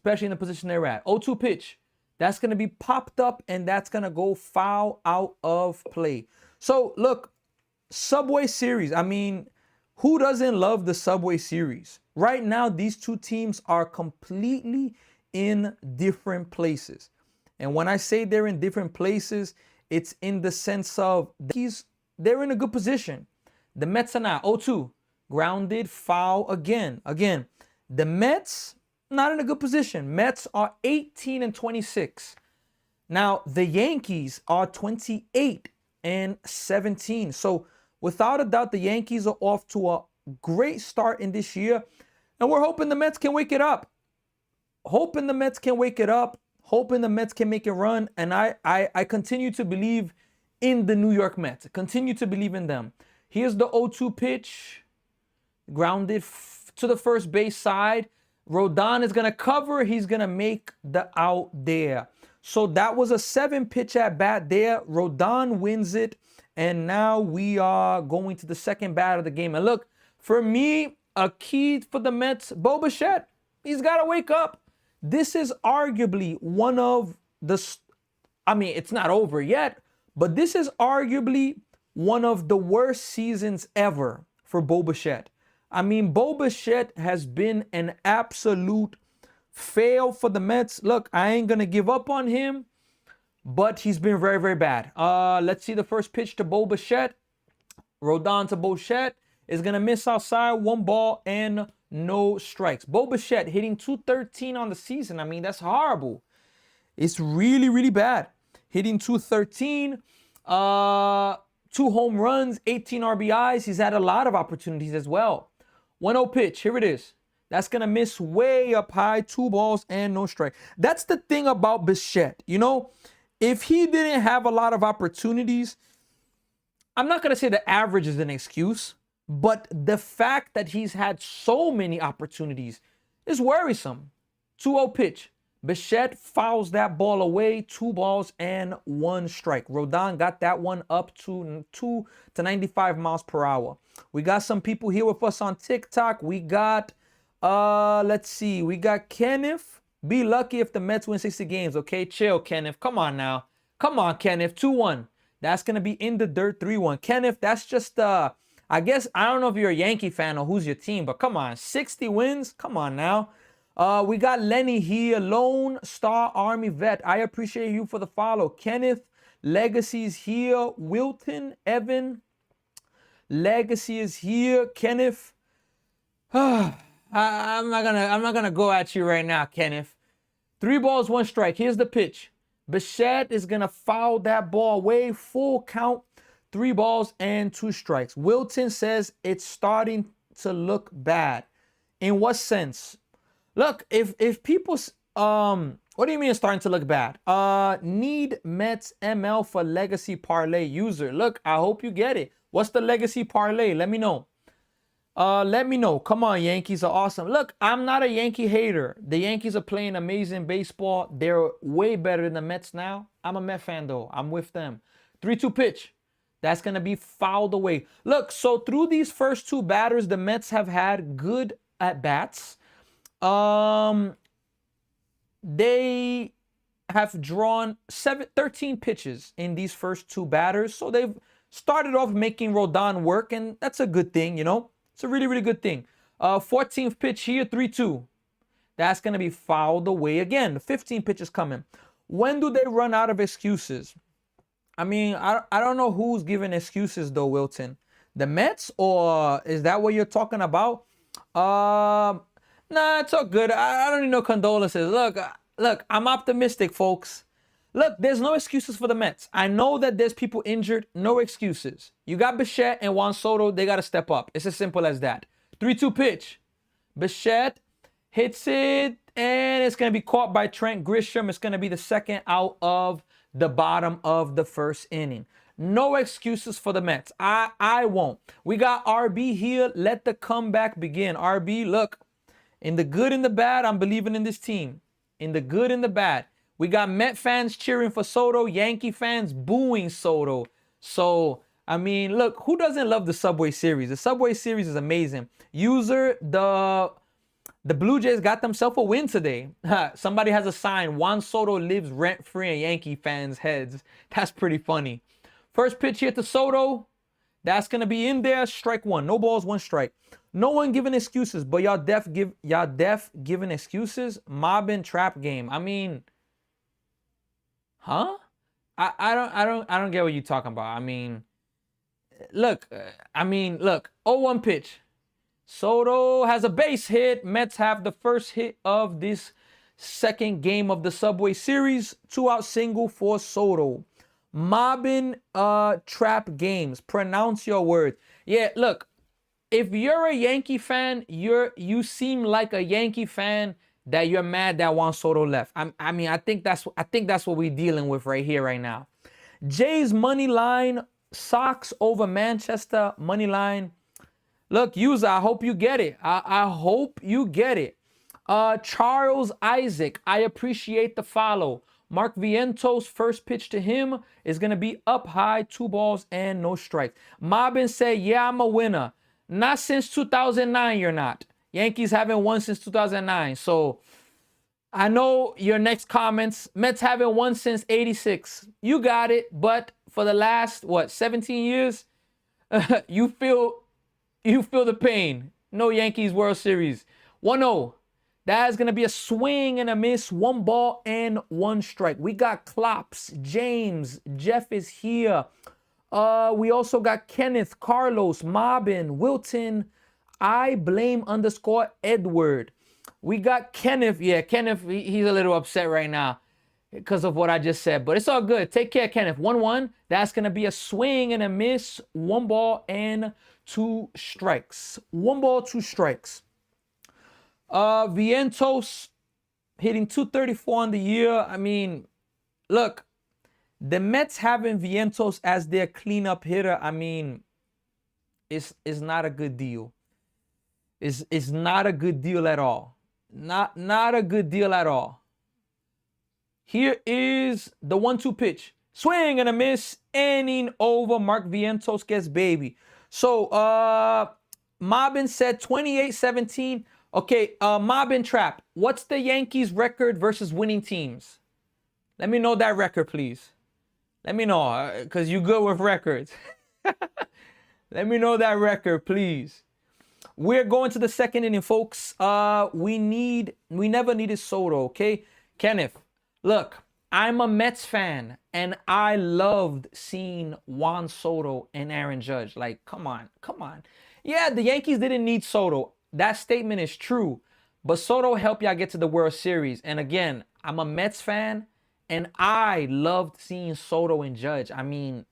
especially in the position they're at. 0-2 pitch. That's going to be popped up, and that's going to go foul out of play. So, look, Subway Series. I mean, who doesn't love the Subway Series? Right now, these two teams are completely in different places. And when I say they're in different places, it's in the sense of they're in a good position. The Mets are not. 0-2. Grounded, foul again. Again, the Mets, not in a good position. Mets are 18 and 26. Now, the Yankees are 28 and 17. So, without a doubt, the Yankees are off to a great start in this year. And we're hoping the Mets can wake it up. Hoping the Mets can wake it up. Hoping the Mets can make a run. And I continue to believe in the New York Mets. Continue to believe in them. Here's the 0-2 pitch. Grounded to the first base side. Rodon is going to cover. He's going to make the out there. So that was a 7-pitch at bat there. Rodon wins it. And now we are going to the second bat of the game. And look, for me, a key for the Mets, Bo Bichette, he's got to wake up. This is arguably one of the, I mean, it's not over yet, but this is arguably one of the worst seasons ever for Bo Bichette. I mean, Bo Bichette has been an absolute fail for the Mets. Look, I ain't going to give up on him, but he's been very, very bad. Let's see the first pitch to Bo Bichette. Rodon to Bichette is going to miss outside. 1 ball and no strikes. Bo Bichette hitting .213 on the season. I mean, that's horrible. It's really, really bad. Hitting .213. 2 home runs, 18 RBIs. He's had a lot of opportunities as well. 1-0 pitch. Here it is. That's going to miss way up high. 2 balls and no strike. That's the thing about Bichette. You know, if he didn't have a lot of opportunities, I'm not going to say the average is an excuse, but the fact that he's had so many opportunities is worrisome. 2-0 pitch. Bichette fouls that ball away. 2 balls and 1 strike. Rodon got that one up to 95 miles per hour. We got some people here with us on TikTok. We got, let's see. We got Kenneth. Be lucky if the Mets win 60 games. Okay, chill, Kenneth. Come on now. Come on, Kenneth. 2-1. That's going to be in the dirt. 3-1. Kenneth, that's just, I guess, I don't know if you're a Yankee fan or who's your team, but come on. 60 wins? Come on now. We got Lenny here, Lone Star Army vet. I appreciate you for the follow. Kenneth, Legacy is here. Wilton, Evan, Legacy is here. Kenneth, I'm not gonna go at you right now, Kenneth. 3 balls, 1 strike. Here's the pitch. Bichette is gonna foul that ball away. Full count. 3 balls and 2 strikes. Wilton says it's starting to look bad. In what sense? Look, if people, what do you mean it's starting to look bad? Need Mets ML for Legacy Parlay user. Look, I hope you get it. What's the Legacy Parlay? Let me know. Let me know. Come on, Yankees are awesome. Look, I'm not a Yankee hater. The Yankees are playing amazing baseball. They're way better than the Mets now. I'm a Met fan, though. I'm with them. 3-2 pitch. That's going to be fouled away. Look, so through these first 2 batters, the Mets have had good at-bats. They have drawn 13 pitches in these first 2 batters. So they've started off making Rodon work, and that's a good thing, you know. It's a really, really good thing. 14th pitch here, 3-2. That's going to be fouled away again. The 15th pitch is coming. When do they run out of excuses? I mean, I don't know who's giving excuses, though, Wilton. The Mets, or is that what you're talking about? Nah, it's all good. I don't need no condolences. Look, I'm optimistic, folks. Look, there's no excuses for the Mets. I know that there's people injured. No excuses. You got Bichette and Juan Soto. They got to step up. It's as simple as that. 3-2 pitch. Bichette hits it, and it's going to be caught by Trent Grisham. It's going to be the second out of the bottom of the first inning. No excuses for the Mets. I won't. We got RB here. Let the comeback begin. RB, look, in the good and the bad, I'm believing in this team. In the good and the bad. We got Met fans cheering for Soto, Yankee fans booing Soto. So, I mean, look, who doesn't love the Subway Series? The Subway Series is amazing. User, the The Blue Jays got themselves a win today. Somebody has a sign, Juan Soto lives rent-free in Yankee fans' heads. That's pretty funny. First pitch here to Soto. That's going to be in there. Strike one. No balls, one strike. No one giving excuses, but y'all def giving excuses. Mobbing trap game. I mean, huh? I don't get what you're talking about. I mean, look. 0-1 pitch. Soto has a base hit. Mets have the first hit of this second game of the Subway Series. 2-out single for Soto. Mobbing trap games. Pronounce your words. Yeah, look. If you're a Yankee fan, you seem like a Yankee fan that you're mad that Juan Soto left. I think that's what we're dealing with right here, right now. Jays money line, Sox over Manchester money line. Look, user, I hope you get it. I hope you get it. Charles Isaac, I appreciate the follow. Mark Vientos' first pitch to him is going to be up high, 2 balls and no strikes. Mobbin said, yeah, I'm a winner. Not since 2009, you're not. Yankees haven't won since 2009. So I know your next comments. Mets haven't won since 86. You got it. But for the last, 17 years, you feel the pain. No Yankees World Series. 1-0. That is going to be a swing and a miss. 1 ball and 1 strike. We got Klops, James, Jeff is here. We also got Kenneth, Carlos, Mobbin, Wilton, I blame _Edward. We got Kenneth. Yeah, Kenneth, he's a little upset right now because of what I just said. But it's all good. Take care, Kenneth. 1-1. That's going to be a swing and a miss. 1 ball and 2 strikes. 1 ball, 2 strikes. Vientos hitting 234 on the year. I mean, look, the Mets having Vientos as their cleanup hitter, I mean, it's not a good deal. It's not a good deal at all. Not a good deal at all. Here is the 1-2 pitch. Swing and a miss. Inning over. Mark Vientos gets baby. So, Mobbin said 28-17. Okay, Mobbin Trap. What's the Yankees record versus winning teams? Let me know that record, please. Let me know, because you good with records. Let me know that record, please. We're going to the second inning, folks. We never needed Soto, okay? Kenneth, look, I'm a Mets fan, and I loved seeing Juan Soto and Aaron Judge. Like, come on. Yeah, the Yankees didn't need Soto. That statement is true. But Soto helped y'all get to the World Series. And again, I'm a Mets fan, and I loved seeing Soto and Judge. I mean,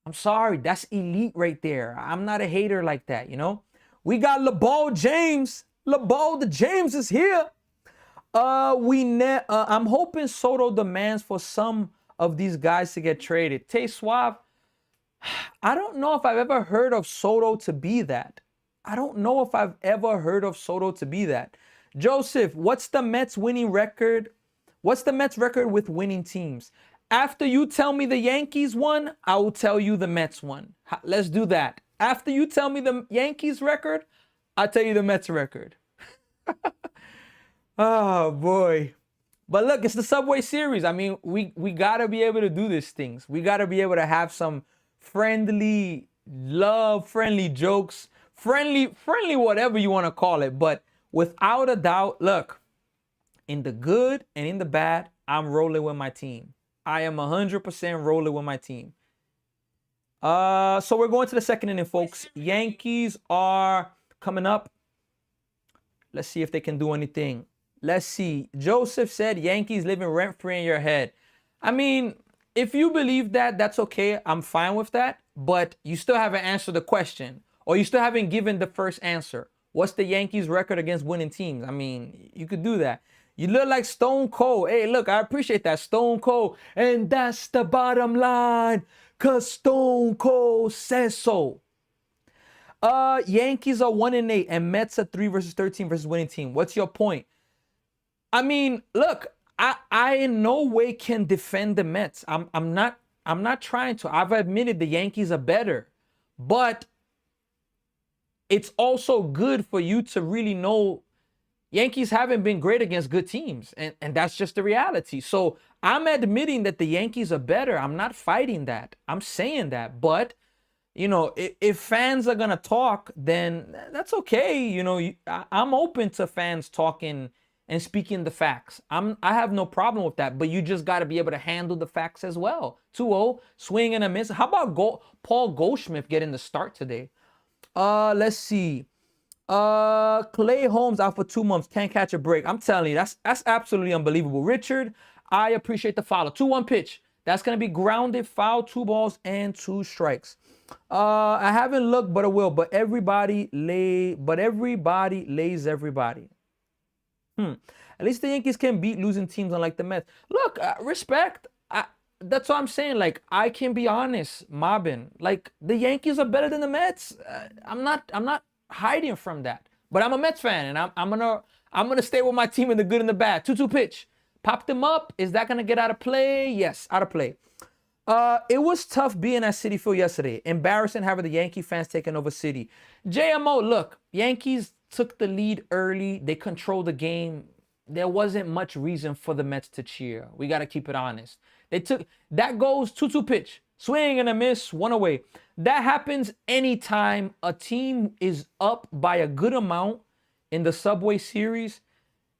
I'm sorry. That's elite right there. I'm not a hater like that, you know? We got LeBall James. LeBall the James is here. I'm hoping Soto demands for some of these guys to get traded. Tay Suave, I don't know if I've ever heard of Soto to be that. Joseph, what's the Mets winning record? What's the Mets record with winning teams? After you tell me the Yankees won, I will tell you the Mets won. Let's do that. After you tell me the Yankees record, I'll tell you the Mets record. Oh, boy. But look, it's the Subway Series. I mean, we got to be able to do these things. We got to be able to have some friendly jokes, friendly whatever you want to call it. But without a doubt, look, in the good and in the bad, I'm rolling with my team. I am 100% rolling with my team. So we're going to the second inning, folks. Yankees are coming up. Let's see if they can do anything. Let's see. Joseph said Yankees living rent-free in your head. I mean, if you believe that, that's okay. I'm fine with that. But you still haven't answered the question. Or you still haven't given the first answer. What's the Yankees record against winning teams? I mean, you could do that. You look like Stone Cold. Hey, look, I appreciate that. Stone Cold. And that's the bottom line. Because Stone Cold says so. Yankees are 1-8 and Mets are 3 versus 13 versus winning team. What's your point? I mean, look, I in no way can defend the Mets. I'm not trying to. I've admitted the Yankees are better. But it's also good for you to really know Yankees haven't been great against good teams, and that's just the reality. So I'm admitting that the Yankees are better. I'm not fighting that. I'm saying that. But, if fans are going to talk, then that's okay. I'm open to fans talking and speaking the facts. I have no problem with that, but you just got to be able to handle the facts as well. 2-0, swing and a miss. How about Paul Goldschmidt getting the start today? Let's see. Clay Holmes out for 2 months, can't catch a break. I'm telling you, that's absolutely unbelievable. Richard, I appreciate the follow. 2-1 pitch. That's gonna be grounded, foul, 2 balls and 2 strikes. I haven't looked, but I will. But everybody lays everybody. At least the Yankees can beat losing teams unlike the Mets. Look, respect. That's what I'm saying. Like, I can be honest, Mobbin. Like, the Yankees are better than the Mets. I'm not hiding from that. But I'm a Mets fan, and I'm gonna stay with my team in the good and the bad. 2-2 pitch. Pop them up. Is that gonna get out of play? Yes, out of play. It was tough being at Citi Field yesterday. Embarrassing having the Yankee fans taking over City. JMO, look, Yankees took the lead early. They controlled the game. There wasn't much reason for the Mets to cheer. We got to keep it honest. That goes 2-2 pitch. Swing and a miss, 1 away. That happens anytime a team is up by a good amount in the Subway Series.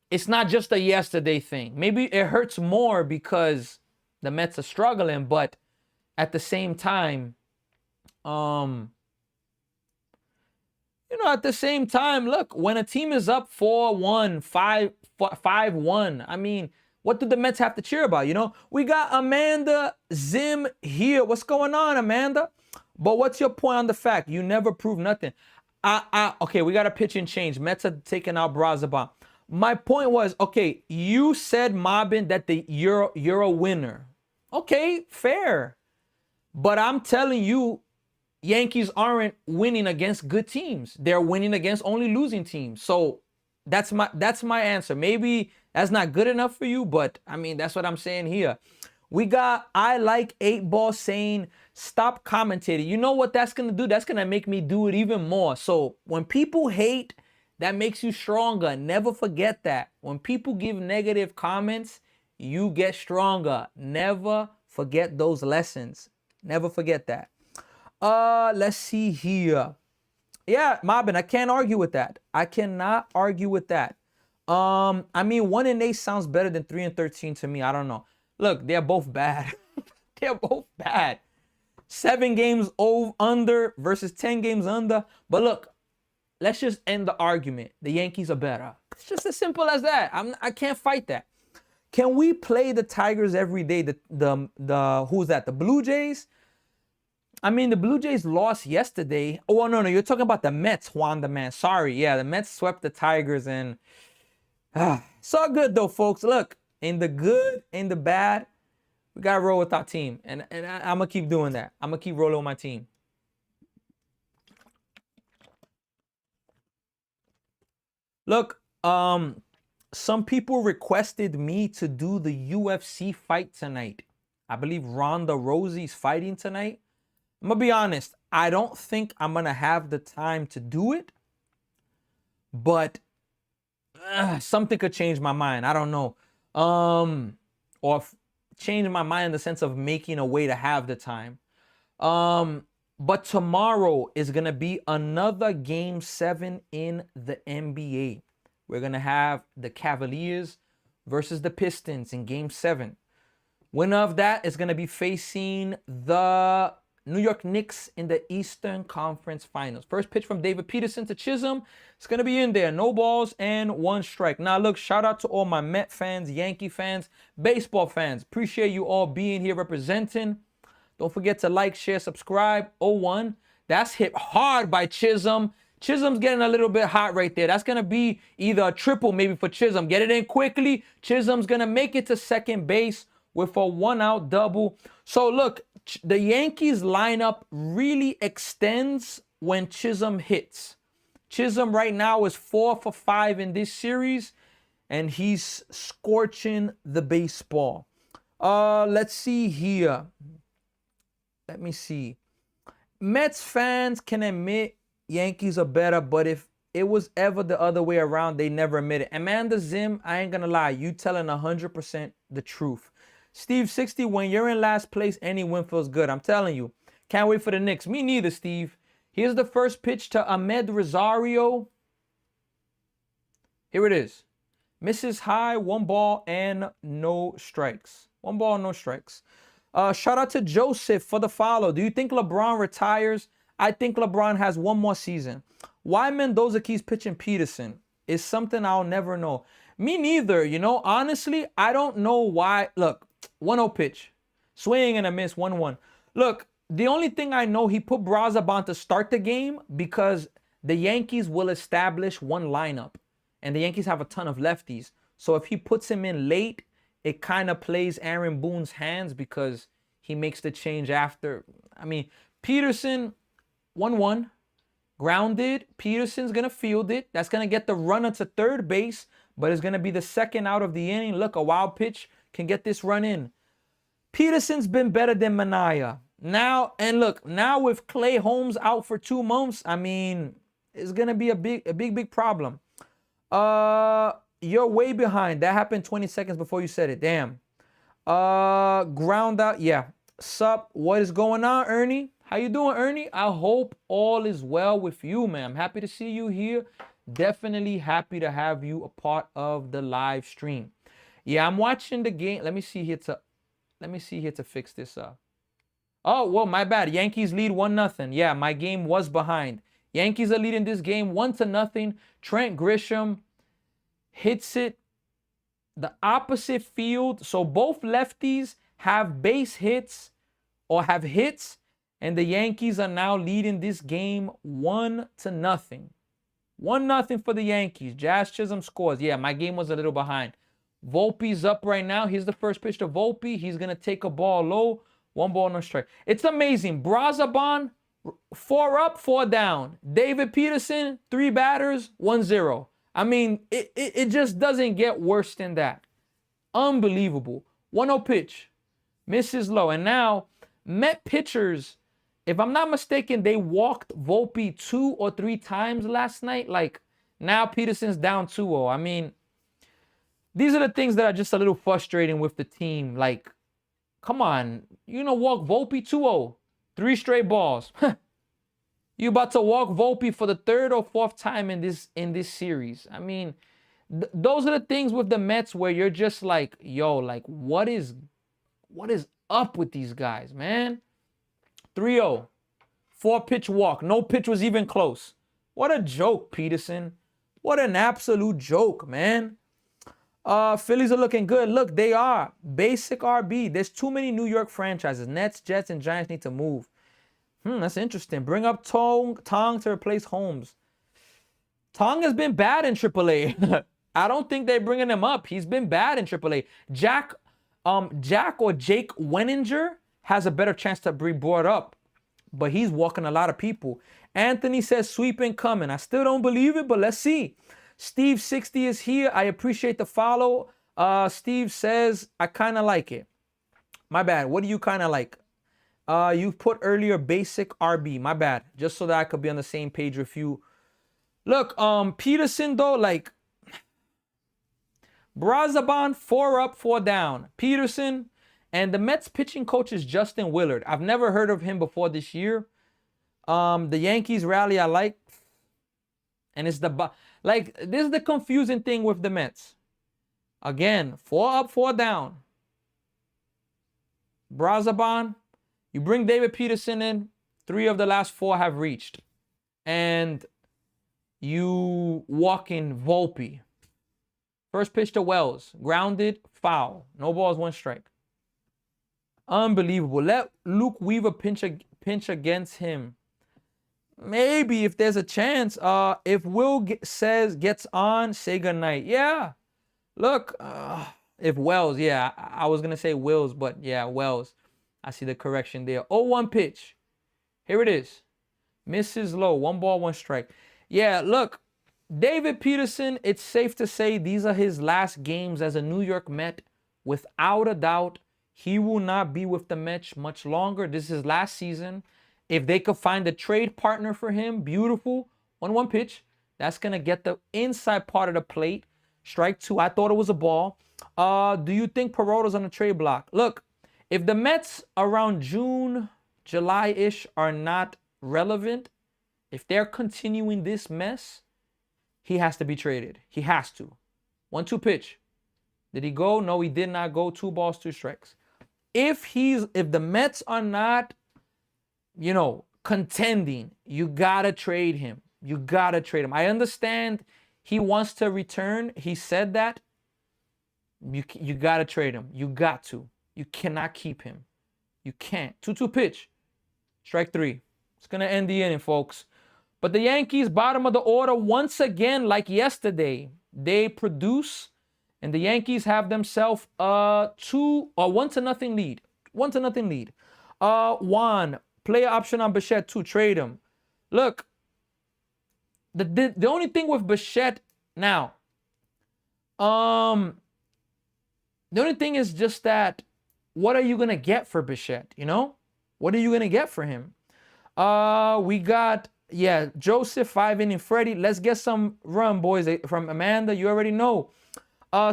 It's not just a yesterday thing. Maybe it hurts more because the Mets are struggling, but at the same time, at the same time, look, when a team is up 4-1, 5-1, I mean, what do the Mets have to cheer about? We got Amanda Zim here. What's going on, Amanda? But what's your point on the fact you never proved nothing? Okay, we got to pitch and change. Mets are taking out Brazaban. My point was, okay, you said, Mobbin, that you're a winner. Okay, fair. But I'm telling you, Yankees aren't winning against good teams. They're winning against only losing teams. So that's my answer. Maybe that's not good enough for you, but I mean, that's what I'm saying here. We got I Like 8 Ball saying, stop commentating. You know what that's going to do? That's going to make me do it even more. So when people hate, that makes you stronger. Never forget that. When people give negative comments, you get stronger. Never forget those lessons. Never forget that. Let's see here. Yeah, Mobbin, I can't argue with that. I cannot argue with that. I mean, 1-8 sounds better than 3-13 to me. I don't know. Look, they're both bad. They're both bad. 7 games under versus 10 games under. But look, let's just end the argument. The Yankees are better. It's just as simple as that. I can't fight that. Can we play the Tigers every day? Who's that? The Blue Jays? I mean, the Blue Jays lost yesterday. Oh, no, you're talking about the Mets, Juan the Man. Sorry. Yeah, the Mets swept the Tigers, and it's all good, though, folks. Look, in the good, in the bad, we got to roll with our team. And I'm going to keep doing that. I'm going to keep rolling with my team. Look, some people requested me to do the UFC fight tonight. I believe Ronda Rousey's fighting tonight. I'm going to be honest. I don't think I'm going to have the time to do it. But something could change my mind. I don't know. Or change my mind in the sense of making a way to have the time. But tomorrow is going to be another Game 7 in the NBA. We're going to have the Cavaliers versus the Pistons in Game 7. Winner of that is going to be facing the New York Knicks in the Eastern Conference Finals. First pitch from David Peterson to Chisholm. It's going to be in there. No balls and 1 strike. Now, look, shout out to all my Met fans, Yankee fans, baseball fans. Appreciate you all being here representing. Don't forget to like, share, subscribe. 0-1. That's hit hard by Chisholm. Chisholm's getting a little bit hot right there. That's going to be either a triple maybe for Chisholm. Get it in quickly. Chisholm's going to make it to second base with a 1-out double. So, look, the Yankees lineup really extends when Chisholm hits. Chisholm right now is 4 for 5 in this series, and he's scorching the baseball. Let's see here. Let me see. Mets fans can admit Yankees are better, but if it was ever the other way around, they never admit it. Amanda Zim, I ain't gonna lie, you telling 100% the truth. Steve 60, when you're in last place, any win feels good. I'm telling you. Can't wait for the Knicks. Me neither, Steve. Here's the first pitch to Ahmed Rosario. Here it is. Misses high, 1 ball and no strikes. 1 ball, no strikes. Shout out to Joseph for the follow. Do you think LeBron retires? I think LeBron has 1 more season. Why Mendoza keeps pitching Peterson is something I'll never know. Me neither, you know. Honestly, I don't know why. Look, 1-0 pitch. Swing and a miss, 1-1. Look, the only thing I know, he put Brazaban to start the game because the Yankees will establish one lineup. And the Yankees have a ton of lefties. So if he puts him in late, it kind of plays Aaron Boone's hands because he makes the change after. I mean, Peterson, 1-1. Grounded. Peterson's going to field it. That's going to get the runner to third base, but it's going to be the second out of the inning. Look, a wild pitch can get this run in. Peterson's been better than Manaea. Now, and look, now with Clay Holmes out for 2 months, I mean, it's going to be a big problem. You're way behind. That happened 20 seconds before you said it. Damn. Ground out. Yeah. Sup? What is going on, Ernie? How you doing, Ernie? I hope all is well with you, man. I'm happy to see you here. Definitely happy to have you a part of the live stream. Yeah, I'm watching the game. Let me see here to fix this up. Oh, well, my bad. Yankees lead 1-0. Yeah, my game was behind. Yankees are leading this game 1-0. Trent Grisham hits it the opposite field. So both lefties have base hits or have hits. And the Yankees are now leading this game 1-0. 1-0 for the Yankees. Jazz Chisholm scores. Yeah, my game was a little behind. Volpe's up right now. Here's the first pitch to Volpe. He's going to take a ball low. 1 ball, no strike. It's amazing. Brazaban, 4 up, 4 down. David Peterson, 3 batters, 1-0. I mean, it just doesn't get worse than that. Unbelievable. 1-0 pitch. Misses low. And now, Met pitchers, if I'm not mistaken, they walked Volpe 2 or 3 times last night. Like, now Peterson's down 2-0. I mean, these are the things that are just a little frustrating with the team. Like, come on. You know, walk Volpe 2-0. 3 straight balls. You about to walk Volpe for the 3rd or 4th time in this series. I mean, those are the things with the Mets where you're just like, yo, like, what is up with these guys, man? 3-0. 4-pitch walk. No pitch was even close. What a joke, Peterson. What an absolute joke, man. Phillies are looking good. Look, they are. Basic RB. There's too many New York franchises. Nets, Jets, and Giants need to move. That's interesting. Bring up Tong to replace Holmes. Tong has been bad in AAA. I don't think they're bringing him up. He's been bad in AAA. Jack or Jake Wenninger has a better chance to be brought up, but he's walking a lot of people. Anthony says sweeping coming. I still don't believe it, but let's see. Steve 60 is here. I appreciate the follow. Steve says, I kind of like it. My bad. What do you kind of like? You put earlier basic RB. My bad. Just so that I could be on the same page with you. Look, Peterson, though, like, Brazaban, 4 up, 4 down. Peterson, and the Mets pitching coach is Justin Willard. I've never heard of him before this year. The Yankees rally I like. And it's like, this is the confusing thing with the Mets. Again, 4 up, 4 down. Brazaban, you bring David Peterson in. 3 of the last 4 have reached. And you walk in Volpe. First pitch to Wells. Grounded, foul. No balls, 1 strike. Unbelievable. Let Luke Weaver pinch against him. Maybe if there's a chance. If Will gets on, say goodnight. Yeah. Look, if Wells, yeah. I was going to say Wills, but yeah, Wells. I see the correction there. 0-1 pitch. Here it is. Misses low. 1 ball, 1 strike. Yeah, look. David Peterson, it's safe to say these are his last games as a New York Met. Without a doubt, he will not be with the Mets much longer. This is his last season. If they could find a trade partner for him, beautiful. 1-1 pitch. That's going to get the inside part of the plate. Strike 2. I thought it was a ball. Do you think Peralta's on the trade block? Look, if the Mets around June, July-ish are not relevant, if they're continuing this mess, he has to be traded. He has to. 1-2 pitch. Did he go? No, he did not go. 2 balls, 2 strikes. If the Mets are not, contending, you gotta trade him. You gotta trade him. I understand he wants to return. He said that. You gotta trade him. You got to. You cannot keep him. You can't. 2-2 pitch. Strike 3. It's gonna end the inning, folks. But the Yankees, bottom of the order, once again, like yesterday, they produce, and the Yankees have themselves a 1-0 lead. 1-0 lead. Juan, player option on Bichette 2, trade him. Look, the only thing with Bichette now, the only thing is just that, what are you gonna get for Bichette? What are you gonna get for him? We got Joseph 5-inning Freddie. Let's get some run, boys. From Amanda, you already know.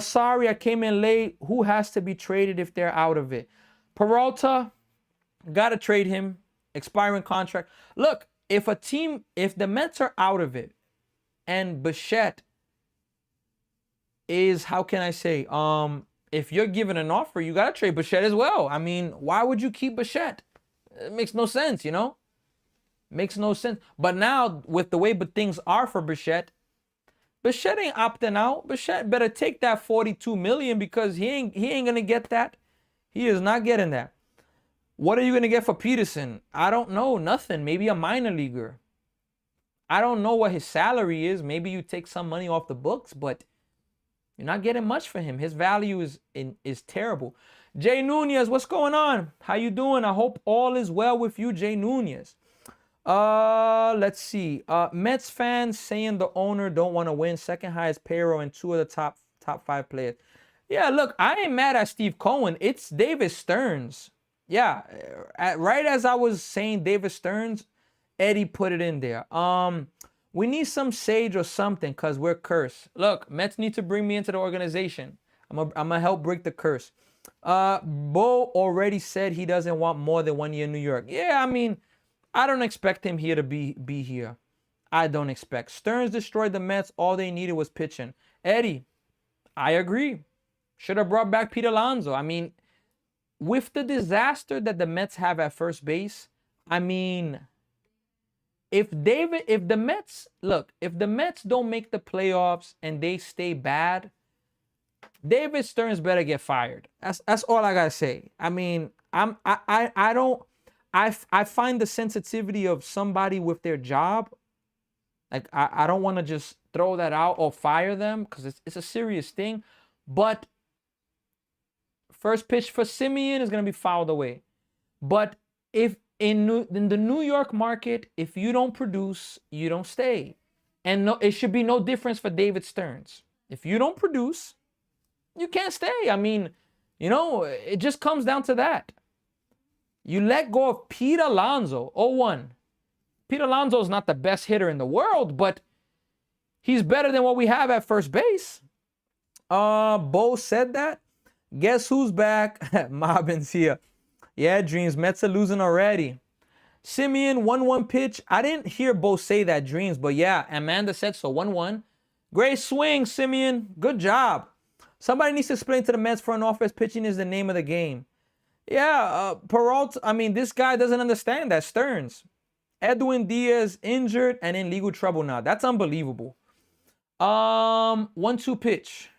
Sorry, I came in late. Who has to be traded if they're out of it? Peralta, gotta trade him. Expiring contract. Look, if the Mets are out of it, and Bichette is, how can I say, if you're given an offer, you gotta trade Bichette as well. I mean, why would you keep Bichette? It makes no sense, Makes no sense. But now, with the way things are for Bichette ain't opting out. Bichette better take that $42 million, because he ain't gonna get that. He is not getting that. What are you gonna get for Peterson? I don't know. Nothing. Maybe a minor leaguer. I don't know what his salary is. Maybe you take some money off the books, but you're not getting much for him. His value is terrible. Jay Nunez, what's going on? How you doing? I hope all is well with you, Jay Nunez. Let's see. Mets fans saying the owner don't want to win. Second highest payroll and 2 of the top 5 players. Yeah, look, I ain't mad at Steve Cohen. It's David Stearns. Yeah, right as I was saying David Stearns, Eddie put it in there. We need some sage or something, because we're cursed. Look, Mets need to bring me into the organization. I'm gonna help break the curse. Bo already said he doesn't want more than 1 year in New York. Yeah, I mean, I don't expect him here to be here. I don't expect. Stearns destroyed the Mets. All they needed was pitching. Eddie, I agree. Should have brought back Pete Alonso. I mean, with the disaster that the Mets have at first base, I mean, if the Mets don't make the playoffs and they stay bad, David Stearns better get fired. That's all I gotta say. I mean, I find the sensitivity of somebody with their job, like I don't want to just throw that out or fire them, because it's a serious thing. But first pitch for Simeon is going to be fouled away. But if in the New York market, if you don't produce, you don't stay. And no, it should be no difference for David Stearns. If you don't produce, you can't stay. I mean, it just comes down to that. You let go of Pete Alonso, 0-1. Pete Alonso is not the best hitter in the world, but he's better than what we have at first base. Bo said that. Guess who's back? Mobbin's here. Yeah, Dreams. Mets are losing already. Simeon, 1-1 pitch. I didn't hear Bo say that, Dreams, but yeah, Amanda said so. 1-1. Great swing, Simeon. Good job. Somebody needs to explain to the Mets front office pitching is the name of the game. Yeah, Peralta, I mean, this guy doesn't understand that. Stearns. Edwin Diaz injured and in legal trouble now. That's unbelievable. 1-2 pitch.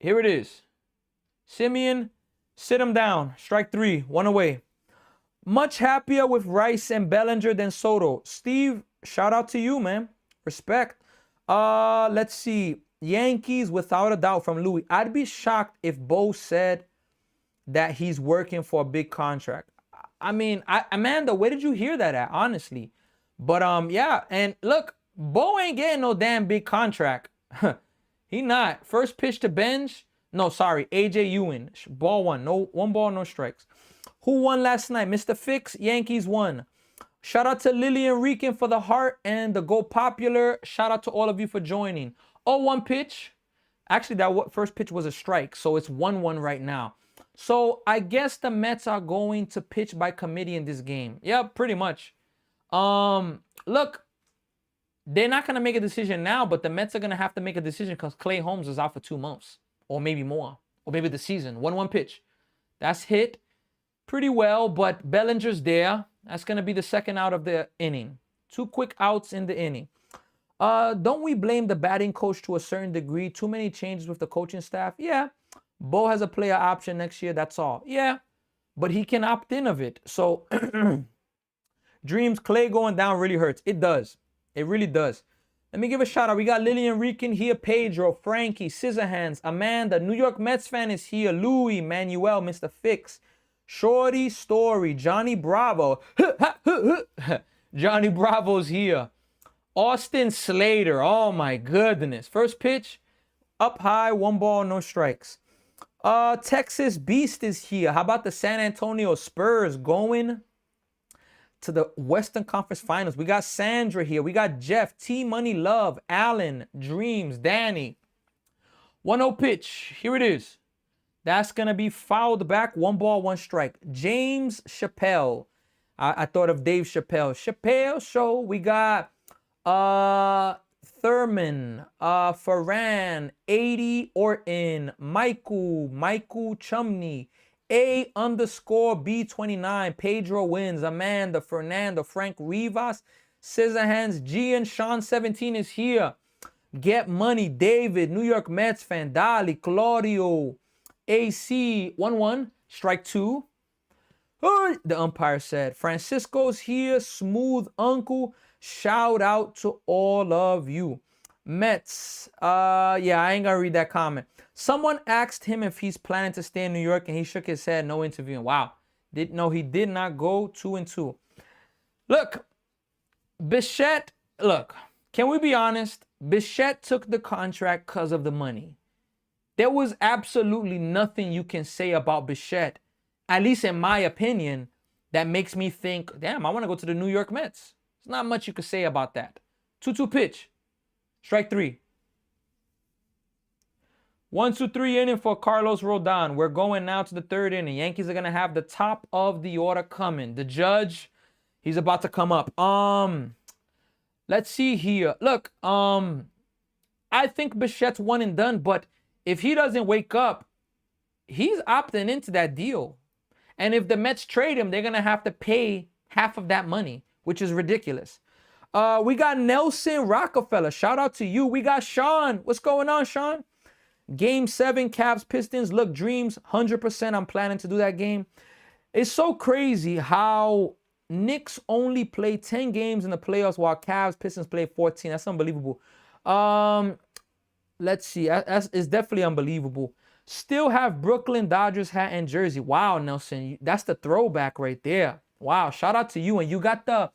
Here it is. Simeon, sit him down. Strike 3, 1 away. Much happier with Rice and Bellinger than Soto. Steve, shout out to you, man. Respect. Let's see. Yankees, without a doubt, from Louis. I'd be shocked if Bo said that he's working for a big contract. I mean, Amanda, where did you hear that at, honestly? But, yeah, and look, Bo ain't getting no damn big contract. He not. First pitch to Benj. No, sorry, AJ Ewing. Ball 1. No, 1 ball, no strikes. Who won last night? Mr. Fix, Yankees won. Shout out to Lillian Rican for the heart and the Go Popular. Shout out to all of you for joining. 0-1 pitch. Actually, that first pitch was a strike, so it's 1-1 right now. So I guess the Mets are going to pitch by committee in this game. Yeah, pretty much. Look, they're not going to make a decision now, but the Mets are going to have to make a decision because Clay Holmes is out for 2 months or maybe more, or maybe the season. 1-1 pitch. That's hit pretty well, but Bellinger's there. That's going to be the second out of the inning. 2 quick outs in the inning. Don't we blame the batting coach to a certain degree? Too many changes with the coaching staff? Yeah. Bo has a player option next year. That's all. Yeah. But he can opt in of it. So, Dreams, Clay going down really hurts. It does. It really does. Let me give a shout out. We got Lillian Rican here, Pedro, Frankie, Scissorhands, Amanda, New York Mets fan is here, Louis, Manuel, Mr. Fix, Shorty Story, Johnny Bravo. Johnny Bravo's here. Austin Slater. Oh my goodness. First pitch, up high, 1 ball, no strikes. Texas Beast is here. How about the San Antonio Spurs going to the Western Conference Finals? We got Sandra here. We got Jeff, T Money Love, Alan, Dreams, Danny. 1-0 pitch. Here it is. That's going to be fouled back. 1 ball, 1 strike. James Chappelle. I thought of Dave Chappelle. Chappelle Show. We got Thurman, Farran, 80 Orton, Michael Chumney, A_B29, Pedro Wins, Amanda, Fernando, Frank Rivas, Scissorhands, G and Sean 17 is here. Get Money, David, New York Mets fan, Dali, Claudio, AC, 1-1, strike 2. The umpire said. Francisco's here, Smooth Uncle. Shout out to all of you. Mets. Yeah, I ain't gonna read that comment. Someone asked him if he's planning to stay in New York, and he shook his head, no interviewing. Wow. No, he did not go 2-2. Look, Bichette, look, can we be honest? Bichette took the contract because of the money. There was absolutely nothing you can say about Bichette, at least in my opinion, that makes me think, damn, I want to go to the New York Mets. There's not much you could say about that. 2-2 pitch. Strike 3. 1-2-3 inning for Carlos Rodon. We're going now to the 3rd inning. Yankees are going to have the top of the order coming. The judge, he's about to come up. Let's see here. Look, I think Bichette's one and done, but if he doesn't wake up, he's opting into that deal. And if the Mets trade him, they're going to have to pay half of that money, which is ridiculous. We got Nelson Rockefeller. Shout out to you. We got Sean. What's going on, Sean? Game 7, Cavs, Pistons. Look, Dreams, 100% I'm planning to do that game. It's so crazy how Knicks only play 10 games in the playoffs while Cavs, Pistons play 14. That's unbelievable. Let's see. It's definitely unbelievable. Still have Brooklyn Dodgers hat and jersey. Wow, Nelson. That's the throwback right there. Wow. Shout out to you. And you got the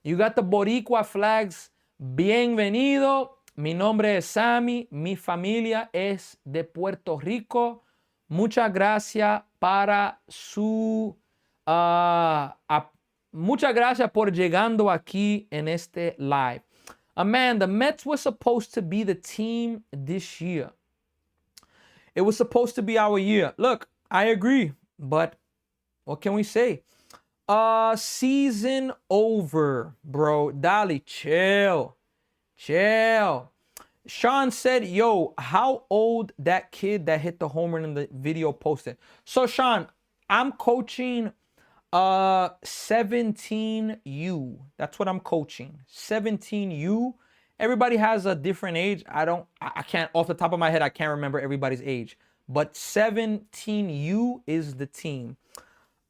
Boricua flags. Bienvenido. Mi nombre es Sammy. Mi familia es de Puerto Rico. Muchas gracias para su... muchas gracias por llegando aquí en este live. Amanda, Mets were supposed to be the team this year. It was supposed to be our year. Look, I agree, but what can we say? Season over, bro. Dali, chill. Chill. Sean said, yo, how old that kid that hit the home run in the video posted? So, Sean, I'm coaching 17U. That's what I'm coaching. 17U. Everybody has a different age. I can't, off the top of my head, I can't remember everybody's age. But 17U is the team.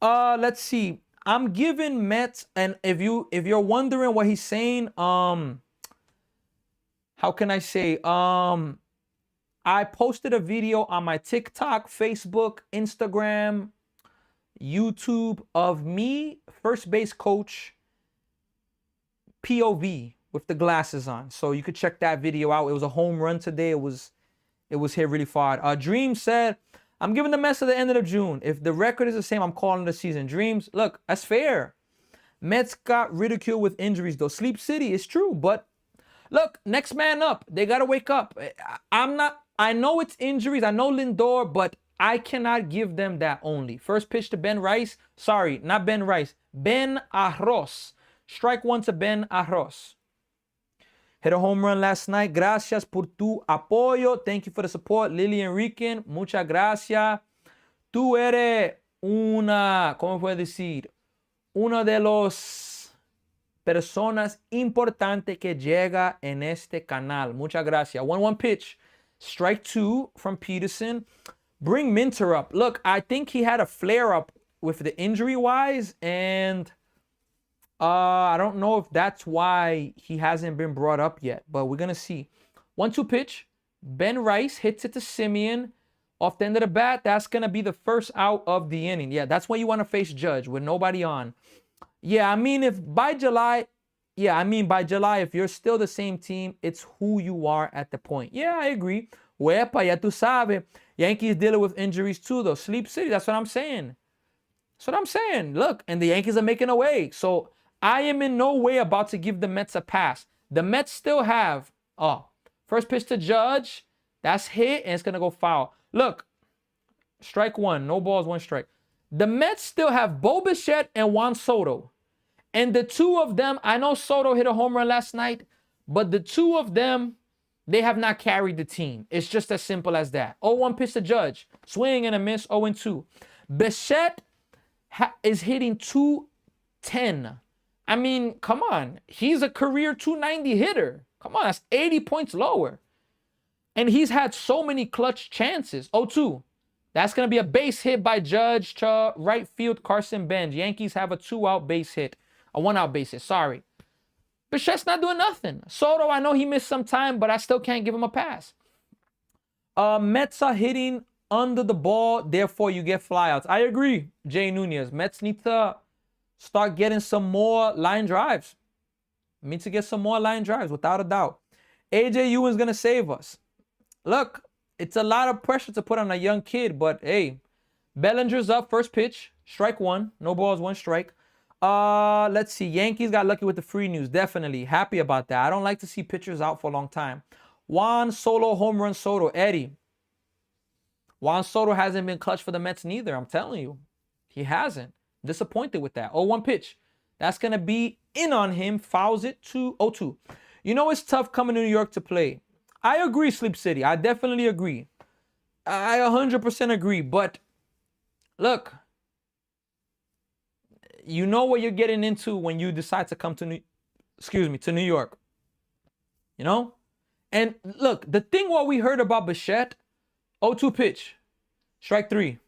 Let's see. I'm giving Mets, and if you're wondering what he's saying, how can I say? I posted a video on my TikTok, Facebook, Instagram, YouTube of me, first base coach, POV with the glasses on. So you could check that video out. It was a home run today. It was hit really far. Dream said, I'm giving the Mets to the end of June. If the record is the same, I'm calling the season. Dreams, look, that's fair. Mets got ridiculed with injuries, though. Sleep City is true, but look, next man up. They got to wake up. I know it's injuries. I know Lindor, but I cannot give them that only. First pitch to Ben Rice. Sorry, not Ben Rice. Ben Arroz. Strike one to Ben Arroz. Hit a home run last night. Gracias por tu apoyo. Thank you for the support. Lily Enrique. Muchas gracias. Tú eres ¿cómo puedo decir? Una de los personas importantes que llega en este canal. Muchas gracias. 1-1 pitch. Strike two from Peterson. Bring Minter up. Look, I think he had a flare-up with the injury-wise, and I don't know if that's why he hasn't been brought up yet, but we're going to see. 1-2 pitch. Ben Rice hits it to Simeon. Off the end of the bat, that's going to be the first out of the inning. Yeah, that's when you want to face Judge with nobody on. Yeah, I mean, by July, if you're still the same team, it's who you are at the point. Yeah, I agree. Wepa, ya tú sabes. Yankees dealing with injuries too, though. Sleep City, that's what I'm saying. That's what I'm saying. Look, and the Yankees are making a way. So I am in no way about to give the Mets a pass. The Mets still have, first pitch to Judge. That's hit, and it's going to go foul. Look, strike one. No balls, one strike. The Mets still have Bo Bichette and Juan Soto. And the two of them, I know Soto hit a home run last night, but the two of them, they have not carried the team. It's just as simple as that. 0-1 pitch to Judge. Swing and a miss, 0-2. Bichette is hitting 210. I mean, come on. He's a career 290 hitter. Come on, that's 80 points lower. And he's had so many clutch chances. 0-2. That's going to be a base hit by Judge to right field Carson Bench. Yankees have a 2-out base hit. A 1-out base hit, sorry. Bichette's not doing nothing. Soto, I know he missed some time, but I still can't give him a pass. Mets are hitting under the ball, therefore you get flyouts. I agree, Jay Nunez. Mets need to start getting some more line drives. Need to get some more line drives, without a doubt. AJ Ewan's going to save us. Look, it's a lot of pressure to put on a young kid, but hey, Bellinger's up, first pitch, strike one. No balls, one strike. Let's see. Yankees got lucky with the free news. Definitely happy about that. I don't like to see pitchers out for a long time. Juan Solo, home run Soto. Eddie. Juan Soto hasn't been clutch for the Mets neither. I'm telling you. He hasn't. Disappointed with that. 0-1 pitch. That's going to be in on him. Fouls it to 0-2. You know it's tough coming to New York to play. I agree, Sleep City. I definitely agree. I 100% agree. But look, you know what you're getting into when you decide to come to New York. You know? And look, the thing what we heard about Bichette, 0-2 pitch, strike three.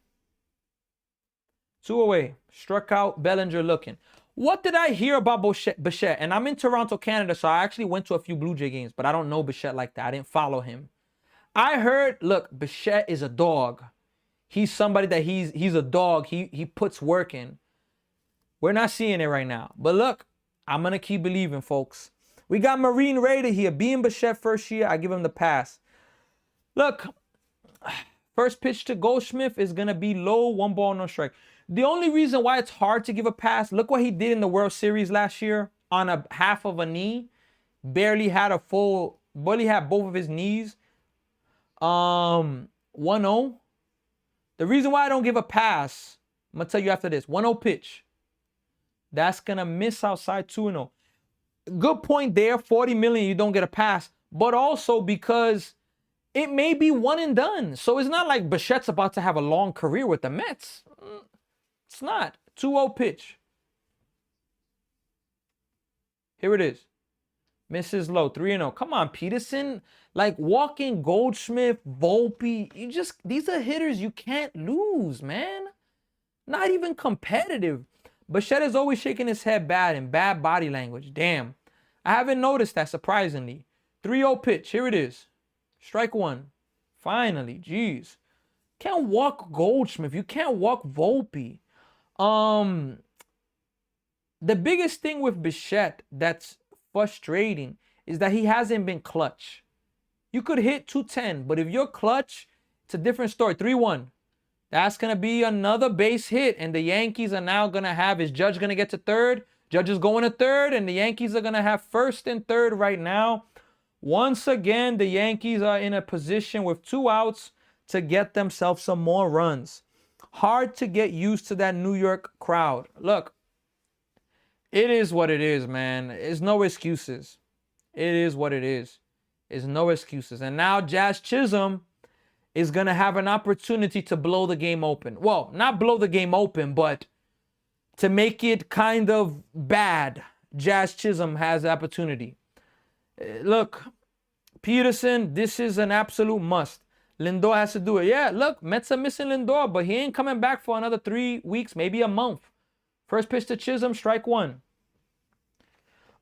2 away. Struck out, Bellinger looking. What did I hear about Bichette? And I'm in Toronto, Canada, so I actually went to a few Blue Jay games, but I don't know Bichette like that. I didn't follow him. I heard, look, Bichette is a dog. He's somebody that he's a dog. He puts work in. We're not seeing it right now. But look, I'm going to keep believing, folks. We got Marine Raider here. Being Bichette first year, I give him the pass. Look, first pitch to Goldschmidt is going to be low, 1 ball, no strike. The only reason why it's hard to give a pass, look what he did in the World Series last year on a half of a knee. Barely had both of his knees. 1-0. The reason why I don't give a pass, I'm going to tell you after this. 1-0 pitch. That's going to miss outside 2-0. Good point there. 40 million, you don't get a pass. But also because it may be one and done. So it's not like Bichette's about to have a long career with the Mets. It's not. 2-0 pitch. Here it is. Misses low. 3-0. Come on, Peterson. Like Walking, Goldschmidt, Volpe. These are hitters you can't lose, man. Not even competitive. Bichette is always shaking his head bad and bad body language. Damn. I haven't noticed that, surprisingly. 3-0 pitch. Here it is. Strike one. Finally. Jeez. Can't walk Goldschmidt. You can't walk Volpe. The biggest thing with Bichette that's frustrating is that he hasn't been clutch. You could hit 210, but if you're clutch, it's a different story. 3-1. That's going to be another base hit, and the Yankees are now going to have, is Judge going to get to third? Judge is going to third, and the Yankees are going to have first and third right now. Once again, the Yankees are in a position with 2 outs to get themselves some more runs. Hard to get used to that New York crowd. Look, it is what it is, man. There's no excuses. It is what it is. There's no excuses. And now Jazz Chisholm is going to have an opportunity to blow the game open. Well, not blow the game open, but to make it kind of bad. Jazz Chisholm has the opportunity. Look, Peterson, this is an absolute must. Lindor has to do it. Yeah, look, Mets are missing Lindor, but he ain't coming back for another 3 weeks, maybe a month. First pitch to Chisholm, strike 1.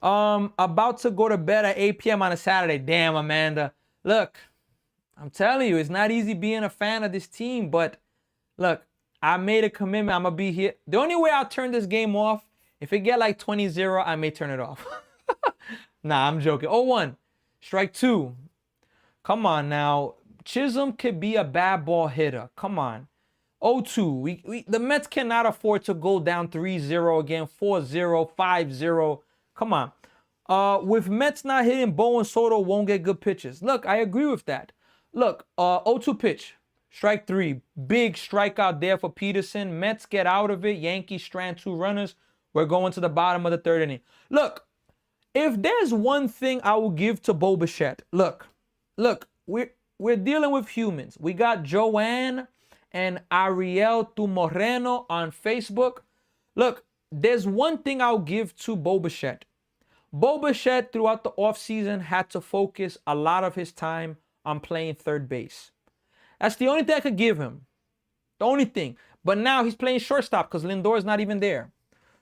About to go to bed at 8 p.m. on a Saturday. Damn, Amanda. Look, I'm telling you, it's not easy being a fan of this team, but look, I made a commitment. I'm going to be here. The only way I'll turn this game off, if it get like 20-0, I may turn it off. Nah, I'm joking. 0-1. Strike 2. Come on now. Chisholm could be a bad ball hitter. Come on. 0-2. The Mets cannot afford to go down 3-0 again, 4-0, 5-0. Come on. With Mets not hitting, Bowen Soto won't get good pitches. Look, I agree with that. Look, 0-2 pitch. Strike 3. Big strikeout there for Peterson. Mets get out of it. Yankees strand 2 runners. We're going to the bottom of the 3rd inning. Look, if there's one thing I will give to Bo Bichette, look, we're dealing with humans. We got Joanne and Ariel Tumoreno on Facebook. Look, there's one thing I'll give to Bo Bichette. Bo Bichette, throughout the offseason, had to focus a lot of his time on playing third base. That's the only thing I could give him. The only thing. But now he's playing shortstop because Lindor is not even there.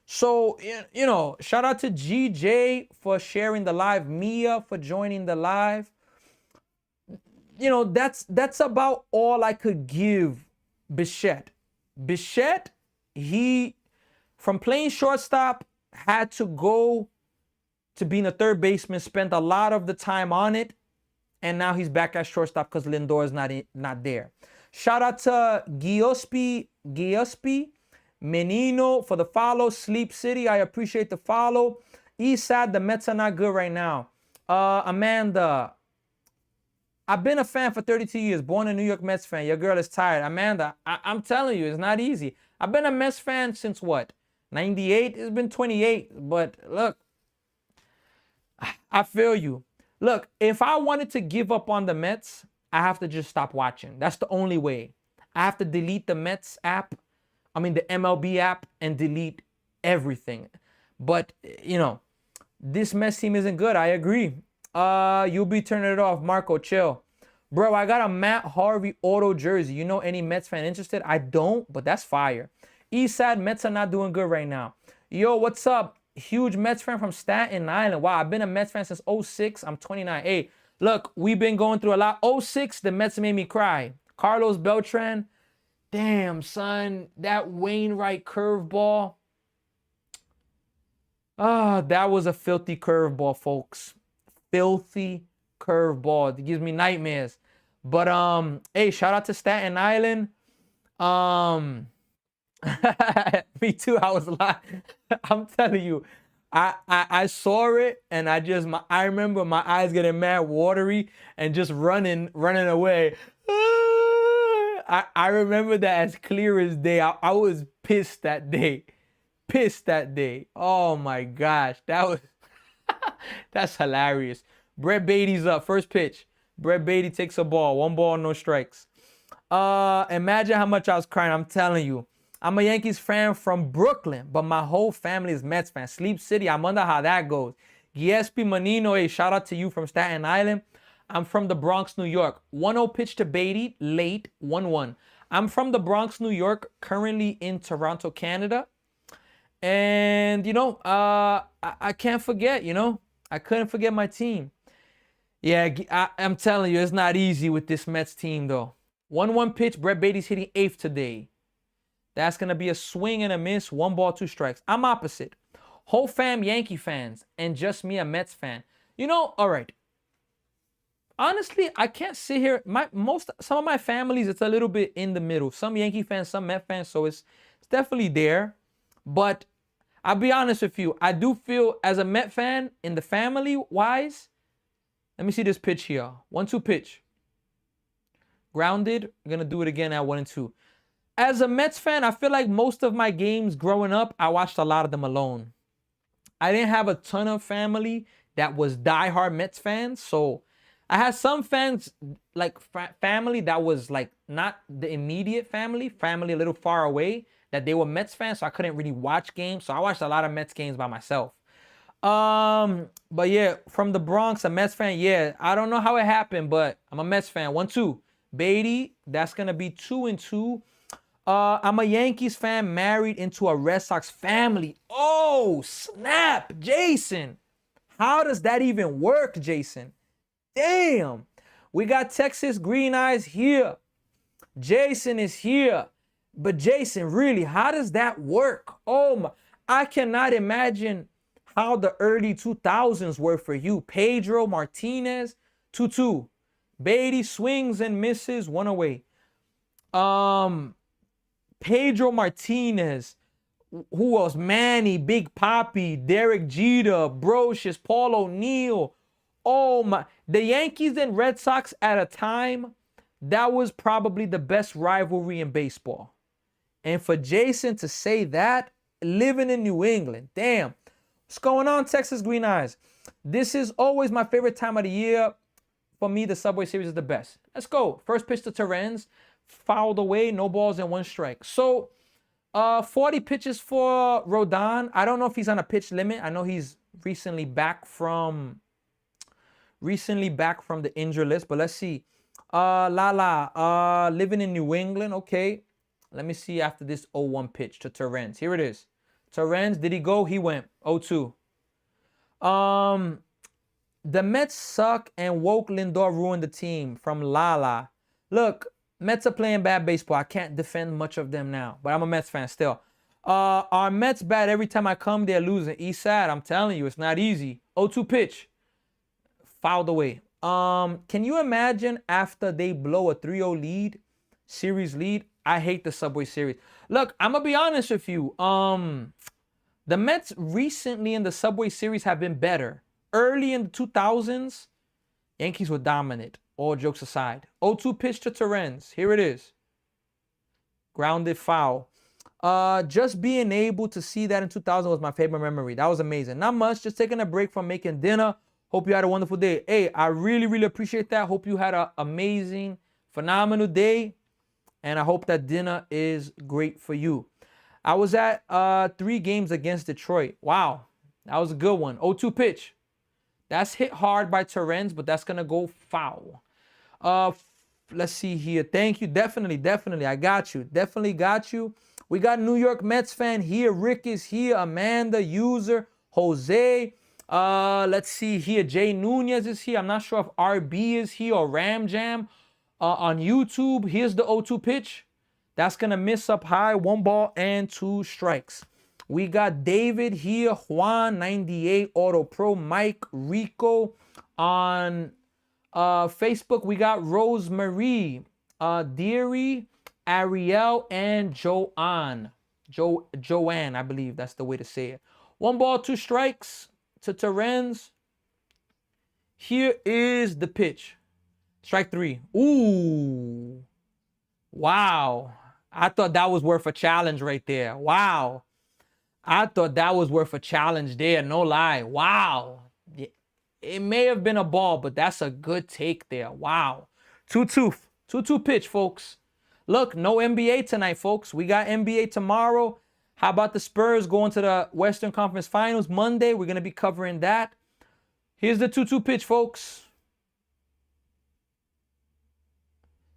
So, you know, shout out to GJ for sharing the live. Mia for joining the live. You know, that's about all I could give Bichette. Bichette, he, from playing shortstop, had to go to being a third baseman, spent a lot of the time on it, and now he's back at shortstop because Lindor is not there. Shout out to Giuseppe Menino for the follow. Sleep City, I appreciate the follow. Eastside, the Mets are not good right now. Amanda, I've been a fan for 32 years, born a New York Mets fan. Your girl is tired. Amanda, I'm telling you, it's not easy. I've been a Mets fan since what? 98? It's been 28. But look, I feel you. Look, if I wanted to give up on the Mets, I have to just stop watching. That's the only way. I have to delete the Mets app. I mean, the MLB app, and delete everything. But, you know, this Mets team isn't good. I agree. You'll be turning it off. Marco, chill. Bro, I got a Matt Harvey auto jersey. You know any Mets fan interested? I don't, but that's fire. Eastside, Mets are not doing good right now. Yo, what's up? Huge Mets fan from Staten Island. Wow, I've been a Mets fan since 06. I'm 29. Hey, look, we've been going through a lot. 06, the Mets made me cry. Carlos Beltran. Damn, son. That Wainwright curveball. Ah, that was a filthy curveball, folks. Filthy curveball. It gives me nightmares. But hey, shout out to Staten Island. Me too. I was like, I'm telling you, I saw it, and I remember my eyes getting mad watery and just running away. I remember that as clear as day. I was pissed that day. Oh my gosh, that was that's hilarious. Brett Beatty's up. First pitch. Brett Beatty takes a ball. 1 ball, no strikes. Imagine how much I was crying. I'm telling you. I'm a Yankees fan from Brooklyn, but my whole family is Mets fans. Sleep City, I wonder how that goes. Giuseppe Menino, hey, shout out to you from Staten Island. I'm from the Bronx, New York. 1-0 pitch to Beatty, late, 1-1. I'm from the Bronx, New York, currently in Toronto, Canada. And, you know, I can't forget, you know. I couldn't forget my team. Yeah, I'm telling you, it's not easy with this Mets team, though. 1-1 pitch, Brett Beatty's hitting 8th today. That's going to be a swing and a miss. 1 ball, 2 strikes. I'm opposite. Whole fam Yankee fans and just me a Mets fan. You know, all right. Honestly, I can't sit here. Some of my families, it's a little bit in the middle. Some Yankee fans, some Met fans, so it's definitely there. But I'll be honest with you. I do feel as a Met fan in the family wise. Let me see this pitch here. 1-2 pitch. Grounded. I'm going to do it again at 1-2. As a Mets fan, I feel like most of my games growing up, I watched a lot of them alone. I didn't have a ton of family that was diehard Mets fans. So I had some fans, like family that was like not the immediate family a little far away, that they were Mets fans. So I couldn't really watch games. So I watched a lot of Mets games by myself. But yeah, from the Bronx, a Mets fan. Yeah, I don't know how it happened, but I'm a Mets fan. 1-2. Beatty, that's going to be 2-2. I'm a Yankees fan married into a Red Sox family. Oh, snap. Jason. How does that even work, Jason? Damn. We got Texas Green Eyes here. Jason is here. But Jason, really, how does that work? Oh, my. I cannot imagine how the early 2000s were for you. Pedro Martinez, 2-2. Beatty swings and misses, 1 away. Pedro Martinez, who else? Manny, Big Papi, Derek Jeter, Brocious, Paul O'Neill. Oh my. The Yankees and Red Sox at a time, that was probably the best rivalry in baseball. And for Jason to say that, living in New England, damn. What's going on, Texas Green Eyes? This is always my favorite time of the year. For me, the Subway Series is the best. Let's go. First pitch to Terrence. Fouled away, no balls and 1 strike. So, 40 pitches for Rodon. I don't know if he's on a pitch limit. I know he's recently back from the injury list. But let's see. Living in New England. Okay. Let me see after this 0-1 pitch to Terrence. Here it is. Terrence, did he go? He went 0-2. The Mets suck and Woke Lindor ruined the team from Lala. Look, Mets are playing bad baseball. I can't defend much of them now, but I'm a Mets fan still. Our Mets bad every time I come, they're losing. East side, I'm telling you, it's not easy. 0-2 pitch. Fouled away. Can you imagine after they blow a 3-0 lead, series lead? I hate the Subway Series. Look, I'm going to be honest with you. The Mets recently in the Subway Series have been better. Early in the 2000s, Yankees were dominant. All jokes aside. 0-2 pitch to Terrence. Here it is. Grounded foul. Just being able to see that in 2000 was my favorite memory. That was amazing. Not much. Just taking a break from making dinner. Hope you had a wonderful day. Hey, I really, really appreciate that. Hope you had an amazing, phenomenal day. And I hope that dinner is great for you. I was at 3 games against Detroit. Wow. That was a good one. 0-2 pitch. That's hit hard by Terrence, but that's going to go foul. Let's see here. Thank you. Definitely. I got you. Definitely got you. We got New York Mets fan here. Rick is here. Amanda, user, Jose. Let's see here. Jay Nunez is here. I'm not sure if RB is here or Ram Jam. On YouTube, here's the 0-2 pitch. That's going to miss up high. 1 ball and 2 strikes. We got David here. Juan, 98, Auto Pro, Mike, Rico. On Facebook, we got Rosemarie, Deary, Ariel, and Joanne. Joanne, I believe that's the way to say it. 1 ball, 2 strikes to Terrence. Here is the pitch. Strike 3. Ooh. Wow. I thought that was worth a challenge right there. Wow. I thought that was worth a challenge there. No lie. Wow. It may have been a ball, but that's a good take there. Wow. 2-2. 2-2 pitch, folks. Look, no NBA tonight, folks. We got NBA tomorrow. How about the Spurs going to the Western Conference Finals Monday? We're going to be covering that. Here's the 2-2 pitch, folks.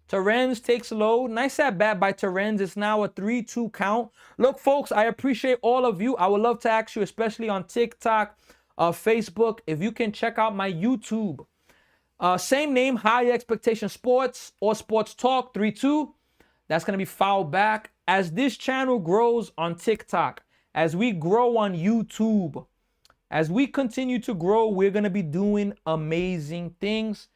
Terrence takes low. Nice at bat by Terrence. It's now a 3-2 count. Look, folks, I appreciate all of you. I would love to ask you, especially on TikTok, Facebook, if you can check out my YouTube. Same name, High Expectation Sports or Sports Talk 3-2. That's going to be fouled back. As this channel grows on TikTok, as we grow on YouTube, as we continue to grow, we're going to be doing amazing things.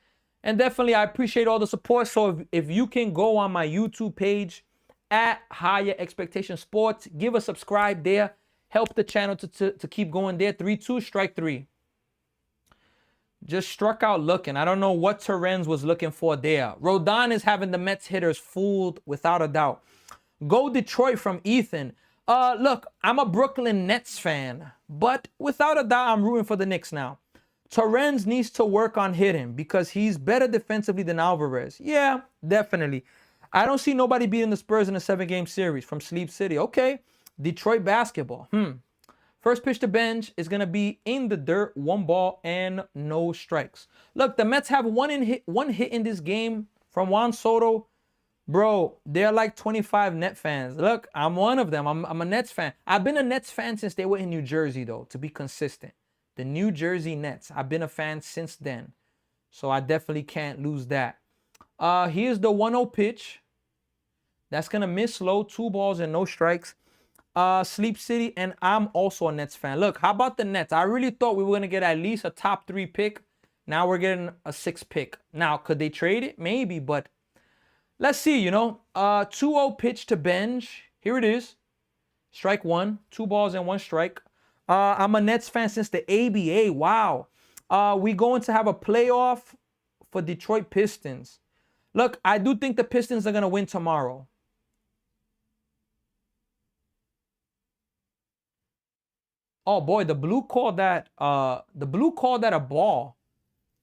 And definitely, I appreciate all the support. So if you can go on my YouTube page at Higher Expectation Sports, give a subscribe there. help the channel to keep going there. 3-2, strike 3. Just struck out looking. I don't know what Terrence was looking for there. Rodon is having the Mets hitters fooled without a doubt. Go Detroit from Ethan. Look, I'm a Brooklyn Nets fan, but without a doubt, I'm rooting for the Knicks now. Terrence needs to work on hitting because he's better defensively than Alvarez. Yeah, definitely. I don't see nobody beating the Spurs in a 7-game series from Sleep City. Okay, Detroit basketball. First pitch to Benj is going to be in the dirt, 1 ball and no strikes. Look, the Mets have one hit in this game from Juan Soto. Bro, they're like 25 Net fans. Look, I'm one of them. I'm a Nets fan. I've been a Nets fan since they were in New Jersey, though, to be consistent. The New Jersey Nets. I've been a fan since then. So I definitely can't lose that. Here's the 1-0 pitch. That's going to miss low, 2 balls and no strikes. Sleep City, and I'm also a Nets fan. Look, how about the Nets? I really thought we were going to get at least a top 3 pick. Now we're getting a 6 pick. Now, could they trade it? Maybe, but let's see, 2-0 pitch to Benj. Here it is. Strike 1. 2 balls and 1 strike. I'm a Nets fan since the ABA. Wow. We going to have a playoff for Detroit Pistons. Look, I do think the Pistons are going to win tomorrow. Oh boy, the blue called that a ball.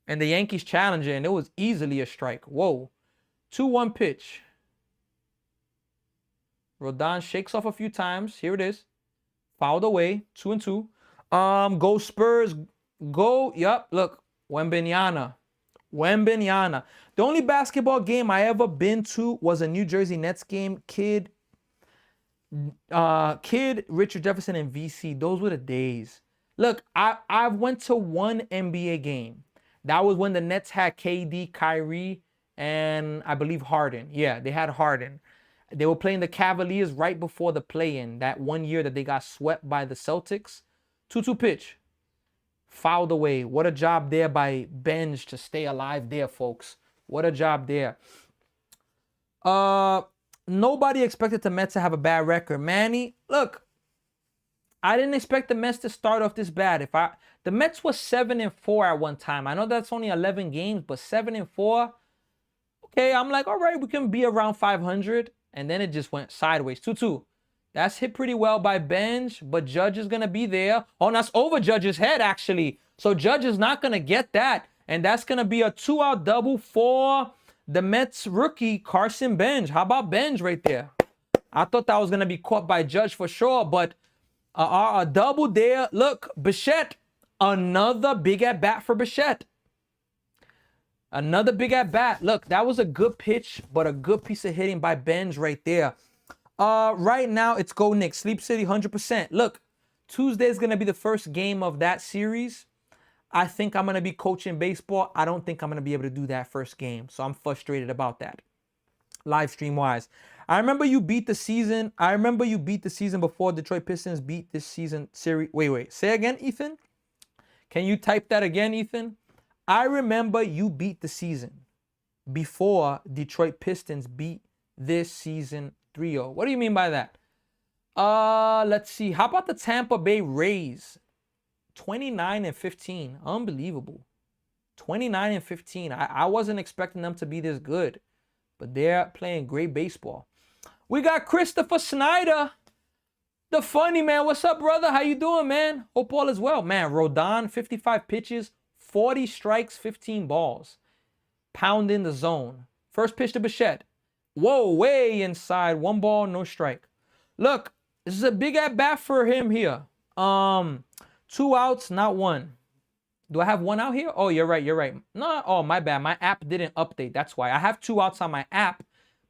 And the Yankees challenged it, and it was easily a strike. Whoa. 2-1 pitch. Rodon shakes off a few times. Here it is. Fouled away. 2-2. Go Spurs. Go. Yup. Look. Wembanyama. The only basketball game I ever been to was a New Jersey Nets game. Kid, Richard Jefferson, and VC. Those were the days. Look, I went to one NBA game. That was when the Nets had KD, Kyrie, and I believe Harden. Yeah, they had Harden. They were playing the Cavaliers right before the play-in. That one year that they got swept by the Celtics. 2-2 pitch. Fouled away. What a job there by Benj to stay alive there, folks. What a job there. Nobody expected the Mets to have a bad record. Manny, look, I didn't expect the Mets to start off this bad. The Mets was 7-4 at one time. I know that's only 11 games, but 7-4. Okay, I'm like, all right, we can be around 500. And then it just went sideways. 2-2. That's hit pretty well by Benj, but Judge is going to be there. Oh, and that's over Judge's head, actually. So Judge is not going to get that. And that's going to be a 2-out double for the Mets rookie, Carson Benj. How about Benj right there? I thought that was going to be caught by Judge for sure, but a double there. Look, Bichette, another big at-bat for Bichette. Another big at-bat. Look, that was a good pitch, but a good piece of hitting by Benj right there. Right now, it's go Knicks. Sleep City, 100%. Look, Tuesday is going to be the first game of that series. I think I'm going to be coaching baseball. I don't think I'm going to be able to do that first game. So I'm frustrated about that. Live stream wise. I remember you beat the season. Before Detroit Pistons beat this season series. Wait. Say again, Ethan. Can you type that again, Ethan? I remember you beat the season before Detroit Pistons beat this season 3-0. What do you mean by that? Let's see. How about the Tampa Bay Rays? 29-15. Unbelievable. 29-15. I wasn't expecting them to be this good, but they're playing great baseball. We got Christopher Snyder, the funny man. What's up, brother? How you doing, man? Hope all is well. Man, Rodon, 55 pitches, 40 strikes, 15 balls. Pound in the zone. First pitch to Bichette. Whoa, way inside. 1 ball, no strike. Look, this is a big at-bat for him here. 2 outs, not 1. Do I have 1 out here? Oh, you're right. No, oh, my bad. My app didn't update. That's why. I have 2 outs on my app,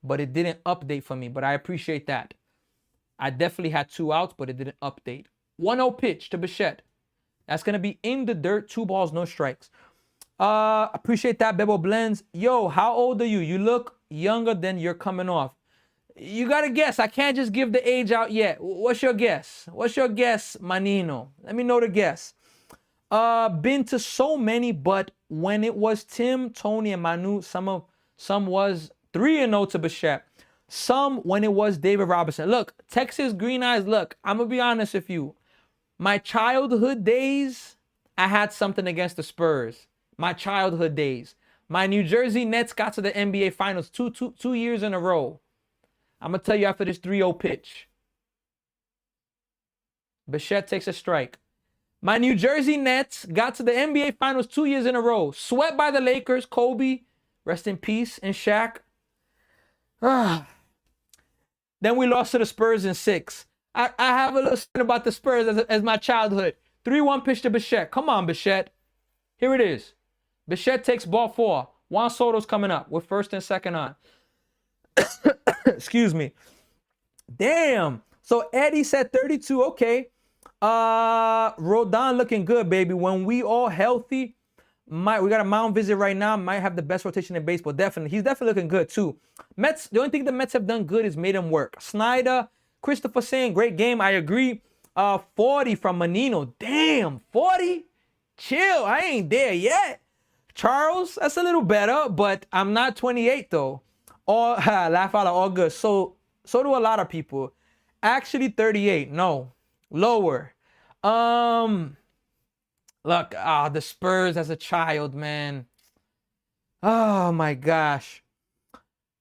but it didn't update for me. But I appreciate that. I definitely had 2 outs, but it didn't update. 1-0 pitch to Bichette. That's going to be in the dirt. 2 balls, no strikes. Appreciate that, Bebo Blends. Yo, how old are you? You look younger than you're coming off. You got to guess. I can't just give the age out yet. What's your guess? What's your guess, Manino? Let me know the guess. Been to so many, but when it was Tim, Tony, and Manu, some was 3-0 to Bichette. Some when it was David Robinson. Look, Texas Green Eyes, look, I'm going to be honest with you. My childhood days, I had something against the Spurs. My childhood days. My New Jersey Nets got to the NBA Finals two years in a row. I'm going to tell you after this 3-0 pitch. Bichette takes a strike. My New Jersey Nets got to the NBA Finals 2 years in a row. Swept by the Lakers. Kobe, rest in peace, and Shaq. Then we lost to the Spurs in 6. I have a little story about the Spurs as my childhood. 3-1 pitch to Bichette. Come on, Bichette. Here it is. Bichette takes ball 4. Juan Soto's coming up with first and second on. Excuse me. Damn. So Eddie said 32. Okay. Rodon looking good, baby. When we all healthy, we got a mound visit right now. Might have the best rotation in baseball. Definitely. He's definitely looking good too. Mets, the only thing the Mets have done good is made him work. Snyder, Christopher saying great game. I agree. 40 from Menino. Damn, 40? Chill. I ain't there yet. Charles, that's a little better, but I'm not 28 though. All laugh out of all good. So do a lot of people. Actually 38. No. Lower. Look, the Spurs as a child, man. Oh my gosh.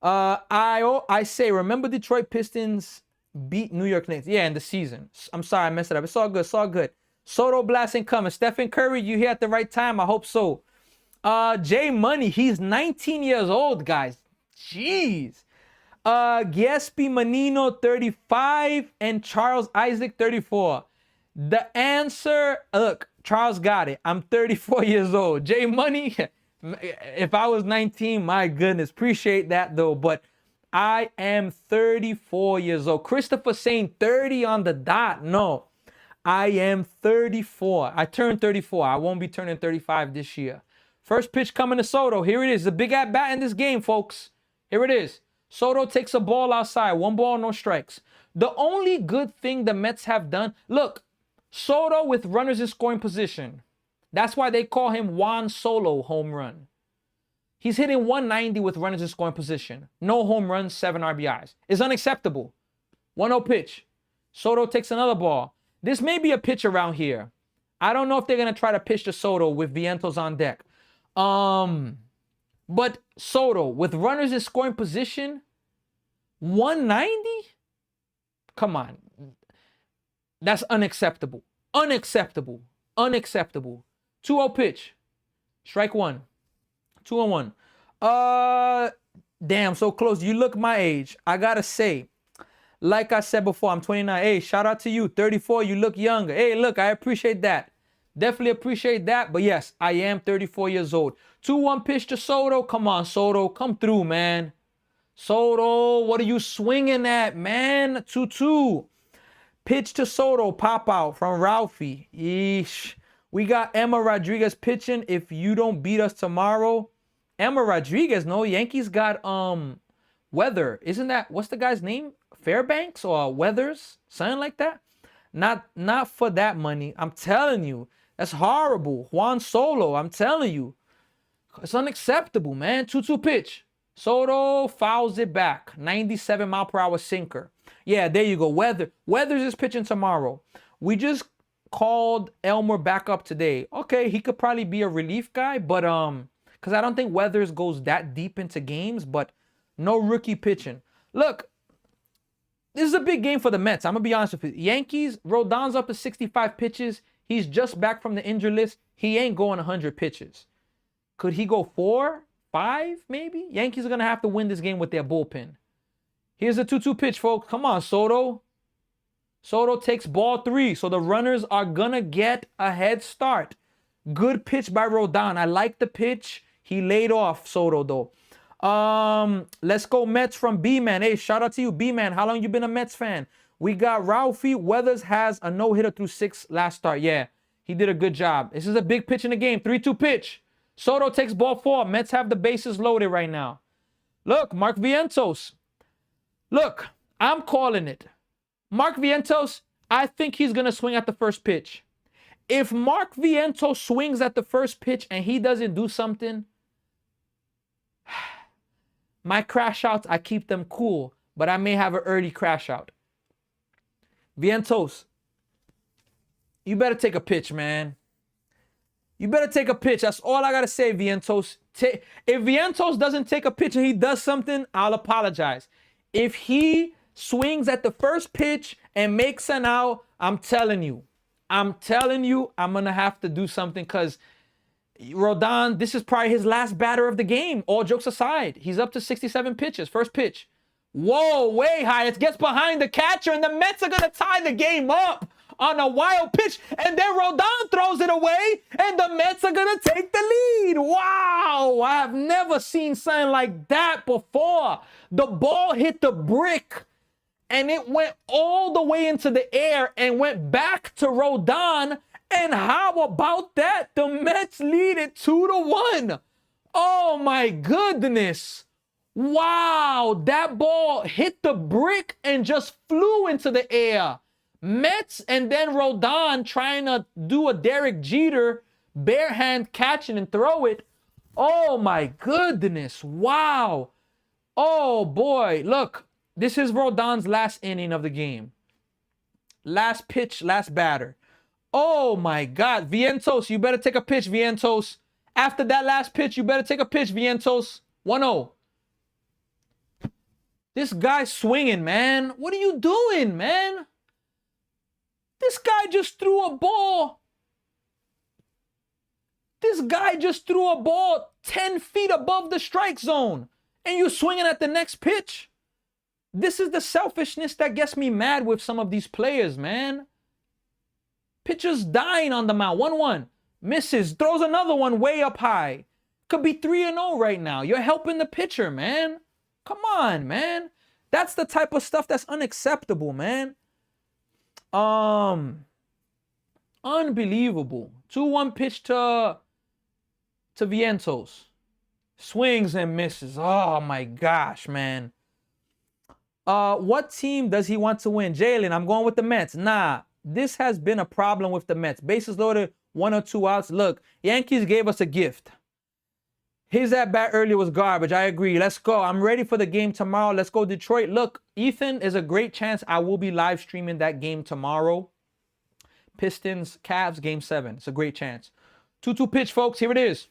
I say, remember Detroit Pistons beat New York Knicks? Yeah, in the season. I'm sorry I messed it up. It's all good. It's all good. Soto blasting coming. Stephen Curry, you here at the right time? I hope so. Jay Money, he's 19 years old, guys. Jeez. Giuseppe Menino, 35, and Charles Isaac, 34. The answer, look, Charles got it. I'm 34 years old. Jay Money, if I was 19, my goodness, appreciate that though. But I am 34 years old. Christopher saying 30 on the dot. No, I am 34. I turned 34. I won't be turning 35 this year. First pitch coming to Soto. Here it is. A big at bat in this game, folks. Here it is. Soto takes a ball outside. 1 ball, no strikes. The only good thing the Mets have done, look, Soto with runners in scoring position. That's why they call him Juan Solo home run. He's hitting 190 with runners in scoring position. No home runs, 7 RBIs. It's unacceptable. 1-0 pitch. Soto takes another ball. This may be a pitch around here. I don't know if they're going to try to pitch to Soto with Vientos on deck. But Soto with runners in scoring position, 190? Come on. That's unacceptable. Unacceptable. Unacceptable. 2-0 pitch. Strike 1. 2-1. Damn, so close. You look my age. I gotta say, like I said before, I'm 29. Hey, shout out to you. 34, you look younger. Hey, look, I appreciate that. Definitely appreciate that. But yes, I am 34 years old. 2-1 pitch to Soto. Come on, Soto. Come through, man. Soto, what are you swinging at, man? 2-2. Pitch to Soto. Pop out from Ralphie. Yeesh. We got Emma Rodriguez pitching. If you don't beat us tomorrow. Emma Rodriguez, no. Yankees got Weather. Isn't that, what's the guy's name? Fairbanks or Weathers? Something like that. Not for that money. I'm telling you. That's horrible. Juan Solo, I'm telling you. It's unacceptable, man. 2-2 pitch. Soto fouls it back. 97 mile per hour sinker. Yeah, there you go. Weathers is pitching tomorrow. We just called Elmer back up today. Okay, he could probably be a relief guy, but because I don't think Weathers goes that deep into games, but no rookie pitching. Look, this is a big game for the Mets. I'm going to be honest with you. Yankees, Rodon's up to 65 pitches. He's just back from the injury list. He ain't going 100 pitches. Could he go 4, 5 maybe? Yankees are going to have to win this game with their bullpen. Here's a 2-2 pitch, folks. Come on, Soto. Soto takes ball 3. So the runners are going to get a head start. Good pitch by Rodon. I like the pitch. He laid off Soto, though. Let's go Mets from B-Man. Hey, shout out to you, B-Man. How long you been a Mets fan? We got Ralphie. Weathers has a no-hitter through 6 last start. Yeah, he did a good job. This is a big pitch in the game. 3-2 pitch. Soto takes ball 4. Mets have the bases loaded right now. Look, Mark Vientos. Look, I'm calling it. Mark Vientos, I think he's going to swing at the first pitch. If Mark Vientos swings at the first pitch and he doesn't do something, my crash outs, I keep them cool, but I may have an early crash out. Vientos, you better take a pitch, man. You better take a pitch. That's all I gotta say, Vientos. If Vientos doesn't take a pitch and he does something, I'll apologize. If he swings at the first pitch and makes an out, I'm telling you, I'm gonna have to do something, because Rodon, this is probably his last batter of the game. All jokes aside, he's up to 67 pitches. First pitch. Whoa, way high. It gets behind the catcher, and the Mets are going to tie the game up on a wild pitch. And then Rodon throws it away, and the Mets are going to take the lead. Wow, I have never seen something like that before. The ball hit the brick, and it went all the way into the air and went back to Rodon. And how about that? The Mets lead it 2-1. Oh, my goodness. Wow, that ball hit the brick and just flew into the air. Mets, and then Rodon trying to do a Derek Jeter, bare hand catching and throw it. Oh my goodness, wow. Oh boy, look, this is Rodon's last inning of the game. Last pitch, last batter. Oh my God, Vientos, you better take a pitch, Vientos. After that last pitch, you better take a pitch, Vientos. 1-0. This guy's swinging, man. What are you doing, man? This guy just threw a ball. This guy just threw a ball 10 feet above the strike zone, and you swinging at the next pitch. This is the selfishness that gets me mad with some of these players, man. Pitchers dying on the mound. 1-1. Misses. Throws another one way up high. Could be 3-0 right now. You're helping the pitcher, man. Come on, man. That's the type of stuff that's unacceptable, man. Unbelievable. 2-1 pitch to Vientos. Swings and misses. Oh my gosh, man. What team does he want to win? Jalen, I'm going with the Mets. Nah, this has been a problem with the Mets. Bases loaded, 1 or 2 outs. Look, Yankees gave us a gift. His at-bat earlier was garbage. I agree. Let's go. I'm ready for the game tomorrow. Let's go, Detroit. Look, Ethan, is a great chance I will be live streaming that game tomorrow. Pistons, Cavs, Game 7. It's a great chance. 2-2 pitch, folks. Here it is.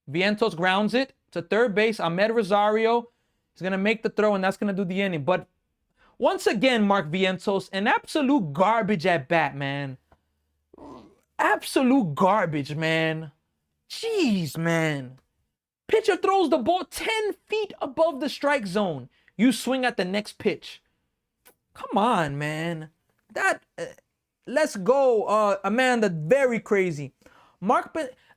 Vientos grounds it to third base. Ahmed Rosario is going to make the throw, and that's going to do the inning. But once again, Mark Vientos, an absolute garbage at-bat, man. Absolute garbage, man. Jeez, man. Pitcher throws the ball 10 feet above the strike zone. You swing at the next pitch. Come on, man. Let's go. Amanda, very crazy.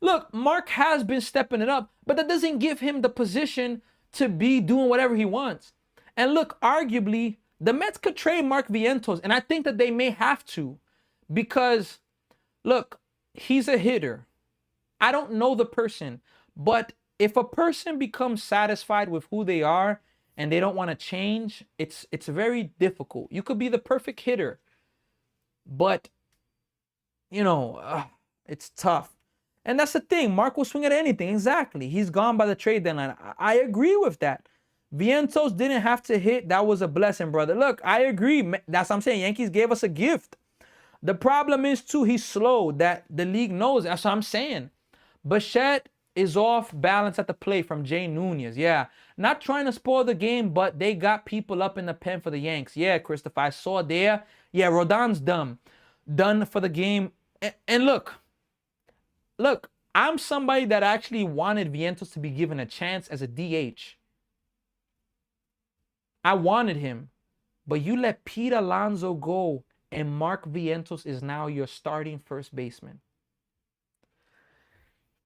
Look, Mark has been stepping it up, but that doesn't give him the position to be doing whatever he wants. And look, arguably, the Mets could trade Mark Vientos, and I think that they may have to, because, look, he's a hitter. I don't know the person, but if a person becomes satisfied with who they are and they don't want to change, it's very difficult. You could be the perfect hitter, but, you know, it's tough. And that's the thing. Mark will swing at anything. Exactly. He's gone by the trade deadline. I agree with that. Vientos didn't have to hit. That was a blessing, brother. Look, I agree. That's what I'm saying. Yankees gave us a gift. The problem is, too, he's slow. That the league knows. That's what I'm saying. Bichette is off balance at the plate from Jay Nunez. Yeah. Not trying to spoil the game, but they got people up in the pen for the Yanks. Yeah, Christopher, I saw there. Yeah, Rodon's done for the game. And look, I'm somebody that actually wanted Vientos to be given a chance as a DH. I wanted him. But you let Pete Alonso go, and Mark Vientos is now your starting first baseman.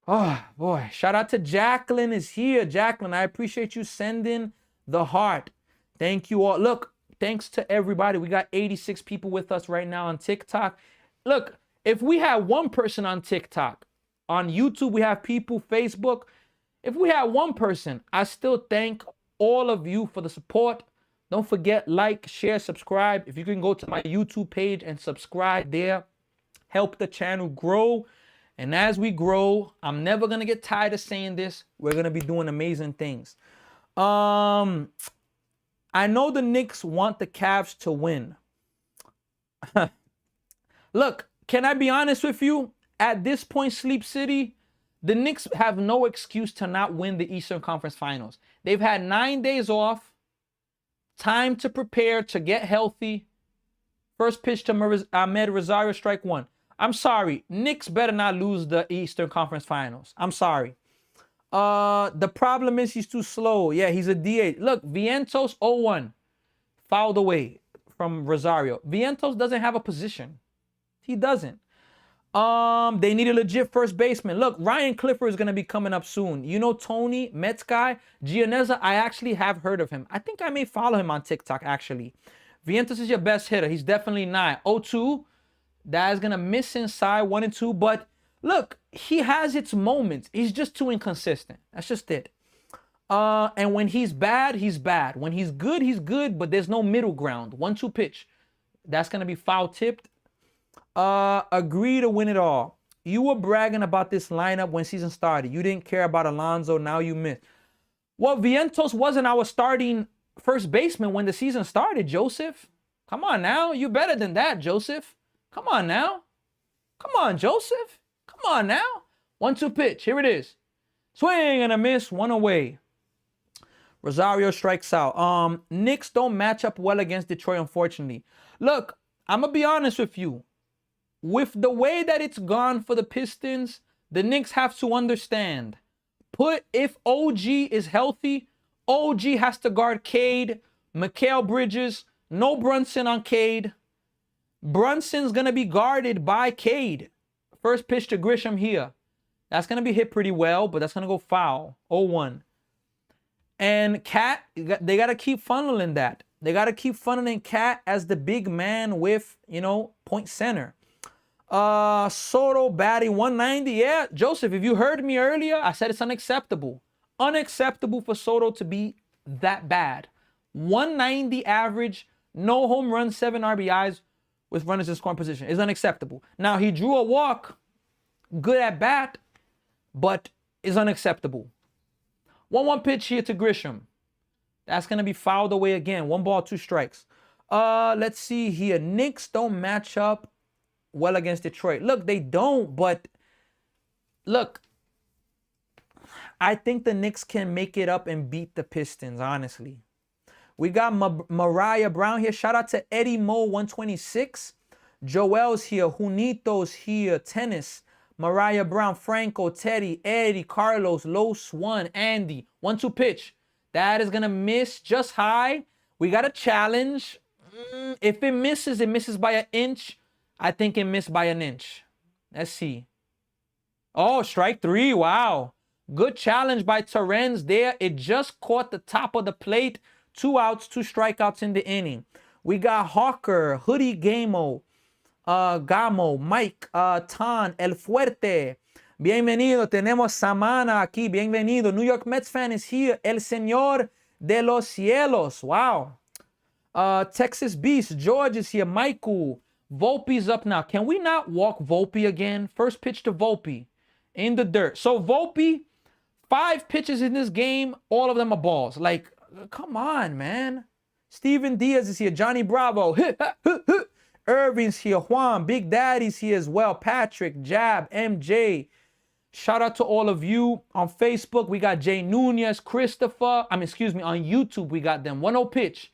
Oh, boy. Shout out to Jacqueline is here. Jacqueline, I appreciate you sending the heart. Thank you all. Look, thanks to everybody. We got 86 people with us right now on TikTok. Look, if we had one person on TikTok, on YouTube, we have people, Facebook. If we had one person, I still thank all of you for the support. Don't forget, like, share, subscribe. If you can go to my YouTube page and subscribe there, help the channel grow. And as we grow, I'm never going to get tired of saying this. We're going to be doing amazing things. I know the Knicks want the Cavs to win. Look, can I be honest with you? At this point, Sleep City, the Knicks have no excuse to not win the Eastern Conference Finals. They've had 9 days off, time to prepare, to get healthy. First pitch to Ahmed Rosario, strike one. I'm sorry. Knicks better not lose the Eastern Conference Finals. I'm sorry. The problem is he's too slow. Yeah, he's a DH. Look, Vientos 0-1. Fouled away from Rosario. Vientos doesn't have a position. He doesn't. They need a legit first baseman. Look, Ryan Clifford is going to be coming up soon. You know Tony, Mets guy? Gianezza, I actually have heard of him. I think I may follow him on TikTok, actually. Vientos is your best hitter. He's definitely not. 0-2. That is going to miss inside 1 and 2. But look, he has its moments. He's just too inconsistent. That's just it. And when he's bad, he's bad. When he's good, but there's no middle ground. 1-2 pitch. That's going to be foul tipped. Agree to win it all. You were bragging about this lineup when season started. You didn't care about Alonso. Now you miss. Well, Vientos wasn't our starting first baseman when the season started, Joseph. Come on now. You're better than that, Joseph. Come on now. Come on, Joseph. Come on now. 1-2 pitch. Here it is. Swing and a miss. One away. Rosario strikes out. Knicks don't match up well against Detroit, unfortunately. Look, I'm going to be honest with you. With the way that it's gone for the Pistons, the Knicks have to understand. If OG is healthy, OG has to guard Cade, Mikal Bridges, no Brunson on Cade. Brunson's going to be guarded by Cade. First pitch to Grisham here. That's going to be hit pretty well, but that's going to go foul. 0-1. And Cat, they got to keep funneling that. They got to keep funneling Cat as the big man with, point center. Soto batting 190. Yeah, Joseph, if you heard me earlier, I said it's unacceptable. Unacceptable for Soto to be that bad. 190 average, no home runs, 7 RBIs with runners in scoring position. It's unacceptable. Now, he drew a walk, good at bat, but is unacceptable. 1-1 pitch here to Grisham. That's going to be fouled away again. 1 ball, 2 strikes. Let's see here. Knicks don't match up well against Detroit. Look, they don't, but look, I think the Knicks can make it up and beat the Pistons, honestly. We got Mariah Brown here. Shout out to Eddie Mo 126. Joel's here. Junito's here. Tennis. Mariah Brown, Franco, Teddy, Eddie, Carlos, Los One, Andy. 1-2 pitch. That is going to miss just high. We got a challenge. If it misses by an inch. I think it missed by an inch. Let's see. Oh, strike 3. Wow. Good challenge by Terrence there. It just caught the top of the plate. 2 outs, 2 strikeouts in the inning. We got Hawker, Hoodie Gamo, Gamo, Mike, Tan, El Fuerte. Bienvenido. Tenemos Samana aquí. Bienvenido. New York Mets fan is here. El Señor de los Cielos. Wow. Texas Beast. George is here. Michael. Volpe's up now. Can we not walk Volpe again? First pitch to Volpe in the dirt. So Volpe, 5 pitches in this game, all of them are balls. Like, come on, man. Steven Diaz is here. Johnny Bravo. Irving's here. Juan. Big Daddy's here as well. Patrick, Jab, MJ. Shout out to all of you. On Facebook, we got Jay Nunez, Christopher. On YouTube, we got them. 1-0 pitch.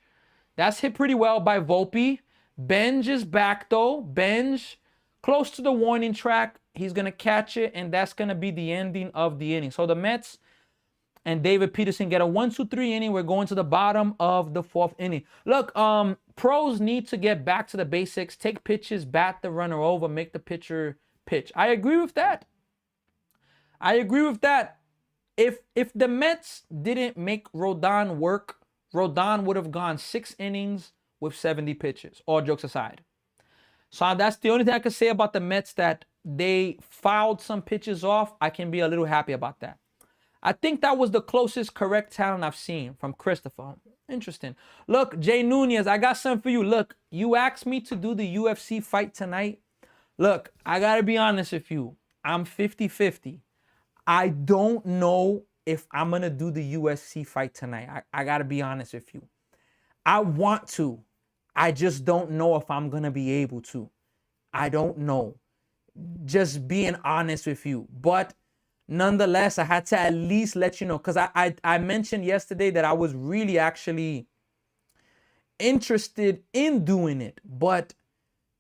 That's hit pretty well by Volpe. Benj is back though. Benj, close to the warning track. He's going to catch it, and that's going to be the ending of the inning. So the Mets and David Peterson get a 1-2-3 inning. We're going to the bottom of the 4th inning. Look, pros need to get back to the basics. Take pitches, bat the runner over, make the pitcher pitch. I agree with that. If the Mets didn't make Rodon work, Rodon would have gone 6 innings with 70 pitches, all jokes aside. So that's the only thing I can say about the Mets, that they fouled some pitches off. I can be a little happy about that. I think that was the closest correct talent I've seen from Christopher. Interesting. Look, Jay Nunez, I got something for you. Look, you asked me to do the UFC fight tonight. Look, I got to be honest with you. I'm 50-50. I don't know if I'm going to do the UFC fight tonight. I got to be honest with you. I want to. I just don't know if I'm going to be able to. I don't know. just being honest with you. But nonetheless, I had to at least let you know, because I mentioned yesterday that I was really actually interested in doing it. But,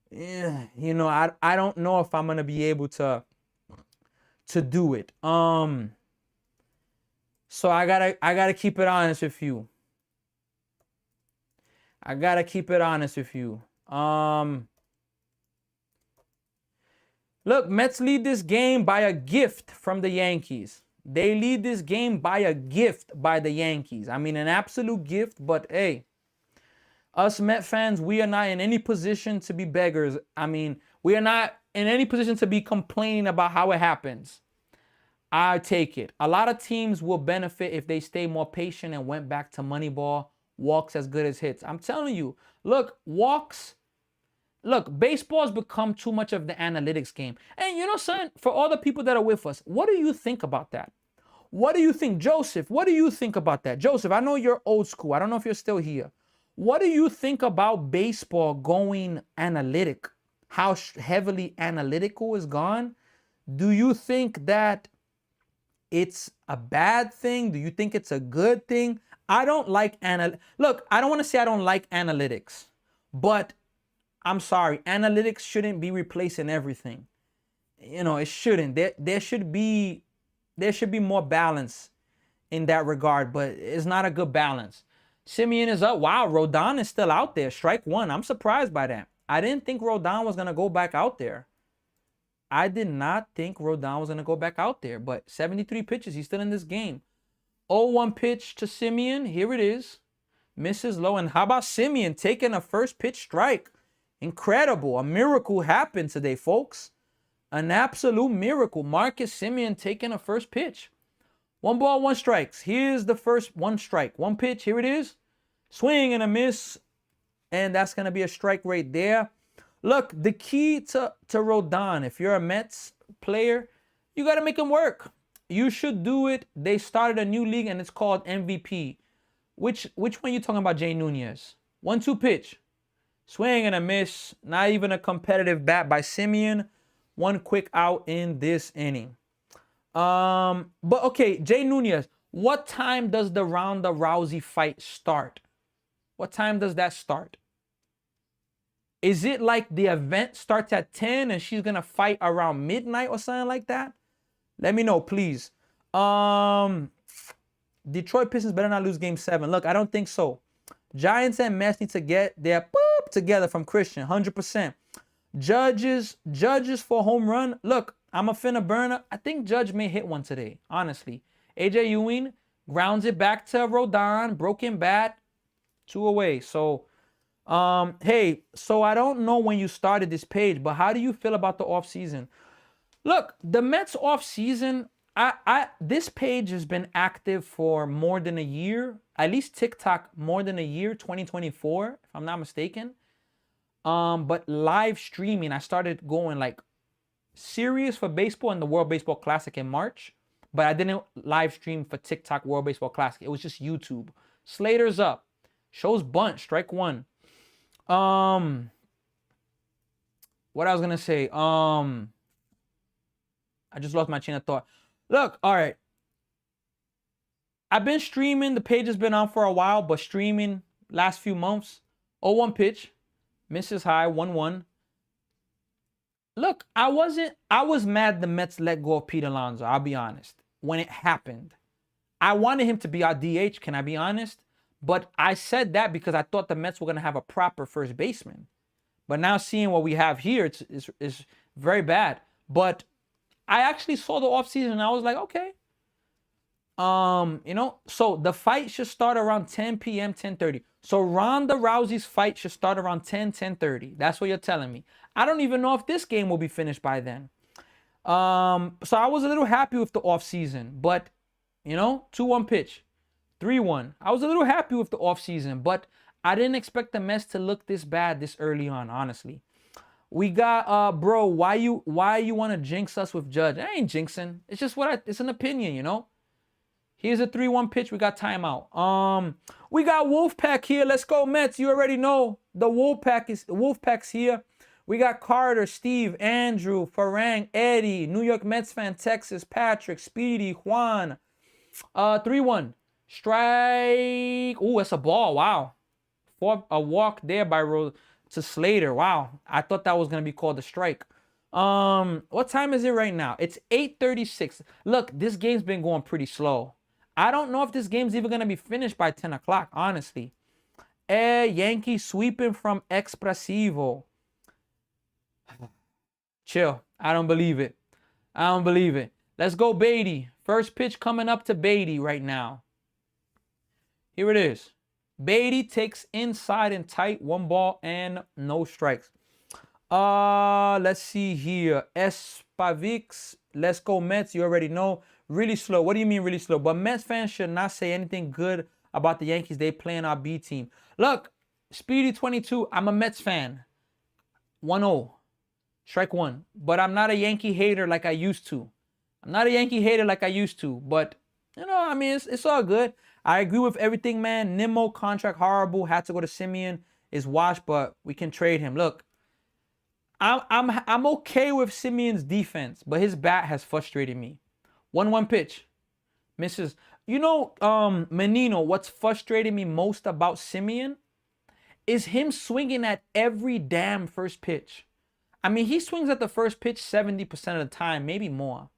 you know, I don't know if I'm going to be able to do it. So I gotta keep it honest with you. I gotta keep it honest with you. Look, Mets lead this game by a gift from the Yankees. They lead this game by a gift by the Yankees. I mean, an absolute gift, but hey, us Met fans, we are not in any position to be beggars. I mean, we are not in any position to be complaining about how it happens. I take it. A lot of teams will benefit if they stay more patient and went back to Moneyball. Walks as good as hits. I'm telling you, look, walks. Look, baseball's become too much of the analytics game. And you know, son, for all the people that are with us, what do you think about that? What do you think, Joseph? What do you think about that? Joseph, I know you're old school. I don't know if you're still here. What do you think about baseball going analytic? How heavily analytical is gone? Do you think that it's a bad thing? Do you think it's a good thing? I don't like Look, I don't want to say I don't like analytics, but I'm sorry, analytics shouldn't be replacing everything. You know, it shouldn't. There should be more balance in that regard, but it's not a good balance. Simeon is up. Wow, Rodon is still out there. Strike one. I'm surprised by that. I didn't think Rodon was going to go back out there. I did not think Rodon was going to go back out there, but 73 pitches. He's still in this game. 0-1 pitch to Simeon. Here it is. Misses low. And how about Simeon taking a first pitch strike? Incredible. A miracle happened today, folks. An absolute miracle. Marcus Simeon taking a first pitch. 1 ball, 1 strikes. Here's the first 1 strike. 1 pitch. Here it is. Swing and a miss. And that's going to be a strike right there. Look, the key to Rodon, if you're a Mets player, you got to make him work. You should do it. They started a new league and it's called MVP. Which one you talking about, Jay Nunez? 1-2 pitch. Swing and a miss. Not even a competitive bat by Simeon. 1 quick out in this inning. But okay, Jay Nunez, what time does the Ronda Rousey fight start? What time does that start? Is it like the event starts at 10 and she's going to fight around midnight or something like that? Let me know, please. Detroit Pistons better not lose game 7. Look, I don't think so. Giants and Mets need to get their together from Christian, 100%. Judges for home run. Look, I'm a finna burner. I think Judge may hit one today, honestly. AJ Ewing grounds it back to Rodon. Broken bat. 2 away. So, hey, so I don't know when you started this page, but how do you feel about the offseason? Look, the Mets offseason, this page has been active for more than a year. At least TikTok more than a year, 2024, if I'm not mistaken. But live streaming, I started going like serious for baseball in the World Baseball Classic in March. But I didn't live stream for TikTok World Baseball Classic. It was just YouTube. Slater's up. Shows bunt, strike 1. What I was gonna say. I just lost my chain of thought. Look, all right. I've been streaming. The page has been on for a while, but streaming last few months. 0-1 pitch. Misses high, 1-1. Look, I was mad the Mets let go of Pete Alonso, I'll be honest, when it happened. I wanted him to be our DH, can I be honest? But I said that because I thought the Mets were going to have a proper first baseman. But now seeing what we have here, it's very bad. But I actually saw the offseason and I was like, okay. You know, so the fight should start around 10 p.m., 10:30. So Ronda Rousey's fight should start around 10:30. That's what you're telling me. I don't even know if this game will be finished by then. So I was a little happy with the offseason, but, you know, 2-1 pitch, 3-1. I was a little happy with the offseason, but I didn't expect the Mets to look this bad this early on, honestly. We got, bro, why you want to jinx us with Judge? I ain't jinxing. It's just it's an opinion, you know? Here's a 3-1 pitch. We got timeout. We got Wolfpack here. Let's go, Mets. You already know the Wolfpack's here. We got Carter, Steve, Andrew, Farang, Eddie, New York Mets fan, Texas, Patrick, Speedy, Juan. 3-1. Strike. Ooh, it's a ball. Wow. A walk there by to Slater. Wow. I thought that was going to be called a strike. What time is it right now? It's 8:36. Look, this game's been going pretty slow. I don't know if this game's even going to be finished by 10 o'clock, honestly. Yankees sweeping from Expresivo. Chill. I don't believe it. I don't believe it. Let's go, Beatty. First pitch coming up to Beatty right now. Here it is. Beatty takes inside and tight. 1 ball and no strikes. Let's see here. Espavix. Let's go, Mets. You already know. Really slow. What do you mean really slow? But Mets fans should not say anything good about the Yankees. They play in our B team. Look, Speedy 22. I'm a Mets fan. 1-0. Strike 1. But I'm not a Yankee hater like I used to. But, you know, I mean, it's all good. I agree with everything, man. Nimmo, contract horrible. Had to go to Simeon. Is washed, but we can trade him. Look, I'm okay with Simeon's defense, but his bat has frustrated me. 1-1 pitch. Misses. You know, Menino, what's frustrated me most about Simeon is him swinging at every damn first pitch. I mean, he swings at the first pitch 70% of the time, maybe more.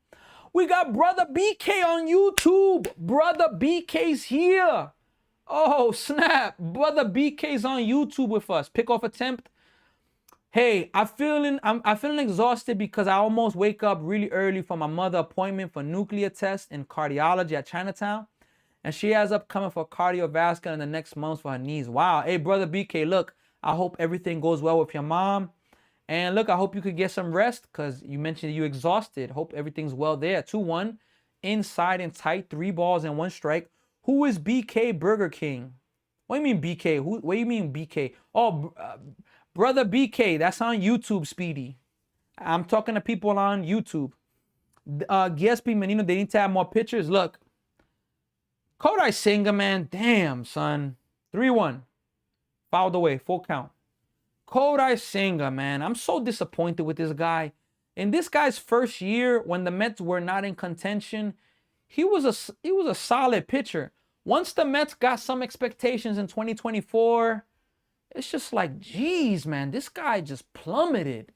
We got Brother BK on YouTube. Brother BK's here. Oh, snap. Brother BK's on YouTube with us. Pickoff attempt. Hey, I'm feeling exhausted because I almost wake up really early for my mother appointment for nuclear test in cardiology at Chinatown. And she has upcoming for cardiovascular in the next month for her knees. Wow. Hey, Brother BK, look, I hope everything goes well with your mom. And look, I hope you could get some rest because you mentioned you're exhausted. Hope everything's well there. 2-1. Inside and tight. 3 balls and 1 strike. Who is BK Burger King? What do you mean BK? What do you mean BK? Oh, Brother BK. That's on YouTube, Speedy. I'm talking to people on YouTube. GSP Menino, they need to have more pictures. Look. Kodai Senga, man. Damn, son. 3-1. Fouled away. Full count. Kodai Senga, man. I'm so disappointed with this guy. In this guy's first year, when the Mets were not in contention, he was a solid pitcher. Once the Mets got some expectations in 2024, it's just like, geez, man, this guy just plummeted.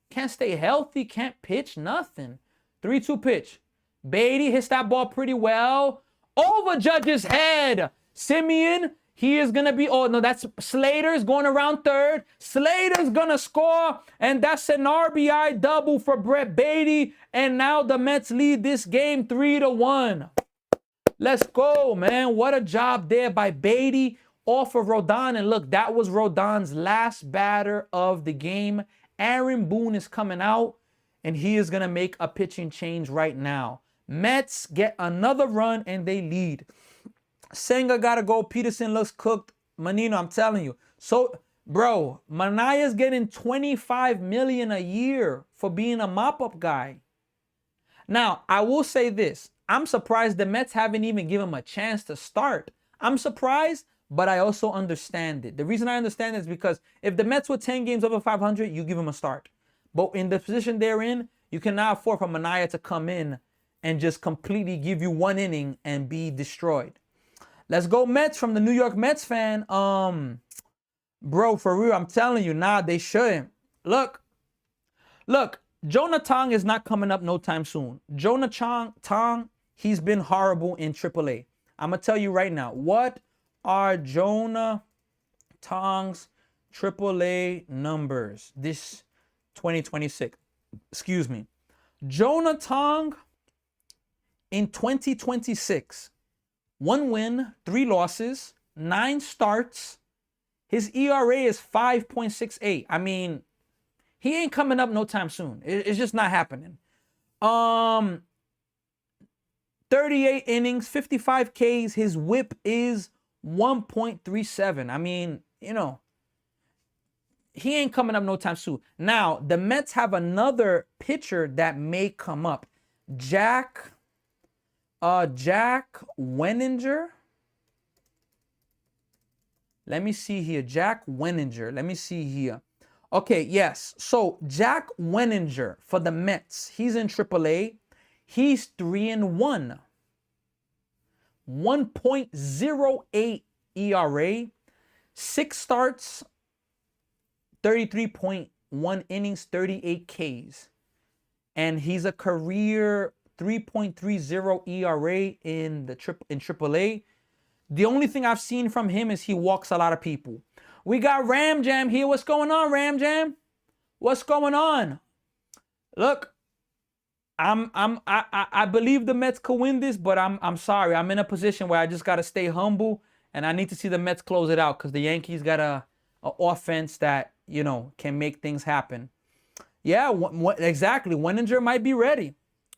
Can't stay healthy, can't pitch, nothing. 3-2 pitch. Beatty hits that ball pretty well. Over Judge's head. Simeon. He is going to be, oh, no, that's Slater's going around third. Slater's going to score, and that's an RBI double for Brett Beatty. And now the Mets lead this game 3-1. Let's go, man. What a job there by Beatty off of Rodon. And look, that was Rodon's last batter of the game. Aaron Boone is coming out, and he is going to make a pitching change right now. Mets get another run, and they lead. Senga gotta go. Peterson looks cooked. Menino, I'm telling you. So, bro, Manaya's getting $25 million a year for being a mop-up guy. Now, I will say this. I'm surprised the Mets haven't even given him a chance to start. I'm surprised, but I also understand it. The reason I understand it is because if the Mets were 10 games over 500, you give him a start. But in the position they're in, you cannot afford for Manaya to come in and just completely give you 1 inning and be destroyed. Let's go Mets from the New York Mets fan. Bro, for real, I'm telling you, nah, they shouldn't. Look, Jonah Tong is not coming up no time soon. Jonah Tong, he's been horrible in AAA. I'm going to tell you right now, what are Jonah Tong's AAA numbers this 2026? Excuse me. Jonah Tong in 2026. 1 win, 3 losses, 9 starts. His ERA is 5.68. I mean, he ain't coming up no time soon. It's just not happening. 38 innings, 55 Ks. His whip is 1.37. I mean, you know, he ain't coming up no time soon. Now, the Mets have another pitcher that may come up. Jack Wenninger. Let me see here. Jack Wenninger. Let me see here. Okay, yes. So Jack Wenninger for the Mets. He's in AAA. He's 3-1. 1.08 ERA. 6 starts, 33.1 innings, 38 Ks. And he's a career 3.30 ERA in AAA. The only thing I've seen from him is he walks a lot of people. We got Ram Jam here. What's going on, Ram Jam? What's going on? Look, I believe the Mets could win this, but I'm sorry. I'm in a position where I just gotta stay humble, and I need to see the Mets close it out because the Yankees got a offense that can make things happen. Yeah, exactly. Wenninger might be ready.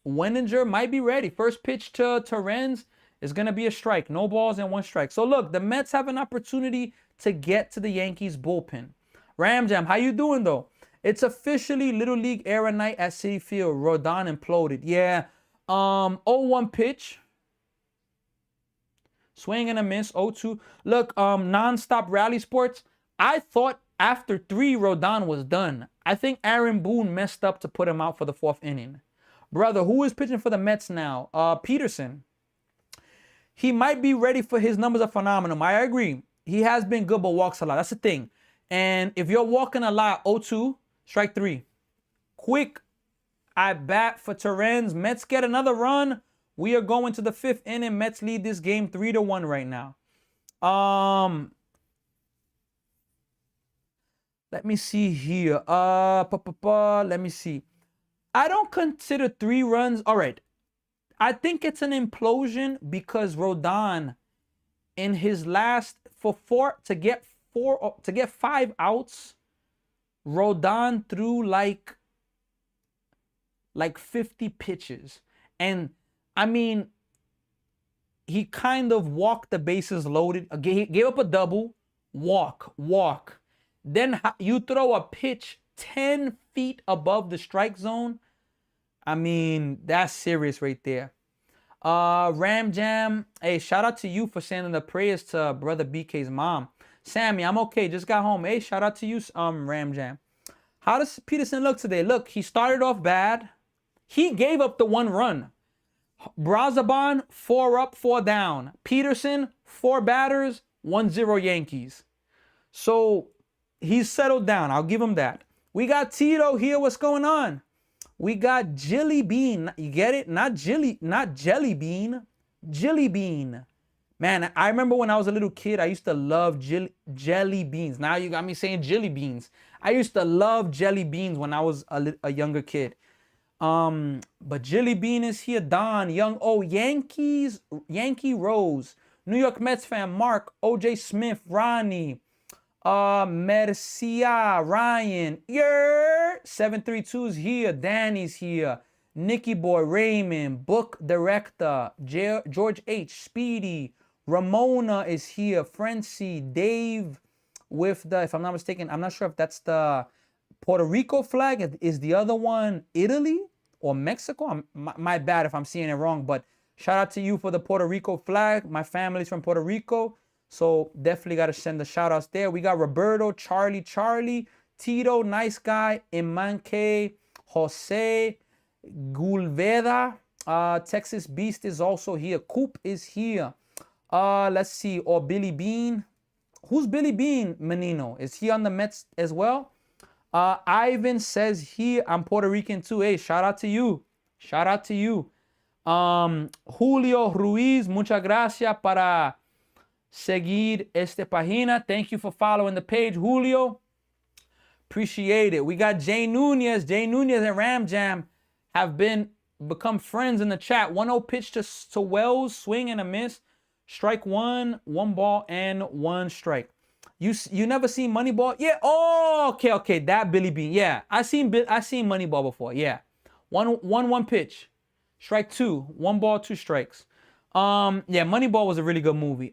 Wenninger might be ready. First pitch to Renz is gonna be a strike. No balls and 1 strike. So look, the Mets have an opportunity to get to the Yankees bullpen. Ram Jam, how you doing though? It's officially Little League era night at Citi Field. Rodon imploded. Yeah. 0-1 pitch. Swing and a miss. 0-2. Look, non-stop rally sports. I thought after 3, Rodon was done. I think Aaron Boone messed up to put him out for the 4th inning. Brother, who is pitching for the Mets now? Peterson. He might be ready for his numbers are phenomenal. I agree. He has been good, but walks a lot. That's the thing. And if you're walking a lot, 0-2, strike 3. Quick at bat for Terrence. Mets get another run. We are going to the 5th inning. Mets lead this game 3-1 right now. Let me see here. Let me see. I don't consider 3 runs. All right. I think it's an implosion because Rodon in his last to get 5 outs, Rodon threw like 50 pitches. And I mean, he kind of walked the bases loaded. He gave up a double, walk. Then you throw a pitch 10 feet above the strike zone. I mean, that's serious right there. Ram Jam, hey, shout out to you for sending the prayers to brother BK's mom. Sammy, I'm okay. Just got home. Hey, shout out to you, Ram Jam. How does Peterson look today? Look, he started off bad. He gave up the 1 run. Brazaban, 4 up, 4 down. Peterson, 4 batters, 1-0 Yankees. So he's settled down. I'll give him that. We got Tito here. What's going on? We got Jelly Bean. You get it? Not Jelly Bean. Jelly Bean. Man, I remember when I was a little kid, I used to love jelly beans. Now you got me saying jelly beans. I used to love jelly beans when I was a younger kid. But Jelly Bean is here. Don, Young O, Yankees, Yankee Rose, New York Mets fan, Mark, OJ Smith, Ronnie, Mercia, Ryan, 732 is here. Danny's here. Nicky Boy, Raymond, Book Director, George H, Speedy, Ramona is here. Frenzy, Dave with the, if I'm not mistaken, I'm not sure if that's the Puerto Rico flag. Is the other one Italy or Mexico? My bad if I'm seeing it wrong, but shout out to you for the Puerto Rico flag. My family's from Puerto Rico, so definitely got to send the shout outs there. We got Roberto, Charlie, Tito, nice guy, Imanke, Jose, Gulveda, Texas Beast is also here. Coop is here. Let's see, or Billy Bean. Who's Billy Bean, Menino? Is he on the Mets as well? Ivan says here, I'm Puerto Rican too. Hey, shout out to you. Shout out to you. Julio Ruiz, muchas gracias para seguir esta página. Thank you for following the page, Julio. Appreciate it. We got Jay Nunez. Jay Nunez and Ram Jam have become friends in the chat. 1-0 pitch to Wells, swing and a miss. Strike 1, 1 ball and 1 strike. You never seen Moneyball? Yeah. Oh, okay. That Billy Bean. Yeah, I seen Moneyball before. Yeah. 1-1 pitch. Strike 2. 1 ball, 2 strikes. Yeah, Moneyball was a really good movie.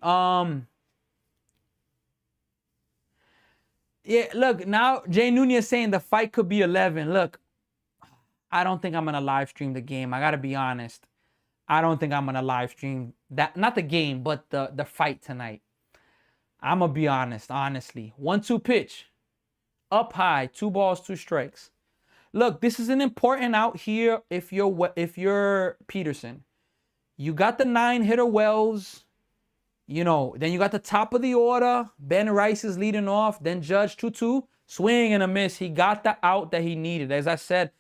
Yeah, look, now Jay Nunez saying the fight could be 11. Look, I don't think I'm gonna live stream the game. I gotta be honest. I don't think I'm gonna live stream that, not the game, but the fight tonight. I'm gonna be honest, honestly. 1-2 pitch. Up high, 2 balls, 2 strikes. Look, this is an important out here if you're Peterson. You got the 9-hitter Wells. You know, then you got the top of the order. Ben Rice is leading off. Then Judge 2-2. Swing and a miss. He got the out that he needed. As I said,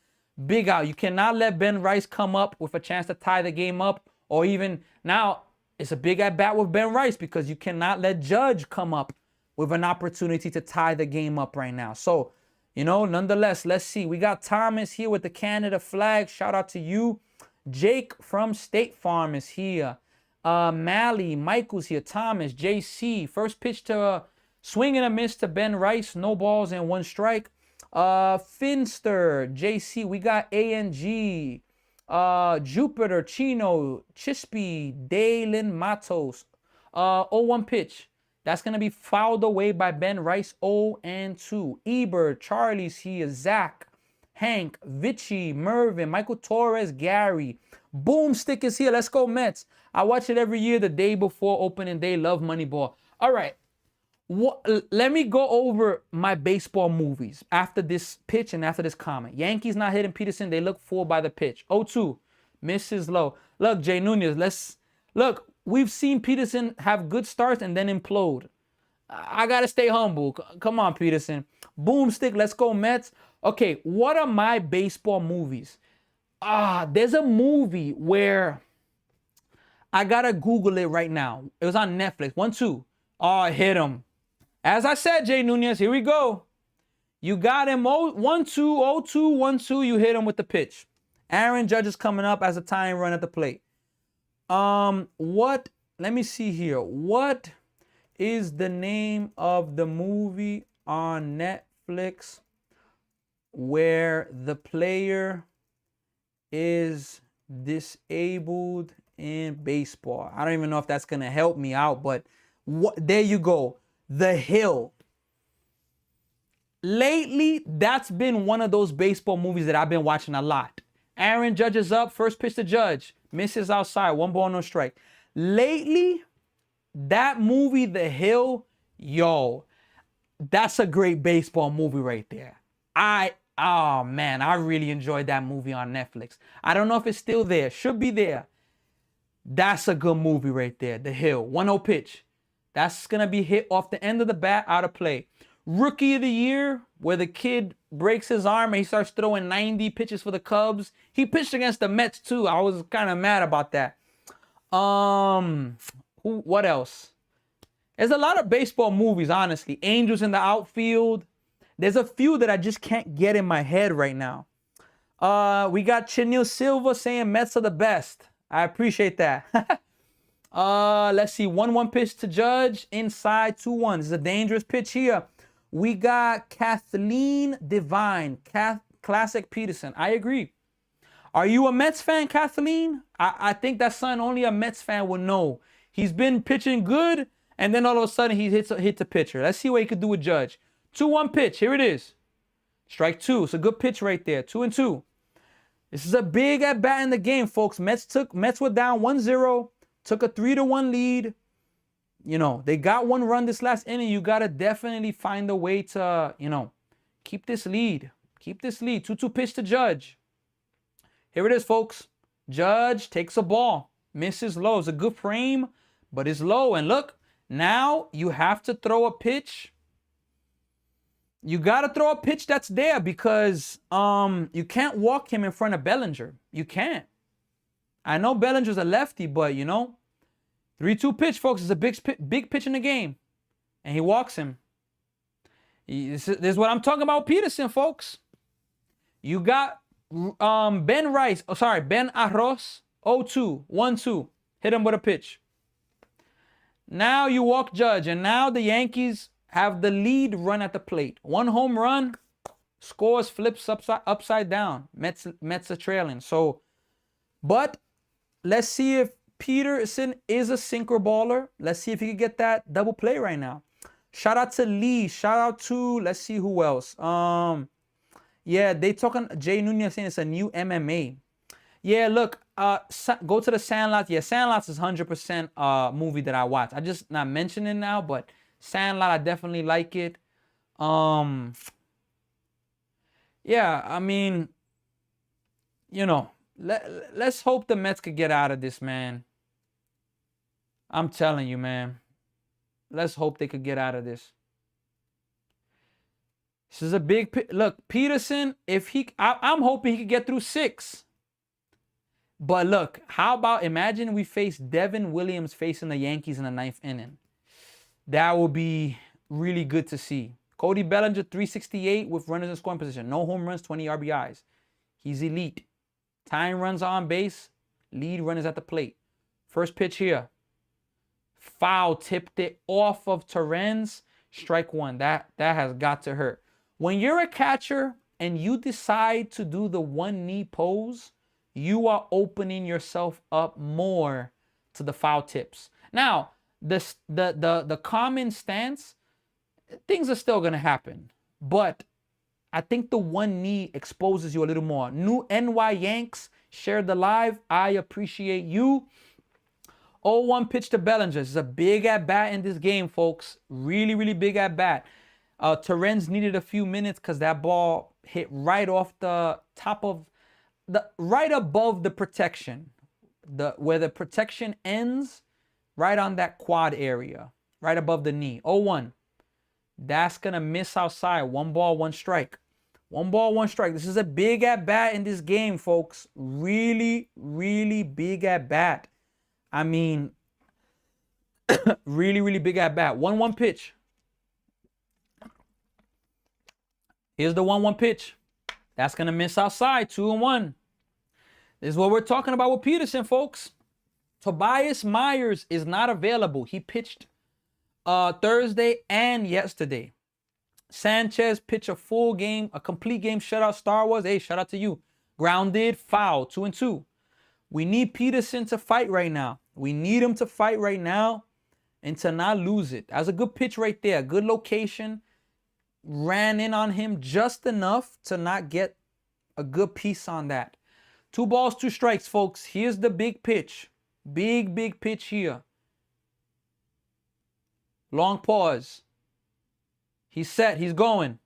big out. You cannot let Ben Rice come up with a chance to tie the game up. Or even now, it's a big at bat with Ben Rice because you cannot let Judge come up with an opportunity to tie the game up right now. So, you know, nonetheless, let's see. We got Thomas here with the Canada flag. Shout out to you. Jake from State Farm is here. Mally, Michael's here. Thomas, JC. First pitch to swing and a miss to Ben Rice. No balls and 1 strike. Finster, JC. We got ANG. Jupiter, Chino, Chispy, Dalen Matos. 0-1 pitch. That's going to be fouled away by Ben Rice. 0-2. Eber, Charlie's here. Zach, Hank, Vichy, Mervin, Michael Torres, Gary. Boomstick is here. Let's go Mets. I watch it every year the day before opening day. Love Moneyball. All right. Let me go over my baseball movies after this pitch and after this comment. Yankees not hitting Peterson. They look full by the pitch. 0-2. Misses low. Look, Jay Nunez, look, we've seen Peterson have good starts and then implode. I got to stay humble. Come on, Peterson. Boomstick, let's go Mets. Okay, what are my baseball movies? There's a movie where I got to Google it right now. It was on Netflix. 1-2. Oh, hit him. As I said, Jay Nunez, here we go. You got him 1-2, 0-2, 1-2. You hit him with the pitch. Aaron Judge is coming up as a tying run at the plate. Let me see here. What is the name of the movie on Netflix where the player is disabled in baseball? I don't even know if that's going to help me out, but there you go. The Hill. Lately, that's been one of those baseball movies that I've been watching a lot. Aaron Judge is up. First pitch to Judge. Misses outside. 1 ball, no strike. Lately, that movie, The Hill, yo, that's a great baseball movie right there. Oh man, I really enjoyed that movie on Netflix. I don't know if it's still there. Should be there. That's a good movie right there. The Hill. 1-0 pitch. That's going to be hit off the end of the bat, out of play. Rookie of the Year, where the kid breaks his arm and he starts throwing 90 pitches for the Cubs. He pitched against the Mets too. I was kind of mad about that. What else? There's a lot of baseball movies, honestly. Angels in the Outfield. There's a few that I just can't get in my head right now. We got Chinil Silva saying Mets are the best. I appreciate that. Let's see. 1-1 pitch to Judge. Inside 2-1. This is a dangerous pitch here. We got Kathleen Divine. Classic Peterson. I agree. Are you a Mets fan, Kathleen? I think that's something only a Mets fan would know. He's been pitching good, and then all of a sudden he hits a pitcher. Let's see what he could do with Judge. 2-1 pitch. Here it is. Strike 2. It's a good pitch right there. 2-2. This is a big at bat in the game, folks. Mets were down 1-0. Took a 3-1 lead. You know, they got 1 run this last inning. You got to definitely find a way to, you know, keep this lead. Keep this lead. 2-2 pitch to Judge. Here it is, folks. Judge takes a ball. Misses low. It's a good frame, but it's low. And look, now you have to throw a pitch. You got to throw a pitch that's there because you can't walk him in front of Bellinger. You can't. I know Bellinger's a lefty, but, you know, 3-2 pitch, folks, is a big pitch in the game. And he walks him. This is what I'm talking about, Peterson, folks. You got Ben Arroz, 0-2, 1-2. Hit him with a pitch. Now you walk Judge, and now the Yankees have the lead run at the plate. 1 home run, scores, flips upside down. Mets are trailing. So, but let's see if Peterson is a sinker baller. Let's see if he can get that double play right now. Shout out to Lee. Shout out to, let's see who else. Yeah, they talking, Jay Nunez saying it's a new MMA. Yeah, look, go to the Sandlot. Yeah, Sandlot is 100% movie that I watch. I just not mentioning it now, but Sandlot, I definitely like it. yeah, I mean, you know, let's hope the Mets could get out of this, man. I'm telling you, man. Let's hope they could get out of this. This is a big look. Peterson, if I'm hoping he could get through 6. But look, how about imagine we face Devin Williams facing the Yankees in the 9th inning. That would be really good to see. Cody Bellinger, 368 with runners in scoring position. No home runs, 20 RBIs. He's elite. Tying runs on base, lead runners at the plate. First pitch here. Foul, tipped it off of Torrens. Strike 1. That has got to hurt. When you're a catcher and you decide to do the one knee pose, you are opening yourself up more to the foul tips. Now, the common stance, things are still gonna happen, but I think the one knee exposes you a little more. New NY Yanks shared the live. I appreciate you. 0-1 pitch to Bellinger. This is a big at bat in this game, folks. Really, really big at bat. Torrens needed a few minutes because that ball hit right off the top of right above the protection, where the protection ends, right on that quad area, right above the knee. 0-1. That's gonna miss outside. 1 ball, 1 strike. 1 ball, 1 strike. This is a big at bat in this game, folks. Really, really big at bat. I mean, really, really big at bat. 1-1 pitch. Here's the 1-1 pitch. That's going to miss outside. 2-1. This is what we're talking about with Peterson, folks. Tobias Myers is not available. He pitched Thursday and yesterday. Sanchez pitched a full game, a complete game shutout. Star Wars, hey, shout out to you. Grounded, foul, 2-2. We need Peterson to fight right now. We need him to fight right now and to not lose it. That's a good pitch right there. Good location. Ran in on him just enough to not get a good piece on that. 2 balls, 2 strikes, folks. Here's the big pitch. Big pitch here. Long pause. He's set. He's going.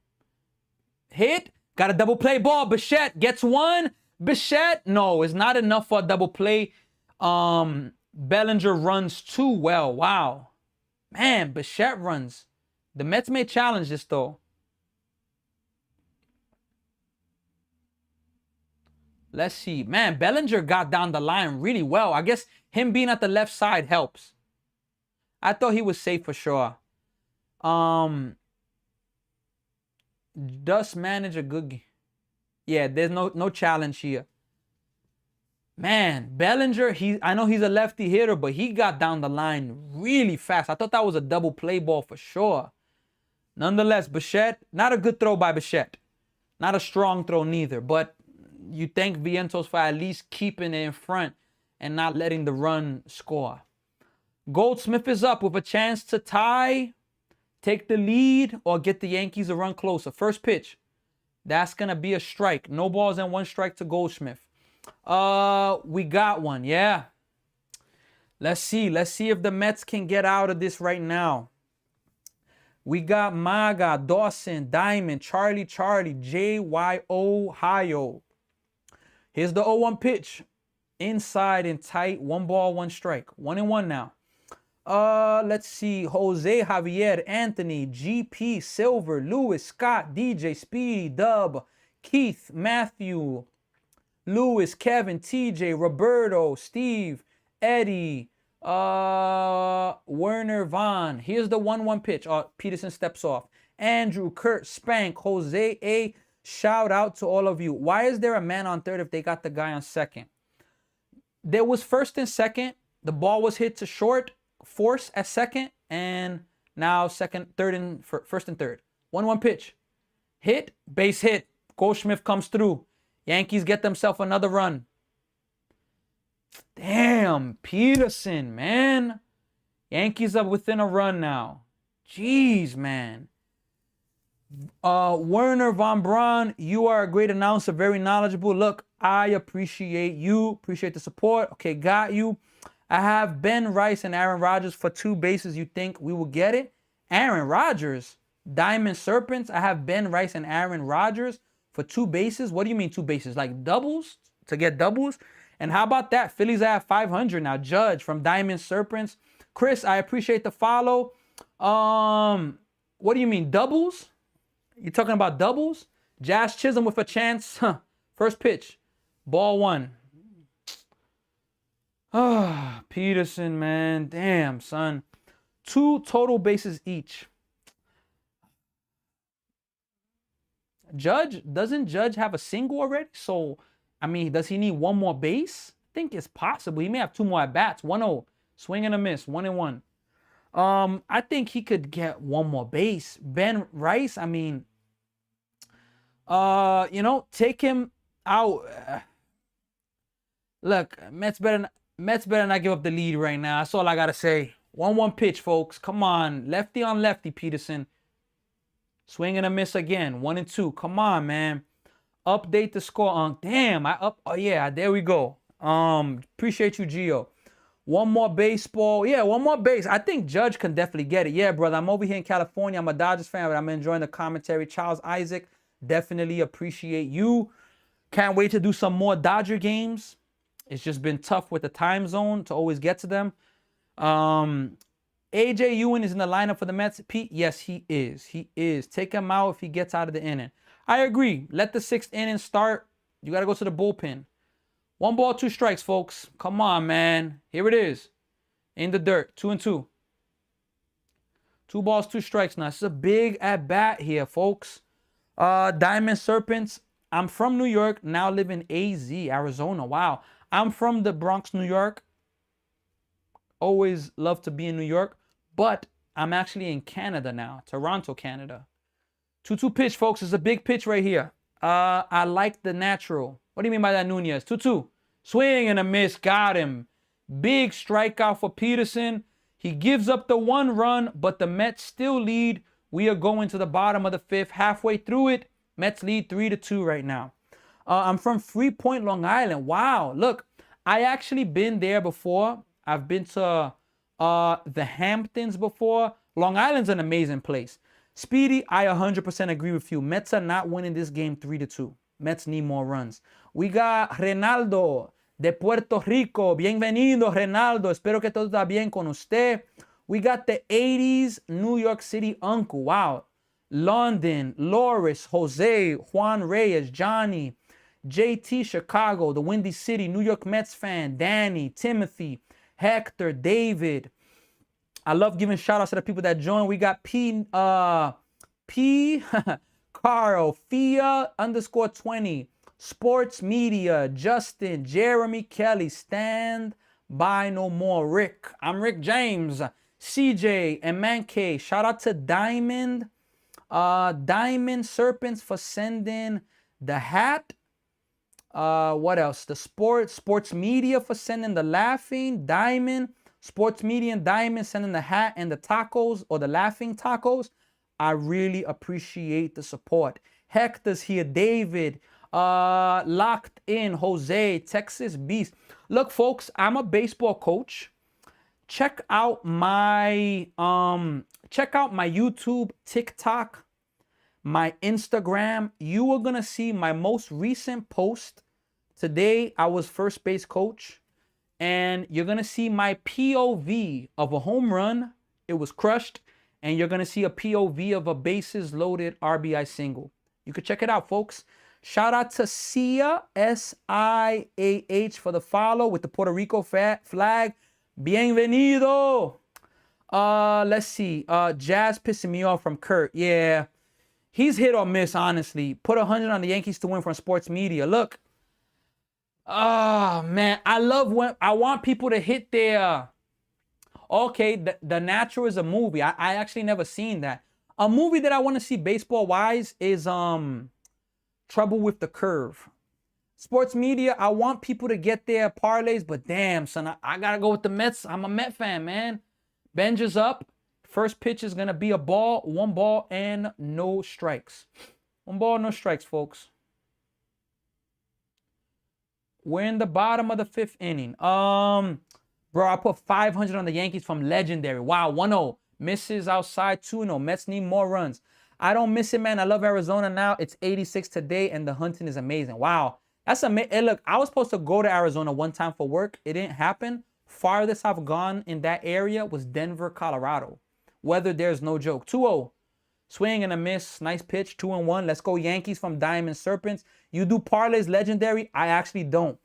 Hit. Got a double play ball. Bichette gets 1. Bichette, no, it's not enough for a double play. Bellinger runs too well. Wow. Man, Bichette runs. The Mets may challenge this, though. Let's see. Man, Bellinger got down the line really well. I guess him being at the left side helps. I thought he was safe for sure. Does manage a good... Yeah, there's no challenge here. Man, Bellinger, I know he's a lefty hitter, but he got down the line really fast. I thought that was a double play ball for sure. Nonetheless, Bichette, not a good throw by Bichette. Not a strong throw neither, but you thank Vientos for at least keeping it in front and not letting the run score. Goldsmith is up with a chance to tie, take the lead, or get the Yankees a run closer. First pitch. That's going to be a strike. No balls and 1 strike to Goldsmith. We got one. Yeah. Let's see. Let's see if the Mets can get out of this right now. We got Maga, Dawson, Diamond, Charlie, JY, Ohio. Here's the 0-1 pitch. Inside and tight. 1 ball, 1 strike. 1-1 now. Let's see. Jose, Javier, Anthony, GP, Silver, Lewis, Scott, DJ, Speedy, Dub, Keith, Matthew, Lewis, Kevin, TJ, Roberto, Steve, Eddie, Werner, Vaughn. Here's the 1-1 pitch. Peterson steps off. Andrew, Kurt, Spank, Jose, A. Shout out to all of you. Why is there a man on third if they got the guy on second? There was first and second. The ball was hit to short. Force at second, and now first and third. 1-1 pitch. Hit, base hit. Goldschmidt comes through. Yankees get themselves another run. Damn, Peterson, man. Yankees up within a run now. Jeez, man. Werner Von Braun, you are a great announcer, very knowledgeable. Look, I appreciate you. Appreciate the support. Okay, got you. I have Ben Rice and Aaron Rodgers for 2 bases. You think we will get it? Aaron Rodgers, Diamond Serpents. I have Ben Rice and Aaron Rodgers for 2 bases. What do you mean 2 bases? Like doubles to get doubles? And how about that? Phillies at 500 now. Judge from Diamond Serpents. Chris, I appreciate the follow. What do you mean doubles? You talking about doubles? Jazz Chisholm with a chance. Huh. First pitch. Ball 1. Ah, Peterson, man. Damn, son. 2 total bases each. Doesn't Judge have a single already? So, I mean, does he need 1 more base? I think it's possible. He may have 2 more at bats. 1-0. Swing and a miss. 1-1. I think he could get 1 more base. Ben Rice, I mean, take him out. Look, Mets better not give up the lead right now. That's all I gotta say. 1-1 pitch, folks. Come on, lefty on lefty, Peterson. Swing and a miss again. 1-2. Come on, man. Update the score. Damn, Oh yeah, there we go. Appreciate you, Gio. 1 more baseball. Yeah, 1 more base. I think Judge can definitely get it. Yeah, brother. I'm over here in California. I'm a Dodgers fan, but I'm enjoying the commentary. Charles Isaac, definitely appreciate you. Can't wait to do some more Dodger games. It's just been tough with the time zone to always get to them. AJ Ewan is in the lineup for the Mets. Pete, yes, he is. He is. Take him out if he gets out of the inning. I agree. Let the 6th inning start. You got to go to the bullpen. 1 ball, 2 strikes, folks. Come on, man. Here it is. In the dirt. 2-2. 2 balls, 2 strikes. Now, this is a big at-bat here, folks. Diamond Serpents. I'm from New York. Now live in AZ, Arizona. Wow. I'm from the Bronx, New York. Always love to be in New York. But I'm actually in Canada now. Toronto, Canada. 2-2 pitch, folks. It's a big pitch right here. I like the natural. What do you mean by that, Nunez? 2-2. Swing and a miss. Got him. Big strikeout for Peterson. He gives up the 1 run, but the Mets still lead. We are going to the bottom of the 5th. Halfway through it, Mets lead 3-2 right now. I'm from Freeport, Long Island. Wow. Look, I actually been there before. I've been to the Hamptons before. Long Island's an amazing place. Speedy, I 100% agree with you. Mets are not winning this game 3-2. Mets need more runs. We got Renaldo de Puerto Rico. Bienvenido, Renaldo. Espero que todo está bien con usted. We got the 80s New York City uncle. Wow. London, Loris, Jose, Juan Reyes, Johnny, JT Chicago, the Windy City, New York Mets fan, Danny, Timothy, Hector, David. I love giving shout outs to the people that join. We got P Carl, Fia_20, Sports Media, Justin, Jeremy Kelly, Stand By No More, Rick. I'm Rick James, CJ, and Mankey. Shout out to Diamond Serpents for sending the hat. What else? The Sports Media for sending the laughing. Diamond, Sports Media and Diamond sending the hat and the tacos or the laughing tacos. I really appreciate the support. Hector's here. David, Locked In, Jose, Texas Beast. Look, folks, I'm a baseball coach. Check out my YouTube, TikTok, my Instagram. You are gonna see my most recent post. Today, I was first base coach, and you're gonna see my POV of a home run. It was crushed. And you're going to see a POV of a bases loaded RBI single. You could check it out, folks. Shout out to Sia, SIAH, for the follow with the Puerto Rico flag. Bienvenido. Let's see. Jazz pissing me off from Kurt. Yeah. He's hit or miss, honestly. Put 100 on the Yankees to win from Sports Media. Look. Oh, man. I want people to hit their... Okay, the Natural is a movie. I actually never seen that. A movie that I want to see baseball-wise is Trouble with the Curve. Sports Media, I want people to get their parlays, but damn, son, I got to go with the Mets. I'm a Met fan, man. Benja's up. First pitch is going to be a ball, 1 ball, and no strikes. 1 ball, no strikes, folks. We're in the bottom of the 5th inning. Bro, I put 500 on the Yankees from Legendary. Wow, 1-0. Misses outside, 2-0. Mets need more runs. I don't miss it, man. I love Arizona now. It's 86 today, and the hunting is amazing. Wow. That's amazing. Hey, look, I was supposed to go to Arizona one time for work. It didn't happen. Farthest I've gone in that area was Denver, Colorado. Weather there's no joke. 2-0. Swing and a miss. Nice pitch. 2-1. Let's go Yankees from Diamond Serpents. You do parlays legendary? I actually don't.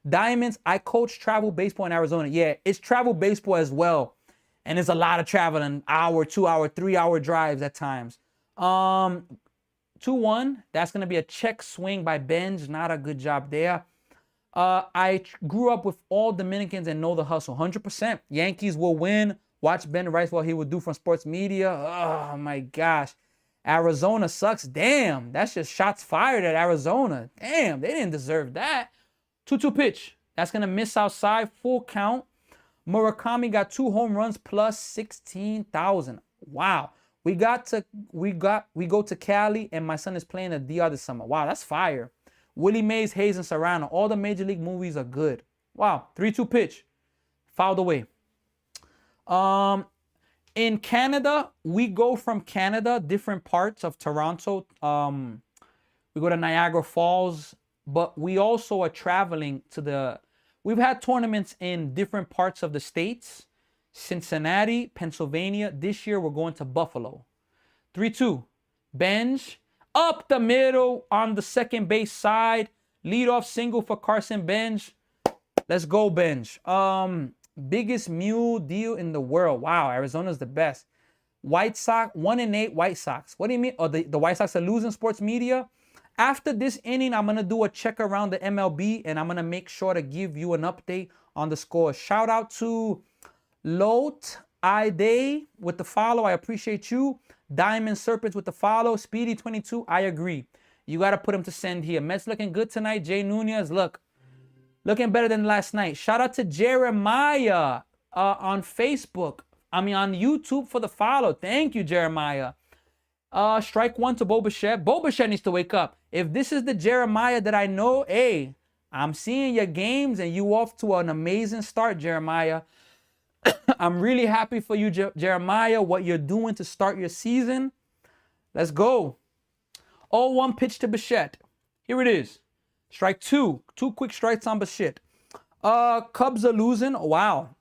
Diamonds, I coach travel baseball in Arizona. Yeah, it's travel baseball as well. And it's a lot of traveling. Hour, 2 hour, 3 hour drives at times. 2-1. That's going to be a check swing by Benj. Not a good job there. I grew up with all Dominicans and know the hustle. 100%. Yankees will win. Watch Ben Rice what he would do from sports media. Oh, my gosh. Arizona sucks. Damn. That's just shots fired at Arizona. Damn. They didn't deserve that. 2-2 pitch. That's going to miss outside. Full count. Murakami got 2 home runs plus 16,000. Wow. We go to Cali, and my son is playing at DR this summer. Wow, that's fire. Willie Mays, Hayes, and Serrano. All the Major League movies are good. Wow. 3-2 pitch. Fouled away. In Canada, we go from Canada, different parts of Toronto. We go to Niagara Falls, but we also are traveling to we've had tournaments in different parts of the states. Cincinnati, Pennsylvania. This year, we're going to Buffalo. 3-2. Benj. Up the middle on the second base side. Leadoff single for Carson Benj. Let's go, Benj. Biggest mule deal in the world. Wow, Arizona's the best. White Sox, 1-8 White Sox. What do you mean? Oh, the White Sox are losing sports media? After this inning, I'm going to do a check around the MLB, and I'm going to make sure to give you an update on the score. Shout out to Lot Ide with the follow. I appreciate you. Diamond Serpents with the follow. Speedy 22. I agree. You got to put him to send here. Mets looking good tonight. Jay Nunez, looking better than last night. Shout out to Jeremiah on Facebook. On YouTube for the follow. Thank you, Jeremiah. Strike one to Bo Bichette. Bo Bichette needs to wake up. If this is the Jeremiah that I know, hey, I'm seeing your games and you off to an amazing start, Jeremiah. I'm really happy for you, Jeremiah, what you're doing to start your season. Let's go. 0-1 pitch to Bichette. Here it is. Strike two. 2 quick strikes on Bichette. Cubs are losing. Wow.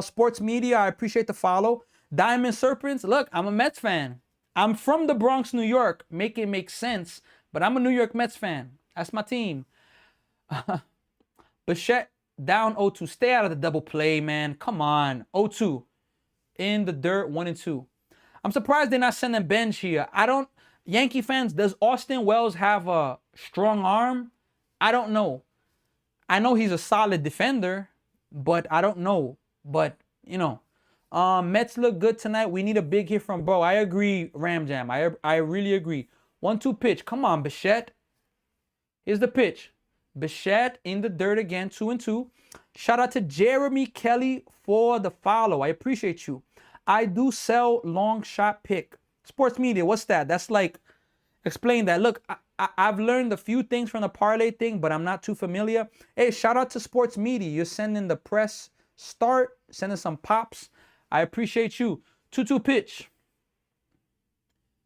Sports media, I appreciate the follow. Diamond Serpents. Look, I'm a Mets fan. I'm from the Bronx, New York. Make it make sense. But I'm a New York Mets fan. That's my team. Bichette down 0-2. Stay out of the double play, man. Come on. 0-2. In the dirt, 1-2. I'm surprised they're not sending Benj here. Yankee fans, does Austin Wells have a strong arm? I don't know. I know he's a solid defender, but I don't know. But, Mets look good tonight. We need a big hit from Bo. I agree, Ram Jam. I really agree. 1-2 pitch. Come on, Bichette. Here's the pitch. Bichette in the dirt again, 2-2. Shout out to Jeremy Kelly for the follow. I appreciate you. I do sell long shot pick. Sports media, what's that? That's like, explain that. Look, I've learned a few things from the parlay thing, but I'm not too familiar. Hey, shout out to sports media. You're sending the press start, sending some pops. I appreciate you. 2-2 pitch.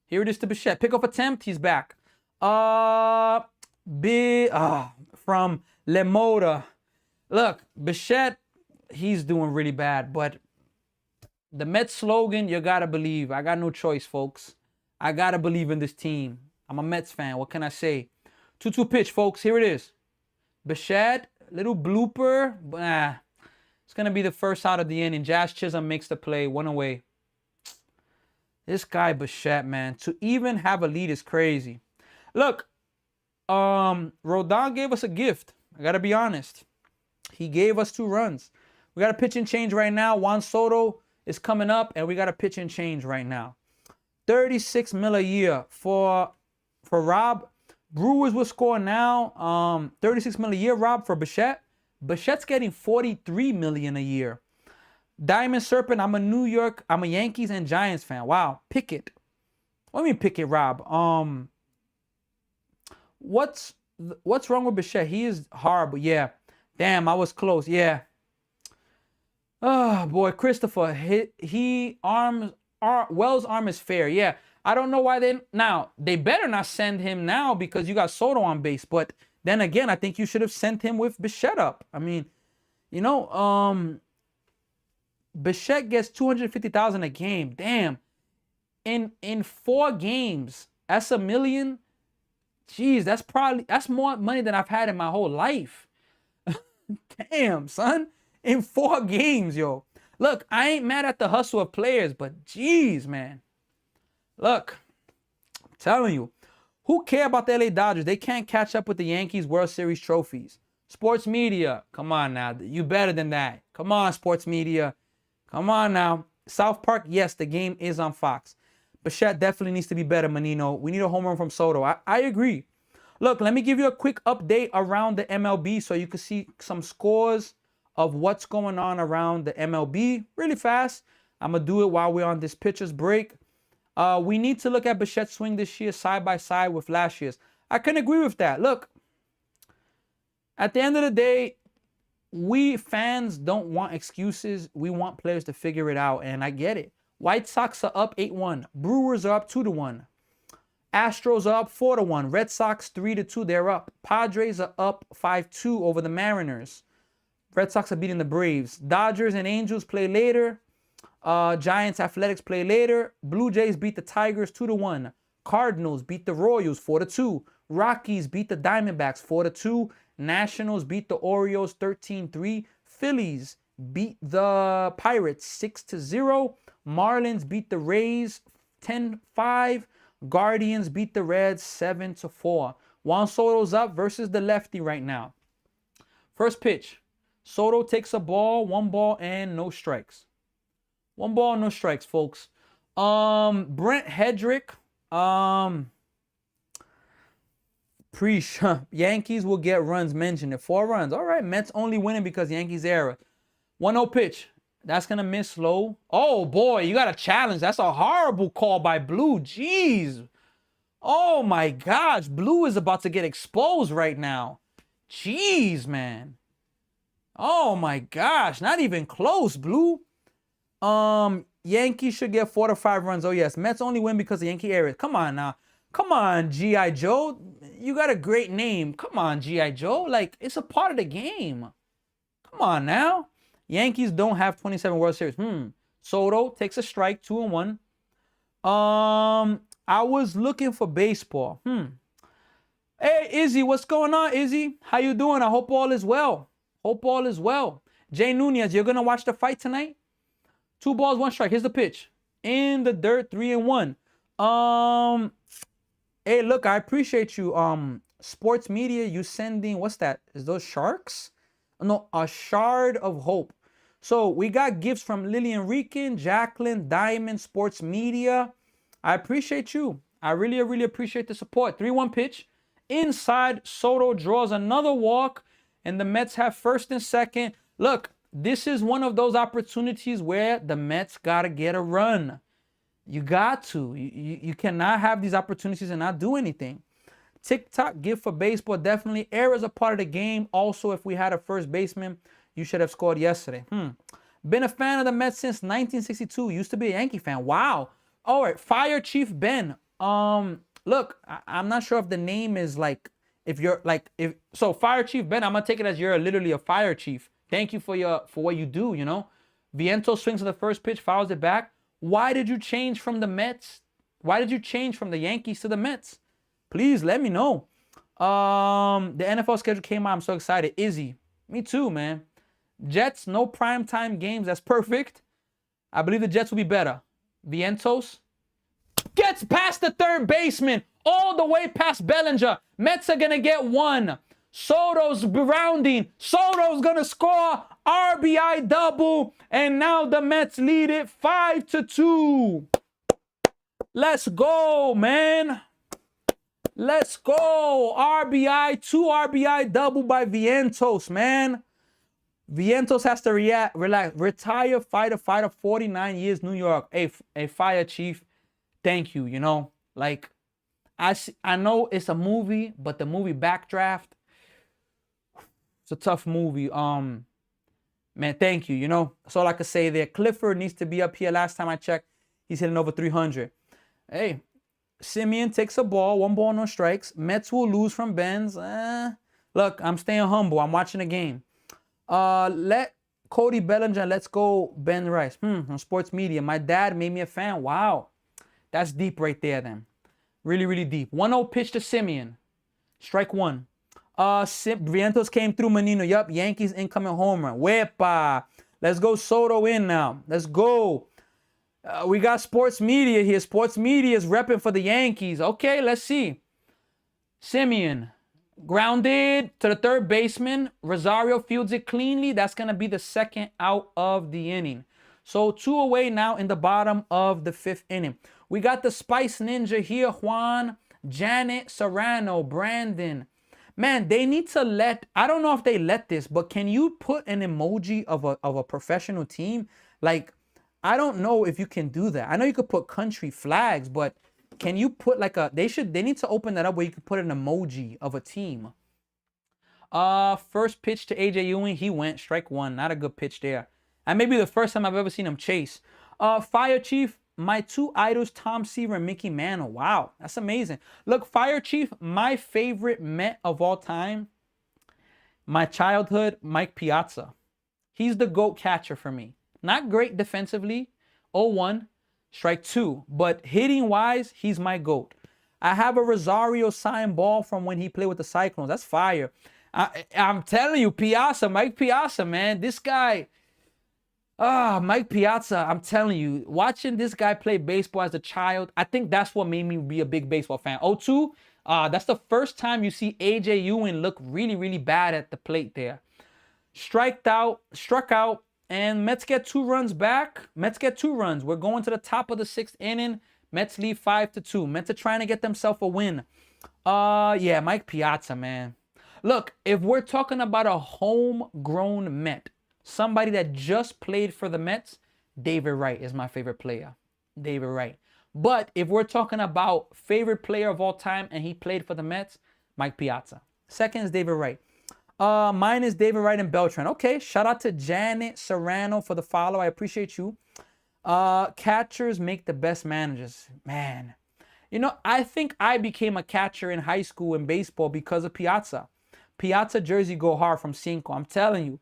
Here it is to Bichette. Pickoff attempt. He's back. From Lemota. Look, Bichette, he's doing really bad, but the Mets slogan, you gotta believe. I got no choice, folks. I gotta believe in this team. I'm a Mets fan. What can I say? 2-2 pitch, folks. Here it is. Bichette, little blooper. It's gonna be the first out of the inning. Jazz Chisholm makes the play. 1 away. This guy Bichette, man, to even have a lead is crazy. Look, Rodon gave us a gift. I gotta be honest. He gave us 2 runs. We got a pitch and change right now. Juan Soto is coming up, and we got a pitch and change right now. $36 million a year for Rob. Brewers will score now. $36 million a year, Rob, for Bichette. Bichette's getting $43 million a year. Diamond Serpent, I'm a Yankees and Giants fan. Wow. Pickett. What do you mean Pickett, Rob? What's wrong with Bichette? He is horrible. Yeah. Damn, I was close. Yeah. Oh boy, Christopher. Wells' arm is fair. Yeah. I don't know why they better not send him now because you got Soto on base. But then again, I think you should have sent him with Bichette up. I mean, you know, Bichette gets 250,000 a game. Damn. In 4 games, that's $1 million. Jeez, that's more money than I've had in my whole life. Damn, son. In 4 games, yo. Look, I ain't mad at the hustle of players, but jeez, man. Look, I'm telling you, who care about the LA Dodgers? They can't catch up with the Yankees World Series trophies. Sports media, come on now. You better than that. Come on, sports media. Come on now. South Park, yes, the game is on Fox. Bichette definitely needs to be better, Menino. We need a home run from Soto. I agree. Look, let me give you a quick update around the MLB so you can see some scores of what's going on around the MLB really fast. I'm going to do it while we're on this pitcher's break. We need to look at Bichette's swing this year side by side with last year's. I can agree with that. Look, at the end of the day, we fans don't want excuses. We want players to figure it out, and I get it. White Sox are up 8-1. Brewers are up 2-1. Astros are up 4-1. Red Sox 3-2. They're up. Padres are up 5-2 over the Mariners. Red Sox are beating the Braves. Dodgers and Angels play later. Giants Athletics play later. Blue Jays beat the Tigers 2-1. Cardinals beat the Royals 4-2. Rockies beat the Diamondbacks 4-2. Nationals beat the Orioles 13-3. Phillies beat the Pirates 6-0. Marlins beat the Rays 10-5. Guardians beat the Reds 7-4. Juan Soto's up versus the lefty right now. First pitch. Soto takes a ball, 1 ball and no strikes. 1 ball, no strikes, folks. Brent Hedrick. Yankees will get runs mentioned. 4 runs. All right, Mets only winning because Yankees era. 1-0 pitch. That's going to miss low. Oh, boy, you got a challenge. That's a horrible call by Blue. Jeez. Oh, my gosh. Blue is about to get exposed right now. Jeez, man. Oh, my gosh. Not even close, Blue. Yankees should get 4 to 5 runs. Oh, yes. Mets only win because of Yankee area. Come on now. Come on, G.I. Joe. You got a great name. Come on, G.I. Joe. Like, it's a part of the game. Come on now. Yankees don't have 27 World Series. Soto takes a strike, 2-1. I was looking for baseball. Hey, Izzy, what's going on, Izzy? How you doing? I hope all is well. Hope all is well. Jay Nunez, you're going to watch the fight tonight? 2 balls, 1 strike. Here's the pitch. In the dirt, 3-1. Hey, look, I appreciate you. Sports media, you sending, what's that? Is those sharks? No, a shard of hope. So we got gifts from Lillian Rican, Jacqueline, Diamond, Sports Media. I appreciate you. I really, really appreciate the support. 3-1 pitch. Inside, Soto draws another walk, and the Mets have first and second. Look, this is one of those opportunities where the Mets got to get a run. You got to. You cannot have these opportunities and not do anything. TikTok gift for baseball, definitely. Errors are part of the game. Also, if we had a first baseman, you should have scored yesterday. Been a fan of the Mets since 1962. Used to be a Yankee fan. Wow. All right. Fire Chief Ben. Look, I'm not sure if the name is like, if you're like, so Fire Chief Ben, I'm going to take it as you're literally a fire chief. Thank you for what you do, you know. Vientos swings to the first pitch, fouls it back. Why did you change from the Mets? Why did you change from the Yankees to the Mets? Please let me know. The NFL schedule came out. I'm so excited. Izzy. Me too, man. Jets, no primetime games. That's perfect. I believe the Jets will be better. Vientos gets past the third baseman. All the way past Bellinger. Mets are going to get 1. Soto's rounding. Soto's going to score. RBI double. And now the Mets lead it 5-2. Let's go, man. Let's go. RBI, 2 RBI double by Vientos, man. Vientos has to relax. Retire, fighter, 49 years, New York. Hey, Fire Chief, thank you, you know. Like, I know it's a movie, but the movie Backdraft, it's a tough movie. Man, thank you, you know. That's all I could say there. Clifford needs to be up here. Last time I checked, he's hitting over 300. Hey, Simeon takes a ball, 1 ball, no strikes. Mets will lose from Benz. Look, I'm staying humble. I'm watching the game. Let Cody Bellinger, let's go Ben Rice. On sports media. My dad made me a fan. Wow. That's deep right there then. Really, really deep. 1-0 pitch to Simeon. Strike one. Vientos came through Menino. Yup, Yankees incoming home run. Wepa. Let's go Soto in now. Let's go. We got sports media here. Sports media is repping for the Yankees. Okay, let's see. Simeon. Grounded to the third baseman. Rosario fields it cleanly. That's going to be the second out of the inning. So 2 away now in the bottom of the 5th inning. We got the Spice Ninja here. Juan, Janet, Serrano, Brandon. Man, they need to let, I don't know if they let this, but can you put an emoji of a professional team? Like, I don't know if you can do that. I know you could put country flags, but can you put like they need to open that up where you can put an emoji of a team. First pitch to AJ Ewing, he went strike one. Not a good pitch there. And maybe the first time I've ever seen him chase. Fire Chief, my 2 idols, Tom Seaver and Mickey Mantle. Wow, that's amazing. Look, Fire Chief, my favorite Met of all time, my childhood, Mike Piazza. He's the GOAT catcher for me. Not great defensively, 0-1, strike 2. But hitting-wise, he's my GOAT. I have a Rosario signed ball from when he played with the Cyclones. That's fire. I'm telling you, Piazza, Mike Piazza, man. This guy... Mike Piazza, I'm telling you, watching this guy play baseball as a child, I think that's what made me be a big baseball fan. 0-2, that's the first time you see AJ Ewing look really, really bad at the plate there. Struck out, and Mets get 2 runs back. Mets get 2 runs. We're going to the top of the 6th inning. Mets lead 5-2. Mets are trying to get themselves a win. Yeah, Mike Piazza, man. Look, if we're talking about a homegrown Met, somebody that just played for the Mets, David Wright is my favorite player. David Wright. But if we're talking about favorite player of all time and he played for the Mets, Mike Piazza. Second is David Wright. Mine is David Wright and Beltran. Okay, shout out to Janet Serrano for the follow. I appreciate you. Catchers make the best managers. Man. You know, I think I became a catcher in high school in baseball because of Piazza. Piazza jersey go hard from Cinco. I'm telling you.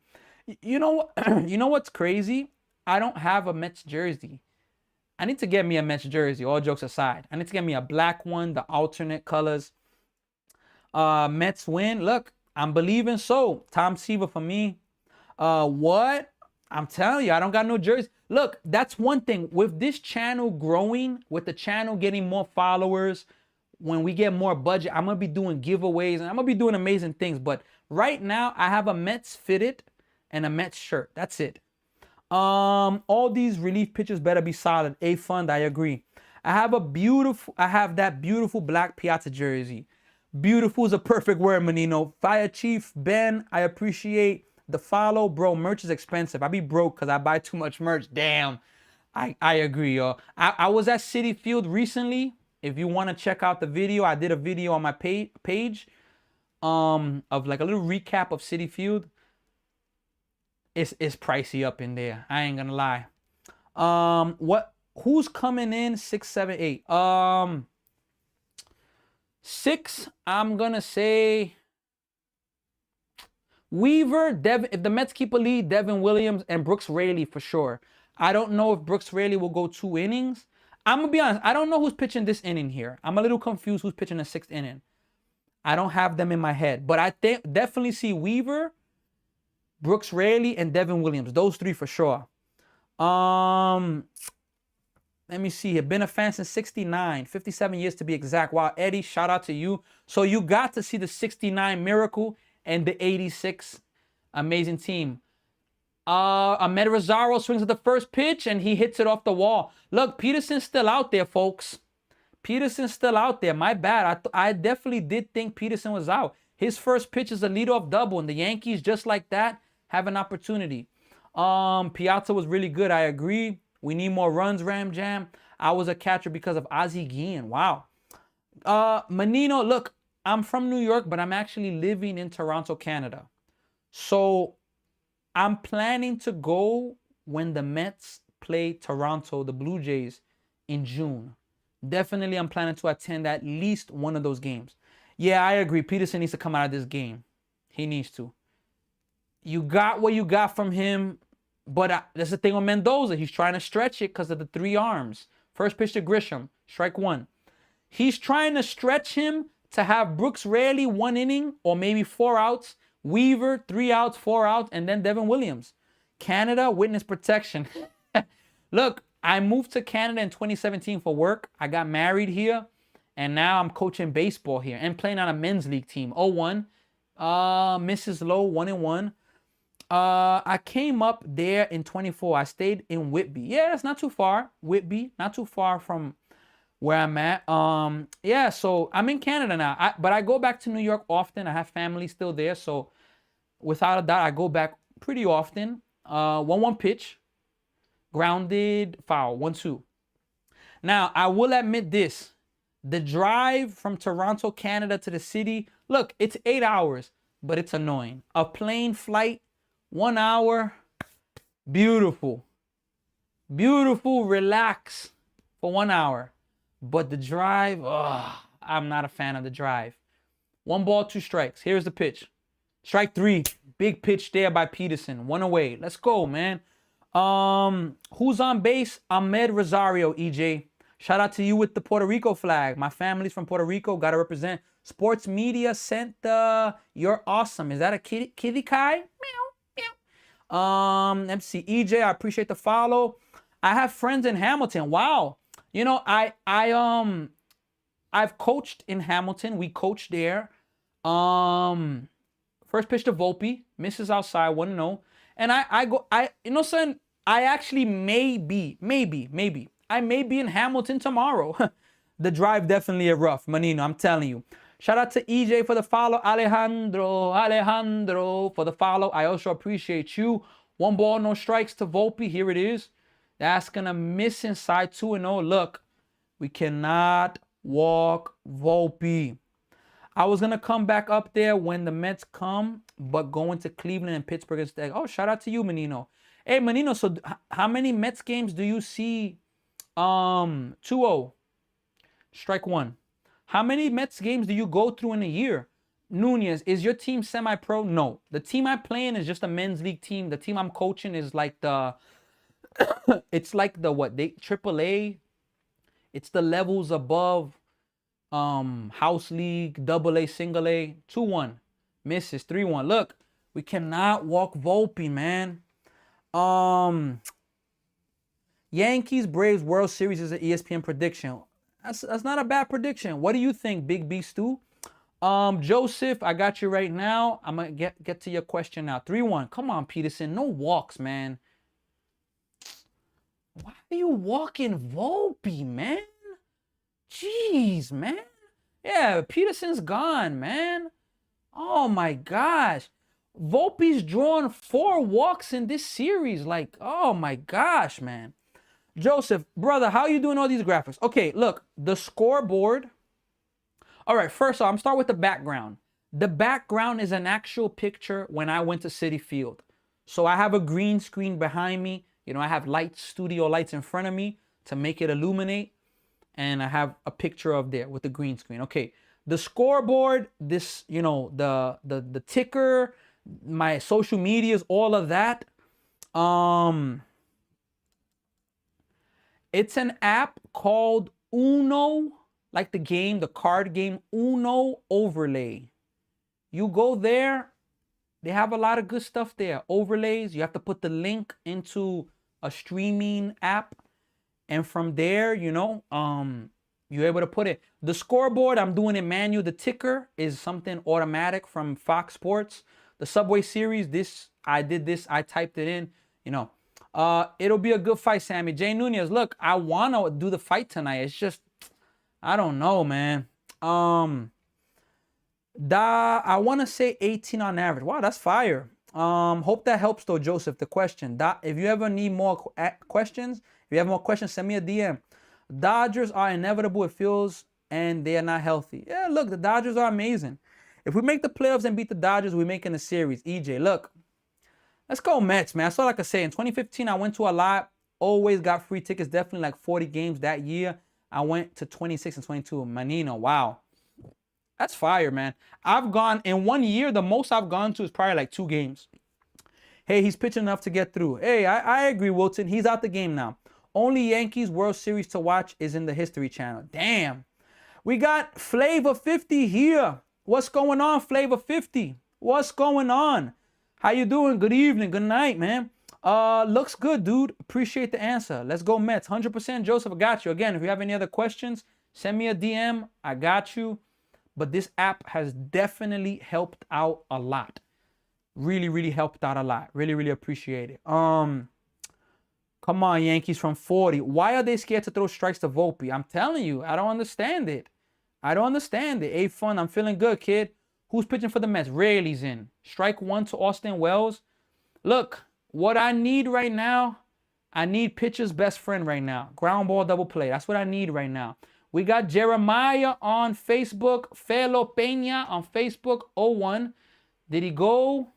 You know, you know what's crazy? I don't have a Mets jersey. I need to get me a Mets jersey, all jokes aside. I need to get me a black one, the alternate colors. Mets win. Look, I'm believing so. Tom Seaver for me. What? I'm telling you, I don't got no jersey. Look, that's one thing. With this channel growing, with the channel getting more followers, when we get more budget, I'm going to be doing giveaways and I'm going to be doing amazing things. But right now, I have a Mets fitted and a Mets shirt. That's it. All these relief pitchers better be solid. A-Fund, I agree. I have that beautiful black Piazza jersey. Beautiful is a perfect word, Menino. Fire Chief, Ben, I appreciate the follow. Bro, merch is expensive. I be broke because I buy too much merch. Damn. I agree, yo. I was at Citi Field recently. If you want to check out the video, I did a video on my page of like a little recap of Citi Field. It's pricey up in there. I ain't gonna lie. Who's coming in? 6, 7, 8. 6, I'm gonna say Weaver, Devin. If the Mets keep a lead, Devin Williams and Brooks Raley for sure. I don't know if Brooks Raley will go 2 innings. I'm gonna be honest. I don't know who's pitching this inning here. I'm a little confused who's pitching the 6th inning. I don't have them in my head, but I definitely see Weaver, Brooks Raley, and Devin Williams. Those 3 for sure. Let me see here. Been a fan since 69. 57 years to be exact. Wow, Eddie, shout out to you. So you got to see the 69 miracle and the 86 amazing team. Ahmed Rosario swings at the first pitch and he hits it off the wall. Look, Peterson's still out there, folks. Peterson's still out there. My bad. I definitely did think Peterson was out. His first pitch is a leadoff double, and the Yankees, just like that, have an opportunity. Piazza was really good. I agree. We need more runs, Ram Jam. I was a catcher because of Ozzie Guillen. Wow. Menino, look, I'm from New York, but I'm actually living in Toronto, Canada. So I'm planning to go when the Mets play Toronto, the Blue Jays, in June. Definitely, I'm planning to attend at least one of those games. Yeah, I agree. Peterson needs to come out of this game. He needs to. You got what you got from him, but that's the thing with Mendoza. He's trying to stretch it because of the 3 arms. First pitch to Grisham, strike 1. He's trying to stretch him to have Brooks Raley 1 inning or maybe 4 outs, Weaver 3 outs, 4 outs, and then Devin Williams. Canada, witness protection. Look, I moved to Canada in 2017 for work. I got married here, and now I'm coaching baseball here and playing on a men's league team. 0-1. Mrs. Lowe, 1-1. I came up there in 24. I stayed in Whitby. Yeah, it's not too far. Whitby, not too far from where I'm at. Yeah, so I'm in Canada now. But I go back to New York often. I have family still there, so without a doubt, I go back pretty often. 1-1 pitch, grounded, foul, 1-2. Now, I will admit this. The drive from Toronto, Canada to the city, look, it's 8 hours, but it's annoying. A plane flight, 1 hour, beautiful. Beautiful, relax for 1 hour. But the drive, I'm not a fan of the drive. 1 ball, 2 strikes. Here's the pitch. Strike 3. Big pitch there by Peterson. 1 away. Let's go, man. Who's on base? Ahmed Rosario, EJ. Shout out to you with the Puerto Rico flag. My family's from Puerto Rico. Got to represent. Sports Media sent the You're Awesome. Is that a kitty Kai? Meow, meow. Let's see. EJ, I appreciate the follow. I have friends in Hamilton. Wow. You know, I've coached in Hamilton. We coached there. First pitch to Volpe, misses outside, 1-0. And son, I actually may be in Hamilton tomorrow. The drive definitely a rough, Manino, I'm telling you. Shout out to EJ for the follow. Alejandro for the follow. I also appreciate you. 1 ball, no strikes to Volpe. Here it is. That's going to miss inside 2-0. Look, we cannot walk Volpe. I was going to come back up there when the Mets come, but going to Cleveland and Pittsburgh instead. Oh, shout out to you, Menino. Hey, Menino, so how many Mets games do you see? 2-0. Strike 1. How many Mets games do you go through in a year? Nunez, is your team semi-pro? No. The team I play in is just a men's league team. The team I'm coaching is like the... it's like the what? AAA. It's the levels above... house league, AA, single A, 2-1, misses, 3-1. Look, we cannot walk Volpe, man. Yankees Braves World Series is an ESPN prediction. That's not a bad prediction. What do you think, Big B Stu? Joseph, I got you right now. I'm gonna get to your question now. 3-1. Come on, Peterson. No walks, man. Why are you walking Volpe, man? Jeez, man. Yeah, Peterson's gone, man. Oh, my gosh. Volpe's drawn 4 walks in this series. Like, oh, my gosh, man. Joseph, brother, how are you doing all these graphics? Okay, look, the scoreboard. All right, first off, I'm start with the background. The background is an actual picture when I went to Citi Field. So I have a green screen behind me. You know, I have lights, studio lights in front of me to make it illuminate. And I have a picture of there with the green screen. Okay, the scoreboard, this, you know, the ticker, my social medias, all of that. It's an app called Uno, like the game, the card game, Uno Overlay. You go there, they have a lot of good stuff there. Overlays, you have to put the link into a streaming app. And from there, you know, you're able to put it. The scoreboard, I'm doing it manual. The ticker is something automatic from Fox Sports. The Subway Series, I typed it in, you know. It'll be a good fight, Sammy. Jay Nunez, look, I want to do the fight tonight. It's just, I don't know, man. I want to say 18 on average. Wow, that's fire. Hope that helps, though, Joseph, the question. If you ever need more questions, if you have more questions, send me a DM. Dodgers are inevitable, it feels, and they are not healthy. Yeah, look, the Dodgers are amazing. If we make the playoffs and beat the Dodgers, we're making a series. EJ, look, let's go Mets, man. That's all I can say. In 2015, I went to a lot. Always got free tickets, definitely like 40 games that year. I went to 26 and 22. Manino, wow. That's fire, man. I've gone, in 1 year, the most I've gone to is probably like 2 games. Hey, he's pitching enough to get through. Hey, I agree, Wilton. He's out the game now. Only Yankees World Series to watch is in the History Channel. Damn. We got Flavor 50 here. What's going on, Flavor 50? What's going on? How you doing? Good evening. Good night, man. Looks good, dude. Appreciate the answer. Let's go Mets. 100% Joseph, I got you. Again, if you have any other questions, send me a DM. I got you. But this app has definitely helped out a lot. Really, really helped out a lot. Really, really appreciate it. Come on, Yankees from 40. Why are they scared to throw strikes to Volpe? I'm telling you, I don't understand it. I don't understand it. Hey, fun. I'm feeling good, kid. Who's pitching for the Mets? Raley's in. Strike 1 to Austin Wells. Look, what I need right now, I need pitcher's best friend right now. Ground ball double play. That's what I need right now. We got Jeremiah on Facebook. Felo Peña on Facebook. 0-1. Did he go?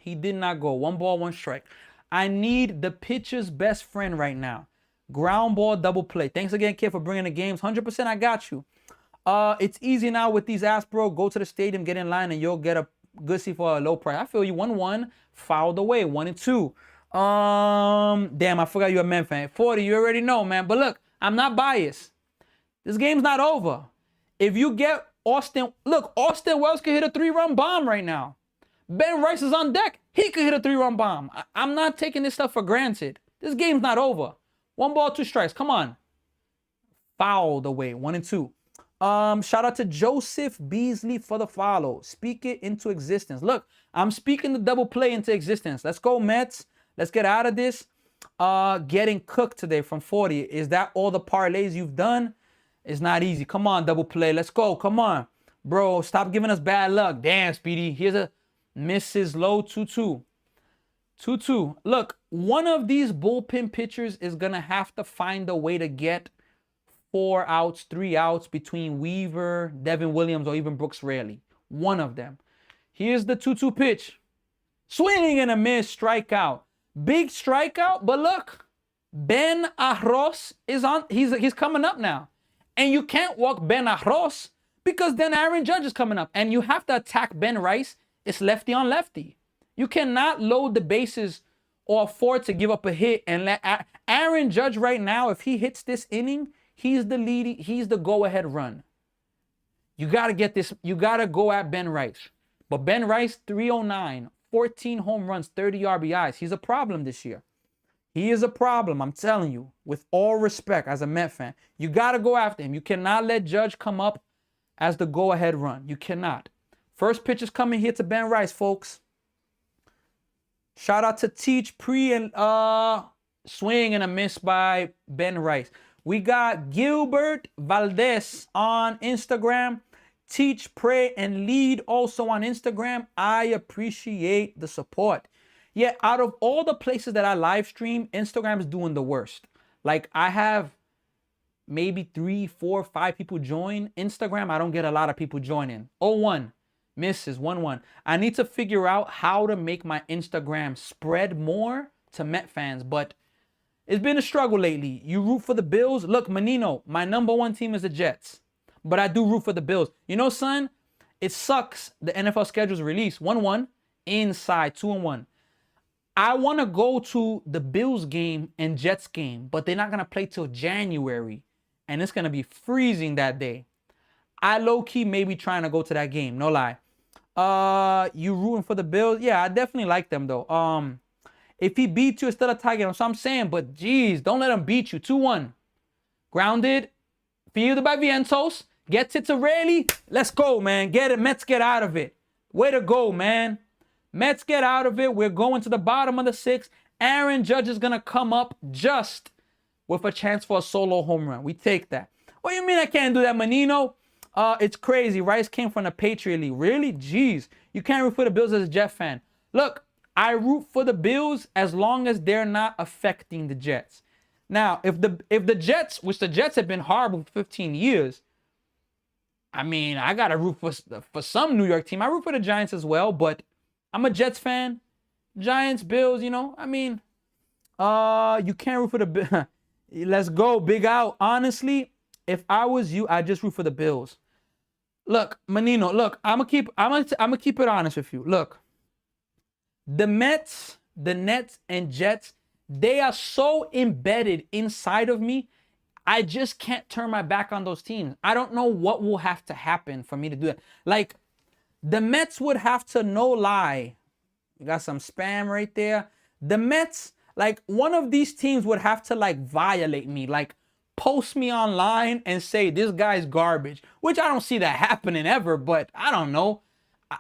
He did not go. 1 ball, 1 strike. I need the pitcher's best friend right now. Ground ball double play. Thanks again, kid, for bringing the games. 100% I got you. It's easy now with these apps, bro. Go to the stadium, get in line, and you'll get a good seat for a low price. I feel you. 1-1. Fouled away. 1-2. Damn, I forgot you're a Mets fan. 40, you already know, man. But look, I'm not biased. This game's not over. If you get Austin, look, Austin Wells can hit a 3-run bomb right now. Ben Rice is on deck. He could hit a 3-run bomb. I'm not taking this stuff for granted. This game's not over. 1 ball, 2 strikes. Come on. Fouled away. 1-2. Shout out to Joseph Beasley for the follow. Speak it into existence. Look, I'm speaking the double play into existence. Let's go, Mets. Let's get out of this. Getting cooked today from 40. Is that all the parlays you've done? It's not easy. Come on, double play. Let's go. Come on. Bro, stop giving us bad luck. Damn, Speedy. Here's a misses low 2-2. 2-2. Look, one of these bullpen pitchers is going to have to find a way to get 4 outs, 3 outs between Weaver, Devin Williams, or even Brooks Raley. One of them. Here's the 2-2 pitch. Swing and a miss, strikeout. Big strikeout, but look, Ben Arroz is on. He's coming up now. And you can't walk Ben Arroz because then Aaron Judge is coming up. And you have to attack Ben Rice. It's lefty on lefty. You cannot load the bases or afford to give up a hit and let Aaron Judge right now, if he hits this inning, he's the lead, he's the go-ahead run. You got to get this. You got to go at Ben Rice. But Ben Rice, 309, 14 home runs, 30 RBIs. He's a problem this year. He is a problem, I'm telling you, with all respect as a Met fan. You got to go after him. You cannot let Judge come up as the go-ahead run. You cannot. First pitch is coming here to Ben Rice, folks. Shout out to Teach Pre and swing and a miss by Ben Rice. We got Gilbert Valdez on Instagram. Teach, Pray, and Lead also on Instagram. I appreciate the support. Yeah, out of all the places that I live stream, Instagram is doing the worst. Like, I have maybe 3, 4, 5 people join. Instagram, I don't get a lot of people joining. 0-1. Misses. 1-1. I need to figure out how to make my Instagram spread more to Met fans, but it's been a struggle lately. You root for the Bills. Look, Manino, my number 1 team is the Jets, but I do root for the Bills. You know, son, it sucks the NFL schedule's released. 1-1, inside, 2-1. I want to go to the Bills game and Jets game, but they're not going to play till January, and it's going to be freezing that day. I low-key may be trying to go to that game, no lie. You rooting for the Bills? Yeah, I definitely like them, though. If he beats you, it's still a tie game. So I'm saying, but geez, don't let him beat you. 2-1. Grounded. Fielded by Vientos. Gets it to Raley. Let's go, man. Get it. Mets get out of it. Way to go, man. Mets get out of it. We're going to the bottom of the 6th. Aaron Judge is going to come up just with a chance for a solo home run. We take that. What do you mean I can't do that, Manino? It's crazy. Rice came from the Patriot League. Really? Jeez. You can't root for the Bills as a Jet fan. Look, I root for the Bills as long as they're not affecting the Jets. Now, if the Jets, which the Jets have been horrible for 15 years, I mean, I got to root for some New York team. I root for the Giants as well, but I'm a Jets fan. Giants, Bills, you know, I mean, you can't root for the Let's go, big out. Honestly, If I was you, I'd just root for the Bills. Look, Menino, look, I'm gonna keep it honest with you. Look, the Mets, the Nets, and Jets, they are so embedded inside of me. I just can't turn my back on those teams. I don't know what will have to happen for me to do that. Like, the Mets would have to, no lie. You got some spam right there. The Mets, like, one of these teams would have to, like, violate me. Like, post me online and say this guy's garbage, which I don't see that happening ever, but I don't know.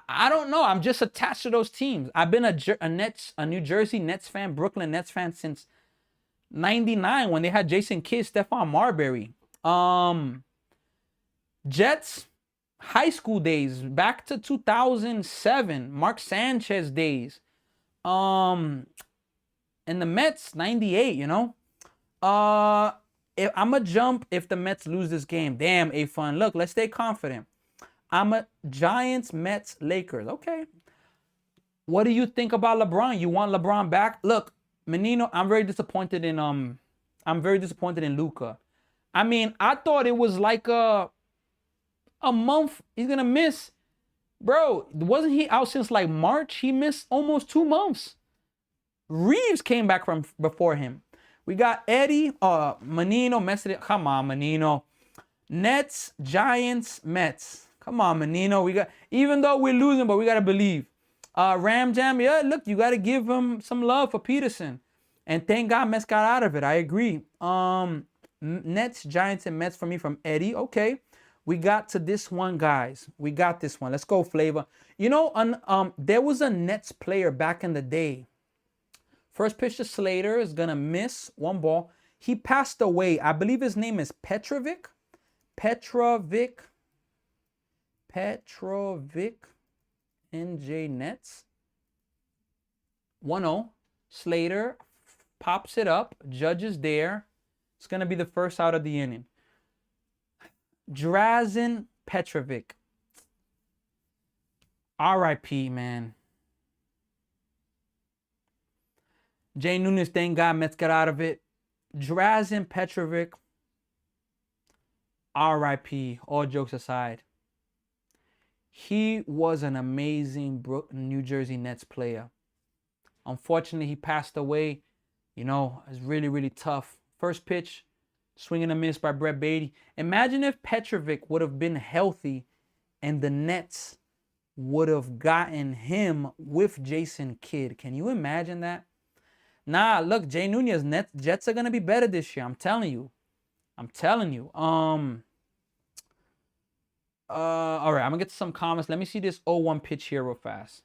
I don't know. I'm just attached to those teams. I've been a New Jersey Nets fan, Brooklyn Nets fan since 99 when they had Jason Kidd, Stephon Marbury. Jets, high school days, back to 2007, Mark Sanchez days. And the Mets, 98, you know? If I'm a jump if the Mets lose this game. Damn, A Fun. Look, let's stay confident. I'm a Giants, Mets, Lakers. Okay. What do you think about LeBron? You want LeBron back? Look, Menino, I'm very disappointed in Luka. I mean, I thought it was like a month he's gonna miss. Bro, wasn't he out since like March? He missed almost 2 months. Reeves came back from before him. We got Eddie, Menino, Messi. Come on, Menino. Nets, Giants, Mets. Come on, Menino. We got, even though we're losing, but we gotta believe. Ram Jam, yeah, look, you gotta give him some love for Peterson. And thank God Mets got out of it. I agree. Nets, Giants, and Mets for me from Eddie. Okay. We got to this one, guys. We got this one. Let's go, Flavor. You know, there was a Nets player back in the day. First pitch to Slater is gonna miss one ball. He passed away. I believe his name is Petrovic. NJ Nets. 1-0. Slater pops it up. Judge is there. It's gonna be the first out of the inning. Drazen Petrovic. R.I.P., man. Jay Nunes, thank God Mets got out of it. Drazen Petrovic. R.I.P., all jokes aside. He was an amazing New Jersey Nets player. Unfortunately, he passed away. You know, it's really, really tough. First pitch, swing and a miss by Brett Beatty. Imagine if Petrovic would have been healthy and the Nets would have gotten him with Jason Kidd. Can you imagine that? Nah, look, Jay Nunez, Jets are going to be better this year. I'm telling you. All right, I'm going to get to some comments. Let me see this 0-1 pitch here real fast.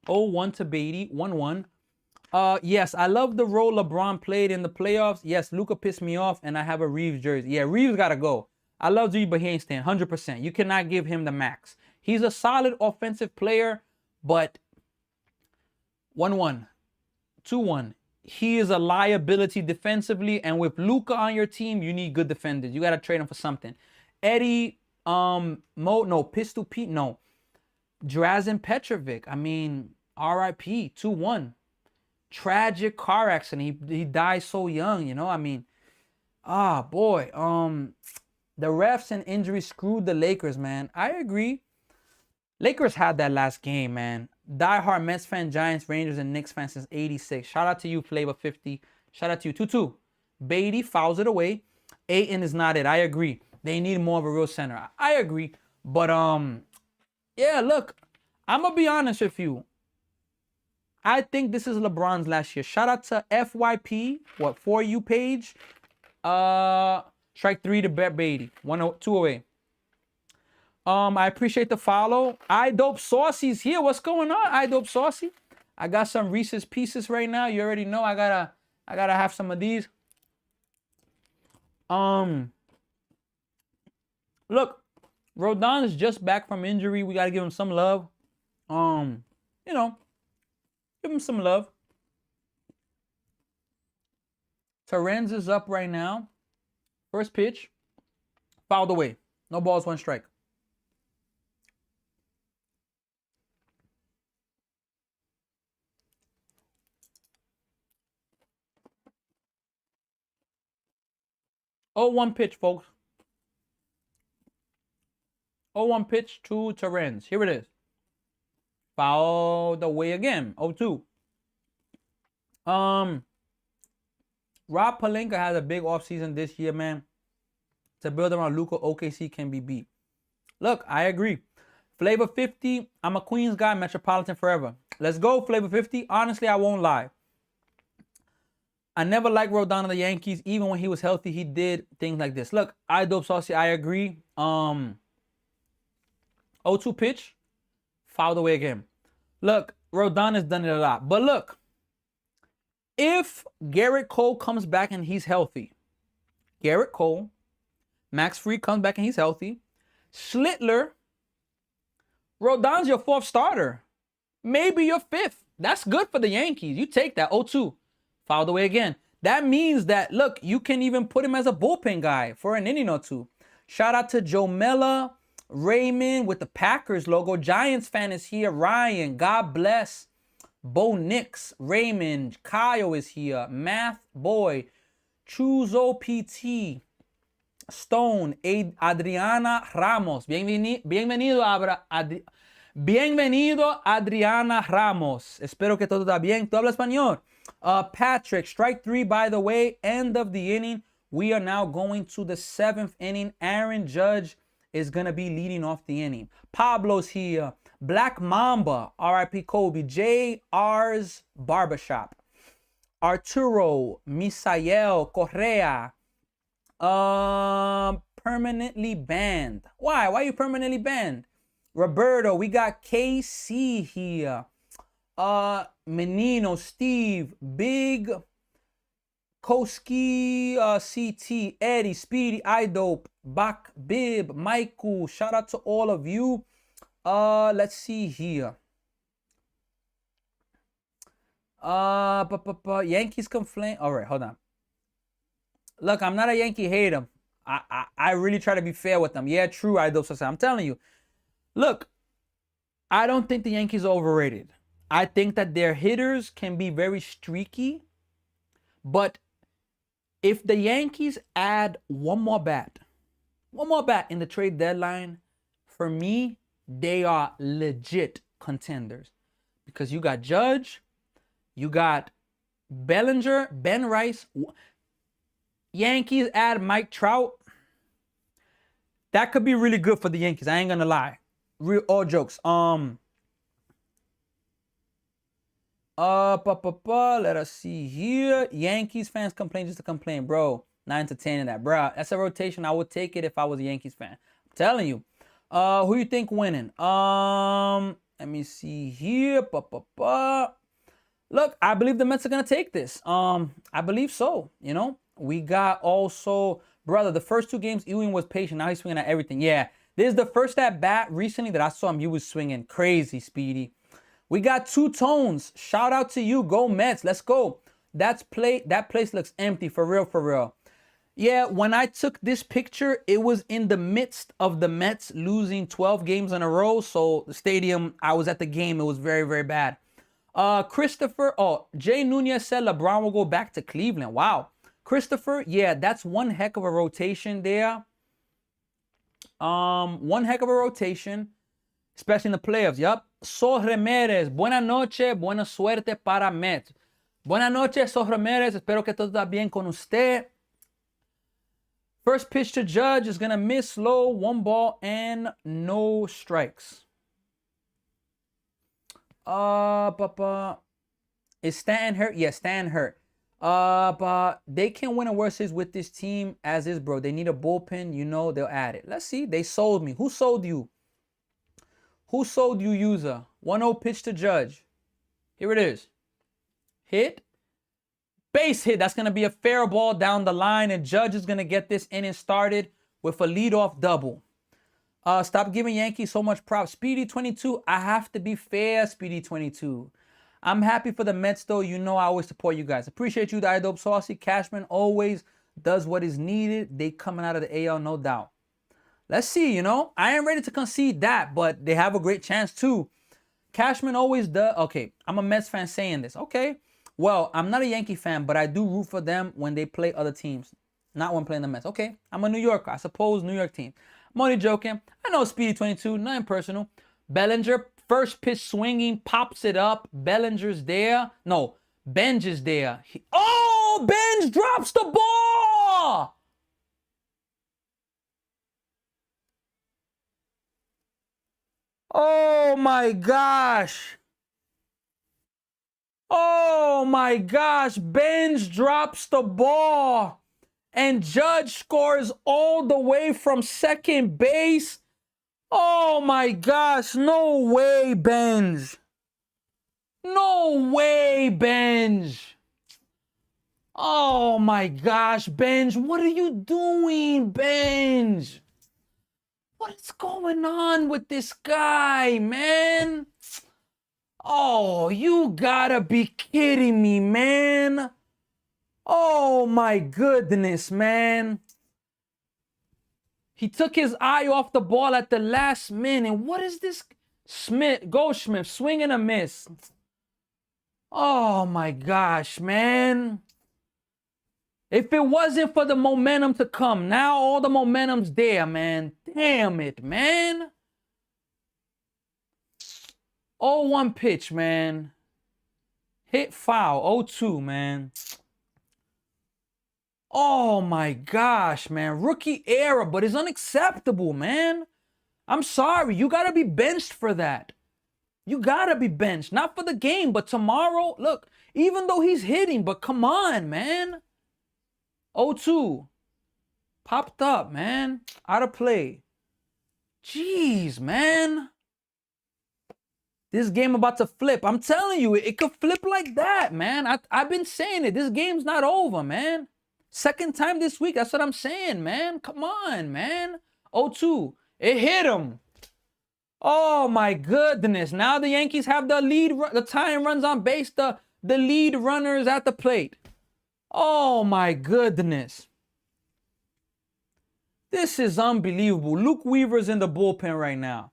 0-1 to Beatty, 1-1. Yes, I love the role LeBron played in the playoffs. Yes, Luka pissed me off, and I have a Reeves jersey. Yeah, Reeves got to go. I love G, but he ain't staying 100%. You cannot give him the max. He's a solid offensive player, but 1-1, 2-1. He is a liability defensively, and with Luka on your team, you need good defenders. You got to trade him for something. Eddie, Pistol Pete, no. Drazen Petrovic, I mean, R.I.P., 2-1. Tragic car accident. He died so young, you know. I mean, boy. The refs and injuries screwed the Lakers, man. I agree. Lakers had that last game, man. Die-hard Mets fan, Giants, Rangers, and Knicks fan since 86. Shout out to you, Flavor 50. Shout out to you. 2-2. Beatty fouls it away. Ayton is not it. I agree. They need more of a real center. I agree. But, yeah, look. I'm going to be honest with you. I think this is LeBron's last year. Shout out to FYP, For You page. Strike 3 to Bet Beatty. 2 away. I appreciate the follow. I Dope Saucy's here. What's going on, I Dope Saucy? I got some Reese's Pieces right now. You already know I gotta have some of these. Look, Rodon is just back from injury. We gotta give him some love. You know. Give him some love. Terrence is up right now. First pitch. Fouled away. No balls, 1 strike. 0-1 pitch, folks. 0-1 pitch to Terrence. Here it is. Fouled away again. 0-2. Rob Pelinka has a big offseason this year, man. To build around Luka, OKC can be beat. Look, I agree. Flavor 50, I'm a Queens guy, Metropolitan forever. Let's go, Flavor 50. Honestly, I won't lie. I never liked Rodon of the Yankees. Even when he was healthy, he did things like this. Look, I dope saucy, I agree. 0-2 pitch, fouled away again. Look, Rodon has done it a lot. But look, if Garrett Cole comes back and he's healthy, Garrett Cole, Max Fried comes back and he's healthy, Schlittler, Rodon's your 4th starter. Maybe your 5th. That's good for the Yankees. You take that. 0-2. Fouled away again. That means that, look, you can even put him as a bullpen guy for an inning or two. Shout out to Joe Mella, Raymond with the Packers logo. Giants fan is here. Ryan, God bless. Bo Nix, Raymond, Kyle is here. Math Boy, Chuzo PT, Stone, Adriana Ramos. Bienvenido, bienvenido, Adriana Ramos. Espero que todo está bien. ¿Tú hablas español? Patrick, strike 3, by the way. End of the inning. We are now going to the 7th inning. Aaron Judge is going to be leading off the inning. Pablo's here. Black Mamba, RIP Kobe. JR's Barbershop. Arturo, Misael, Correa. Permanently banned. Why? Why are you permanently banned? Roberto, we got KC here. Menino, Steve, Big, Koski, CT, Eddie, Speedy, iDope, Bak, Bib, Michael. Shout out to all of you. Let's see here. Yankees complain. All right, hold on. Look, I'm not a Yankee hater. I really try to be fair with them. Yeah, true, iDope. I'm telling you. Look, I don't think the Yankees are overrated. I think that their hitters can be very streaky. But if the Yankees add one more bat in the trade deadline, for me, they are legit contenders. Because you got Judge, you got Bellinger, Ben Rice. Yankees add Mike Trout. That could be really good for the Yankees. I ain't gonna lie. Real, all jokes. Let us see here. Yankees fans complain just to complain, bro. Not entertaining that, bro. That's a rotation. I would take it if I was a Yankees fan. I'm telling you. Who you think winning? Let me see here. Look, I believe the Mets are gonna take this. I believe so. You know, we got also, brother. The first 2 games, Ewing was patient. Now he's swinging at everything. Yeah, this is the first at bat recently that I saw him. He was swinging crazy, Speedy. We got 2 tones. Shout out to you. Go Mets. Let's go. That place looks empty, for real, for real. Yeah, when I took this picture, it was in the midst of the Mets losing 12 games in a row. So the stadium, I was at the game. It was very, very bad. Christopher, Jay Nunez said LeBron will go back to Cleveland. Wow. Christopher, yeah, that's one heck of a rotation there. One heck of a rotation, especially in the playoffs. Yup. Sol Ramirez, buena noche, buena suerte para Mets. Buena noche, Sol Ramirez. Espero que todo está bien con usted. First pitch to Judge is going to miss low, 1 ball and no strikes. Is Stanton hurt? Yeah, Stanton hurt. But they can win a worse series with this team as is, bro. They need a bullpen. You know, they'll add it. Let's see. They sold me. Who sold you? Who sold you, user? 1-0 pitch to Judge. Here it is. Hit. Base hit. That's going to be a fair ball down the line. And Judge is going to get this inning started with a leadoff double. Stop giving Yankees so much props. Speedy 22. I have to be fair, Speedy 22. I'm happy for the Mets, though. You know I always support you guys. Appreciate you, the iDope Saucy. Cashman always does what is needed. They coming out of the AL, no doubt. Let's see, you know. I ain't ready to concede that, but they have a great chance, too. Cashman always does. Okay, I'm a Mets fan saying this. Okay. Well, I'm not a Yankee fan, but I do root for them when they play other teams. Not when playing the Mets. Okay, I'm a New Yorker. I suppose New York team. I'm only joking. I know Speedy 22, nothing personal. Bellinger, first pitch swinging, pops it up. Bellinger's there. No, Benj is there. Oh, Benj drops the ball! Oh my gosh. Oh my gosh. Benj drops the ball. And Judge scores all the way from second base. Oh my gosh. No way, Benj. No way, Benj. Oh my gosh, Benj. What are you doing, Benj? What is going on with this guy, man? Oh, you gotta be kidding me, man. Oh my goodness, man. He took his eye off the ball at the last minute. What is this? Goldschmidt, swing and a miss. Oh my gosh, man. If it wasn't for the momentum to come, now all the momentum's there, man. Damn it, man. 0-1 pitch, man. Hit foul, 0-2, man. Oh my gosh, man. Rookie error, but it's unacceptable, man. I'm sorry. You got to be benched for that. You got to be benched. Not for the game, but tomorrow. Look, even though he's hitting, but come on, man. 0-2. Popped up, man. Out of play. Jeez, man. This game about to flip. I'm telling you, it could flip like that, man. I've been saying it. This game's not over, man. Second time this week. That's what I'm saying, man. Come on, man. 0-2. It hit him. Oh, my goodness. Now the Yankees have the lead. The tying runs on base. The lead runners at the plate. Oh, my goodness. This is unbelievable. Luke Weaver's in the bullpen right now.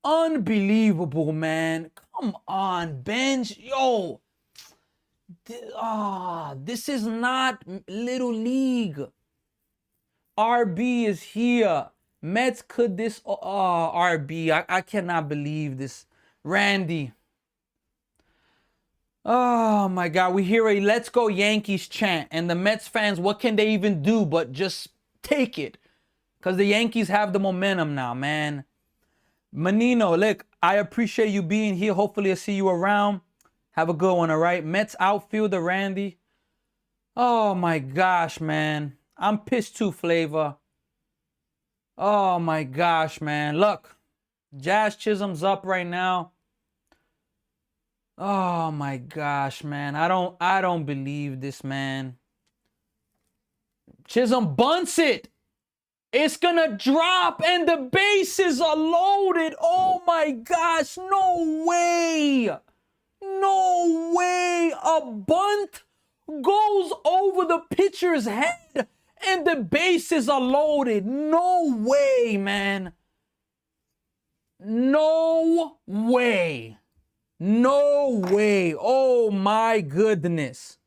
Unbelievable, man. Come on, Benj. Yo. This is not Little League. RB is here. Mets could this. RB. I cannot believe this. Randy. Oh, my God. We hear a Let's Go Yankees chant. And the Mets fans, what can they even do but just take it? Because the Yankees have the momentum now, man. Menino, look, I appreciate you being here. Hopefully I'll see you around. Have a good one, all right? Mets outfielder, Randy. Oh, my gosh, man. I'm pissed too, Flavor. Oh, my gosh, man. Look, Jazz Chisholm's up right now. Oh, my gosh, man. I don't believe this, man. Chisholm bunts it. It's gonna drop and the bases are loaded. Oh my gosh, no way. No way. A bunt goes over the pitcher's head and the bases are loaded. No way, man. No way. No way. Oh my goodness.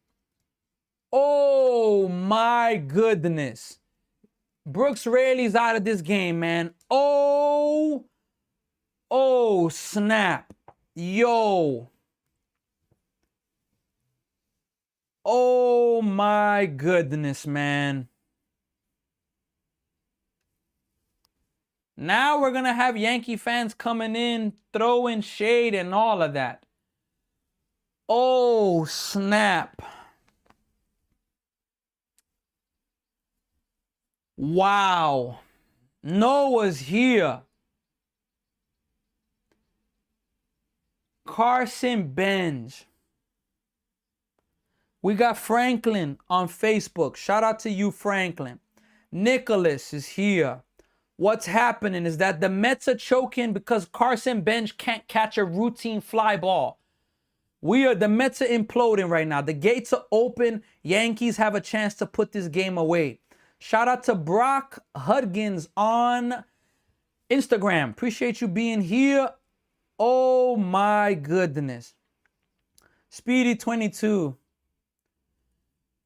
Oh my goodness. Brooks Raley's out of this game, man. Oh, snap. Yo. Oh, my goodness, man. Now we're going to have Yankee fans coming in, throwing shade and all of that. Oh, snap. Wow. Noah's here. Carson Benj. We got Franklin on Facebook. Shout out to you, Franklin. Nicholas is here. What's happening is that the Mets are choking because Carson Benj can't catch a routine fly ball. The Mets are imploding right now. The gates are open. Yankees have a chance to put this game away. Shout out to Brock Hudgens on Instagram. Appreciate you being here. Oh my goodness. Speedy 22.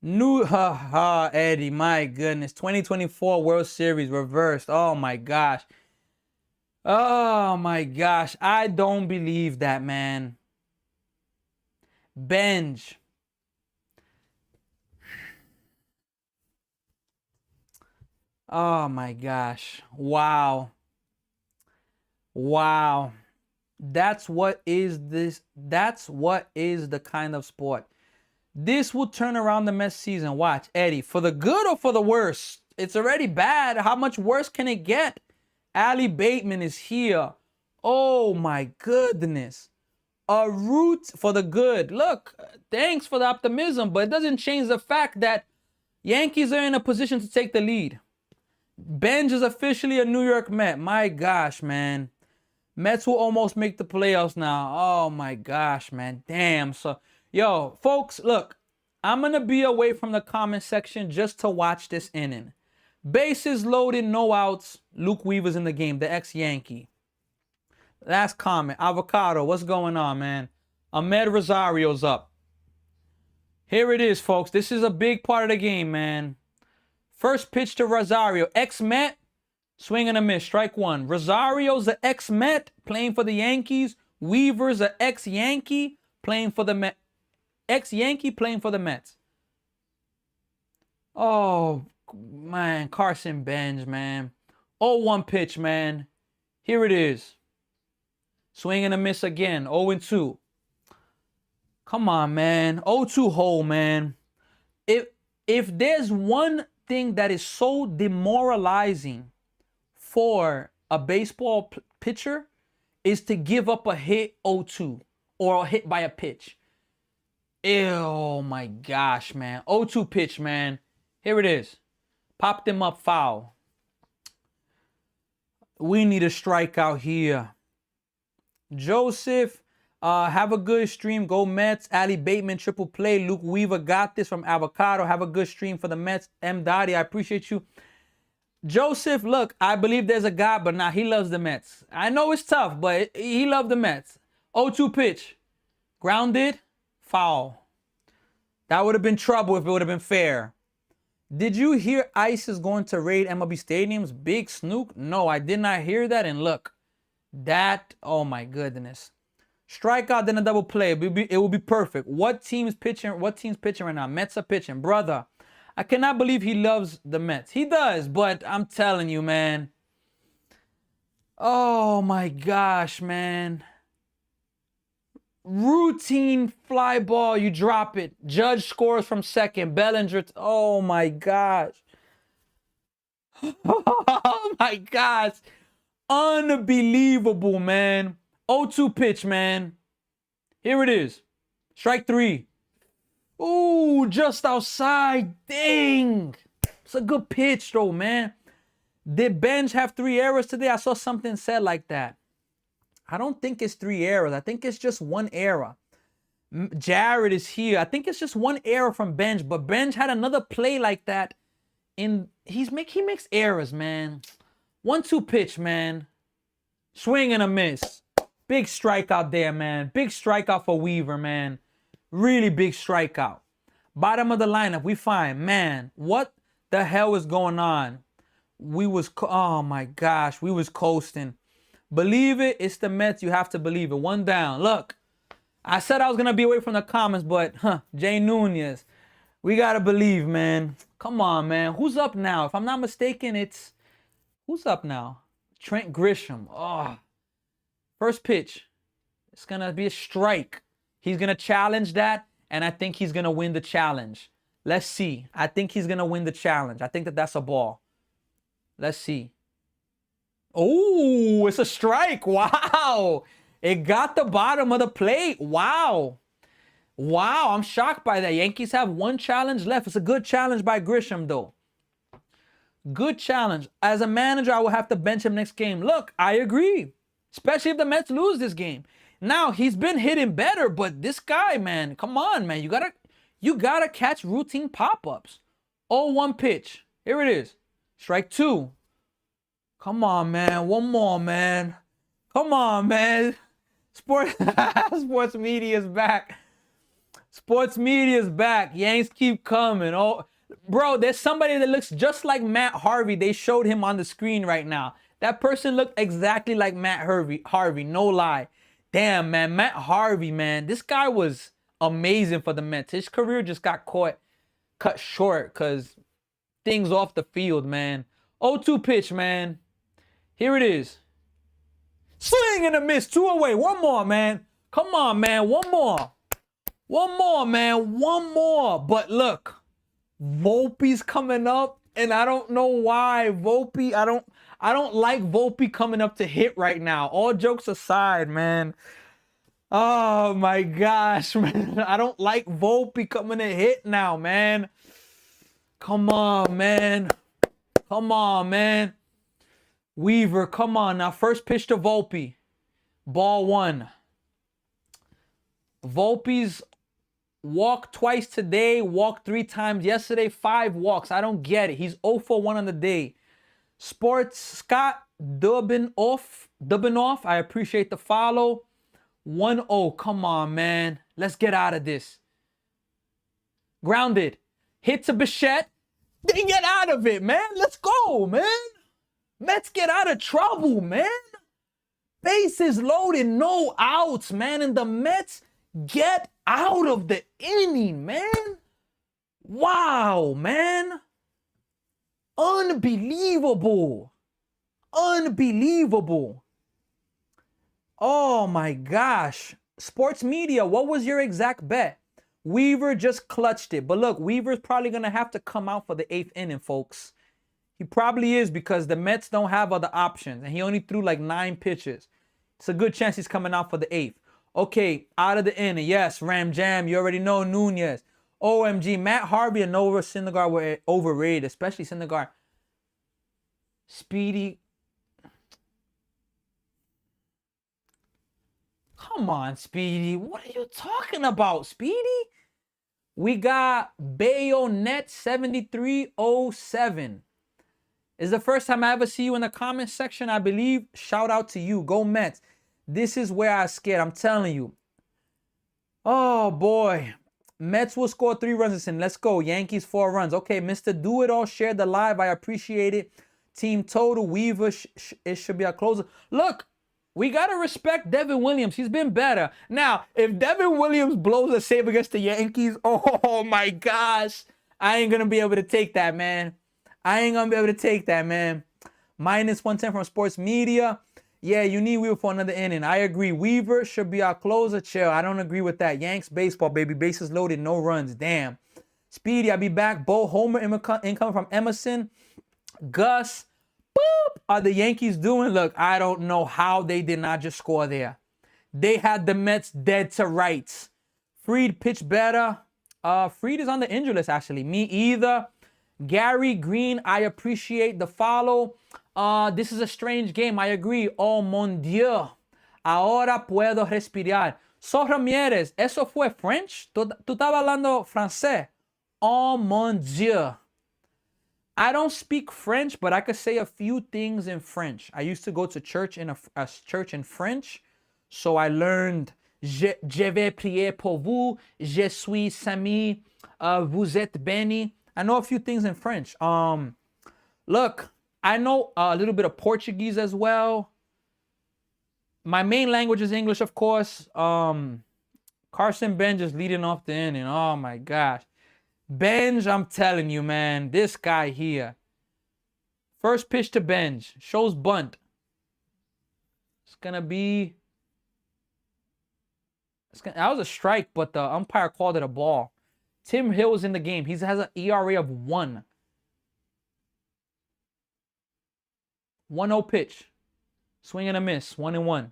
Eddie, my goodness. 2024 World Series reversed. Oh my gosh. Oh my gosh. I don't believe that, man. Benj. Oh my gosh. Wow. Wow. That's what is this. That's what is the kind of sport. This will turn around the Mets season. Watch, Eddie. For the good or for the worse? It's already bad. How much worse can it get? Ali Bateman is here. Oh my goodness. A root for the good. Look, thanks for the optimism, but it doesn't change the fact that Yankees are in a position to take the lead. Benj is officially a New York Met. My gosh, man. Mets will almost make the playoffs now. Oh my gosh, man. Damn. So, yo, folks, look, I'm going to be away from the comment section just to watch this inning. Bases loaded, no outs. Luke Weaver's in the game, the ex-Yankee. Last comment. Avocado, what's going on, man? Ahmed Rosario's up. Here it is, folks. This is a big part of the game, man. First pitch to Rosario. Ex-Met. Swing and a miss. Strike one. Rosario's the ex-Met playing for the Yankees. Weaver's the ex-Yankee playing for the Met. Ex-Yankee playing for the Mets. Oh, man. Carson Benj, man. 0-1 pitch, man. Here it is. Swing and a miss again. 0-2. Come on, man. 0-2 hole, man. If there's one thing that is so demoralizing for a baseball pitcher is to give up a hit 0-2 or a hit by a pitch. Oh my gosh, man. 0-2 pitch, man. Here it is. Popped him up foul. We need a strikeout here. Joseph, have a good stream. Go Mets. Ali Bateman, triple play. Luke Weaver got this from Avocado. Have a good stream for the Mets. M. Dottie, I appreciate you. Joseph, look, I believe there's a God, but nah, he loves the Mets. I know it's tough, but he loves the Mets. 0-2 pitch. Grounded. Foul. That would have been trouble if it would have been fair. Did you hear ICE is going to raid MLB stadiums? Big Snook? No, I did not hear that. And look, that, oh my goodness. Strikeout, then a double play. It will be perfect. What team's pitching right now? Mets are pitching. Brother, I cannot believe he loves the Mets. He does, but I'm telling you, man. Oh my gosh, man. Routine fly ball, you drop it. Judge scores from second. Bellinger, oh my gosh. Oh my gosh. Unbelievable, man. 0-2 pitch, man. Here it is. Strike three. Ooh, just outside. Dang. It's a good pitch, though, man. Did Benj have 3 errors today? I saw something said like that. I don't think it's 3 errors. I think it's just 1 error. Jared is here. I think it's just 1 error from Benj, but Benj had another play like that. He makes errors, man. 1-2 pitch, man. Swing and a miss. Big strikeout there, man. Big strikeout for Weaver, man. Really big strikeout. Bottom of the lineup, we fine. Man, what the hell is going on? Oh my gosh, we was coasting. Believe it, it's the Mets. You have to believe it. 1 down. Look, I said I was going to be away from the comments, but Jay Nunez, we got to believe, man. Come on, man. Who's up now? If I'm not mistaken, who's up now? Trent Grisham. Oh, first pitch. It's going to be a strike. He's going to challenge that, and I think he's going to win the challenge. Let's see. I think he's going to win the challenge. I think that's a ball. Let's see. Oh, it's a strike. Wow. It got the bottom of the plate. Wow. Wow, I'm shocked by that. Yankees have 1 challenge left. It's a good challenge by Grisham, though. Good challenge. As a manager, I will have to bench him next game. Look, I agree. Especially if the Mets lose this game. Now, he's been hitting better, but this guy, man, come on, man. You gotta catch routine pop-ups. 0-1 pitch. Here it is. Strike 2. Come on, man. 1 more, man. Come on, man. Sports media is back. Sports media's back. Yanks keep coming. Oh, bro, there's somebody that looks just like Matt Harvey. They showed him on the screen right now. That person looked exactly like Matt Harvey, no lie. Damn, man, Matt Harvey, man. This guy was amazing for the Mets. His career just got cut short because things off the field, man. 0-2 pitch, man. Here it is. Swing and a miss. 2 away. One more, man. Come on, man. One more. One more, man. One more. But look, Volpe's coming up, and I don't know why. Volpe, I don't like Volpe coming up to hit right now. All jokes aside, man. Oh my gosh, man. I don't like Volpe coming to hit now, man. Come on, man. Come on, man. Weaver, come on now. First pitch to Volpe. Ball 1. Volpe's walked twice today, walked 3 times yesterday, 5 walks. I don't get it. He's 0 for 1 on the day. Sports Scott Dubinoff. I appreciate the follow. 1-0. Come on, man. Let's get out of this. Grounded. Hit to Bichette. Then get out of it, man. Let's go, man. Mets get out of trouble, man. Bases loaded, no outs, man. And the Mets get out of the inning, man. Wow, man. Unbelievable. Unbelievable. Oh, my gosh. Sports media, what was your exact bet? Weaver just clutched it. But look, Weaver's probably going to have to come out for the 8th inning, folks. He probably is because the Mets don't have other options. And he only threw like 9 pitches. It's a good chance he's coming out for the 8th. Okay, out of the inning. Yes, Ram Jam. You already know Nunez. OMG. Matt Harvey and Noah Syndergaard were overrated, especially Syndergaard. Speedy. Come on, Speedy. What are you talking about, Speedy? We got Bayonet 7307. It's the first time I ever see you in the comment section, I believe. Shout out to you. Go Mets. This is where I scared. I'm telling you. Oh, boy. Mets will score 3 runs this inning. Let's go. Yankees 4 runs. Okay, Mr. Do-It-All shared the live. I appreciate it. Team total. Weaver. It should be a closer. Look, we got to respect Devin Williams. He's been better. Now, if Devin Williams blows a save against the Yankees, oh, my gosh. I ain't going to be able to take that, man. I ain't going to be able to take that, man. Minus 110 from sports media. Yeah, you need Weaver for another inning. I agree. Weaver should be our closer. Chill. I don't agree with that. Yanks baseball, baby. Bases loaded, no runs. Damn. Speedy, I'll be back. Bo Homer income from Emerson. Gus. Boop. Are the Yankees doing? Look, I don't know how they did not just score there. They had the Mets dead to rights. Fried pitched better. Fried is on the injury list, actually. Me either. Gary Green, I appreciate the follow. This is a strange game. I agree. Oh, mon Dieu. Ahora puedo respirar. So Ramírez, ¿eso fue French? ¿Tú estabas hablando francés? Oh, mon Dieu. I don't speak French, but I could say a few things in French. I used to go to church in a church in French. So I learned je vais prier pour vous. Je suis Sami. Vous êtes béni. I know a few things in French. Look, I know a little bit of Portuguese as well. My main language is English, of course. Carson Benj is leading off the inning. Oh, my gosh. Benj, I'm telling you, man. This guy here. First pitch to Benj. Shows bunt. It's going to be... That was a strike, but the umpire called it a ball. Tim Hill is in the game. He has an ERA of 1. 1-0 pitch. Swing and a miss. 1-1.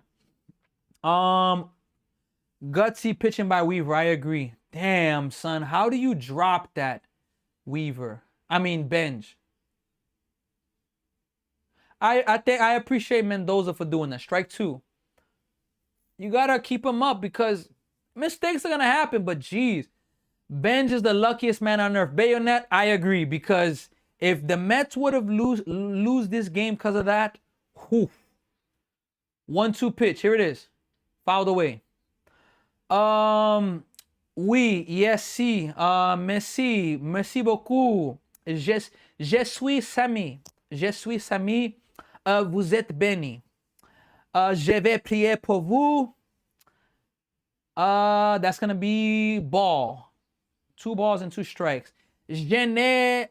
Gutsy pitching by Weaver. I agree. Damn, son. How do you drop that, Weaver? I mean, Benj. I think I appreciate Mendoza for doing that. Strike 2. You got to keep him up because mistakes are going to happen, but geez. Benj is the luckiest man on earth. Bayonet, I agree, because if the Mets would have lose this game because of that, whew. 1-2 pitch. Here it is. Fouled away. Oui, yes, si. Merci. Merci beaucoup. Je suis Samy. Je suis Samy. Vous êtes béni. Je vais prier pour vous. That's going to be ball. 2 balls and 2 strikes. Je n'ai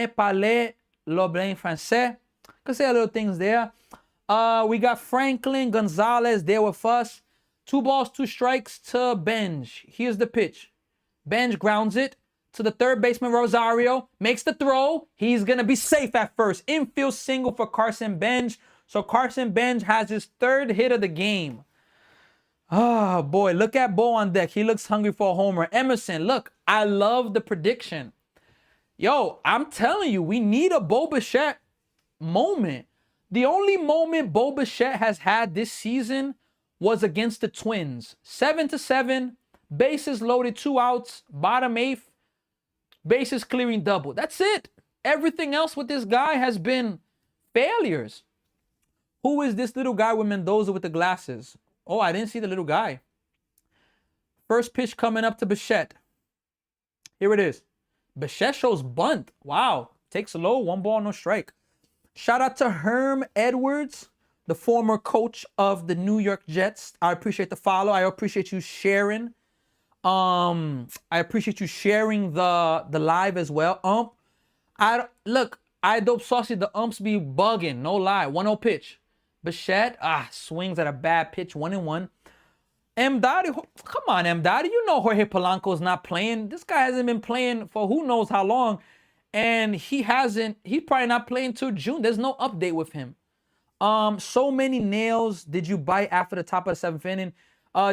parlé le bien français. Could say a little things there. We got Franklin Gonzalez there with us. 2 balls, 2 strikes to Benj. Here's the pitch. Benj grounds it to the third baseman, Rosario. Makes the throw. He's going to be safe at first. Infield single for Carson Benj. So Carson Benj has his 3rd hit of the game. Oh, boy. Look at Bo on deck. He looks hungry for a homer. Emerson, look. I love the prediction. Yo, I'm telling you, we need a Bo Bichette moment. The only moment Bo Bichette has had this season was against the Twins. 7-7, bases loaded, 2 outs, bottom 8th, bases clearing double. That's it. Everything else with this guy has been failures. Who is this little guy with Mendoza with the glasses? Oh, I didn't see the little guy. First pitch coming up to Bichette. Here it is. Bichette shows bunt. Wow. Takes low, 1 ball, no strike. Shout out to Herm Edwards, the former coach of the New York Jets. I appreciate the follow. I appreciate you sharing. I appreciate you sharing the live as well. I dope saucy. The umps be bugging. No lie. 1-0 pitch. Bichette, swings at a bad pitch. 1-1. M. Dottie, come on, M. Dottie. You know Jorge Polanco's not playing. This guy hasn't been playing for who knows how long. And he's probably not playing till June. There's no update with him. So many nails did you bite after the top of the 7th inning?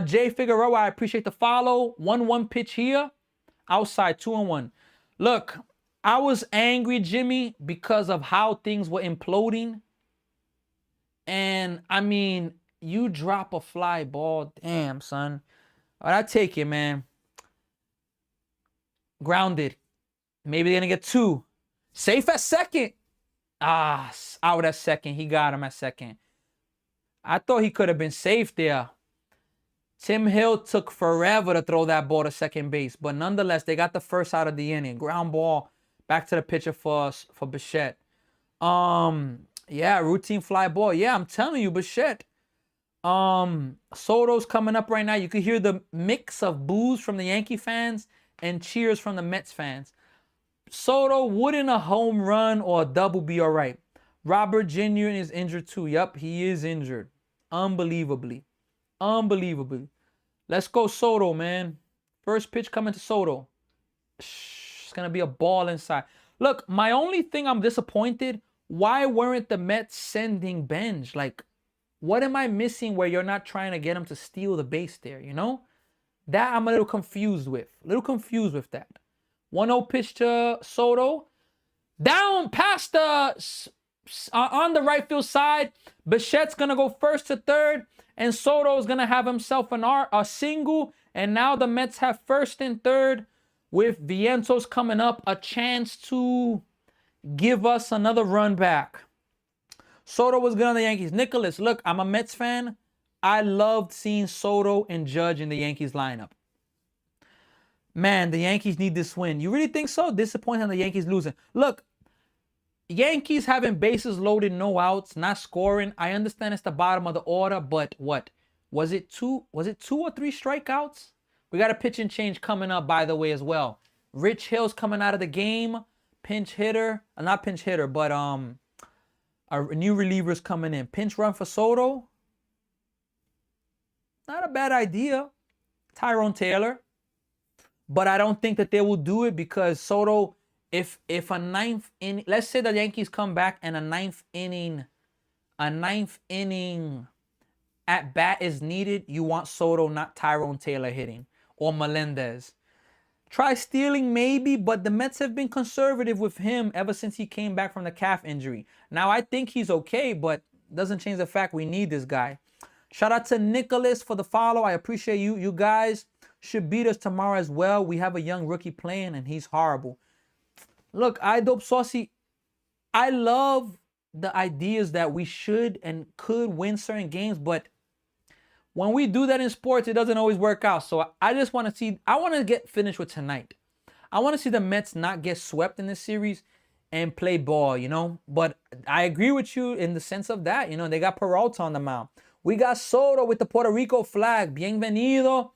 Jay Figueroa, I appreciate the follow. 1-1 pitch here. Outside, 2-1. Look, I was angry, Jimmy, because of how things were imploding. And, I mean, you drop a fly ball. Damn, son. All right, I take it, man. Grounded. Maybe they're going to get 2. Safe at second. Out at second. He got him at second. I thought he could have been safe there. Tim Hill took forever to throw that ball to second base. But nonetheless, they got the first out of the inning. Ground ball back to the pitcher for Bichette. Yeah, routine fly ball. Yeah, I'm telling you, Bichette. Soto's coming up right now. You could hear the mix of boos from the Yankee fans and cheers from the Mets fans. Soto, wouldn't a home run or a double be all right? Robert Jr. is injured too. Yep, he is injured. Unbelievably. Let's go Soto, man. First pitch coming to Soto. It's going to be a ball inside. Look, my only thing I'm disappointed, why weren't the Mets sending Benj? Like, what am I missing where you're not trying to get him to steal the base there, you know? That I'm a little confused with. That. 1-0 pitch to Soto. Down past on the right field side. Bichette's going to go first to third. And Soto's going to have himself a single. And now the Mets have first and third with Vientos coming up. A chance to give us another run back. Soto was good on the Yankees. Nicholas, look, I'm a Mets fan. I loved seeing Soto and Judge in the Yankees lineup. Man, the Yankees need this win. You really think so? Disappointed on the Yankees losing. Look, Yankees having bases loaded, no outs, not scoring. I understand it's the bottom of the order, but what? Was it 2 or 3 strikeouts? We got a pitch and change coming up, by the way, as well. Rich Hill's coming out of the game. Pinch hitter. Not pinch hitter, but a new reliever's coming in. Pinch run for Soto. Not a bad idea. Tyrone Taylor. But I don't think that they will do it because Soto, if a ninth inning, let's say the Yankees come back and a ninth inning at bat is needed, you want Soto, not Tyrone Taylor hitting or Melendez. Try stealing maybe, but the Mets have been conservative with him ever since he came back from the calf injury. Now I think he's okay, but doesn't change the fact we need this guy. Shout out to Nicholas for the follow. I appreciate you. You guys should beat us tomorrow as well. We have a young rookie playing, and he's horrible. Look, Dope Saucy, I love the ideas that we should and could win certain games, but when we do that in sports, it doesn't always work out. So I just want to see, I want to get finished with tonight. I want to see the Mets not get swept in this series and play ball, you know. But I agree with you in the sense of that, you know, they got Peralta on the mound. We got Soto with the Puerto Rico flag. Bienvenido.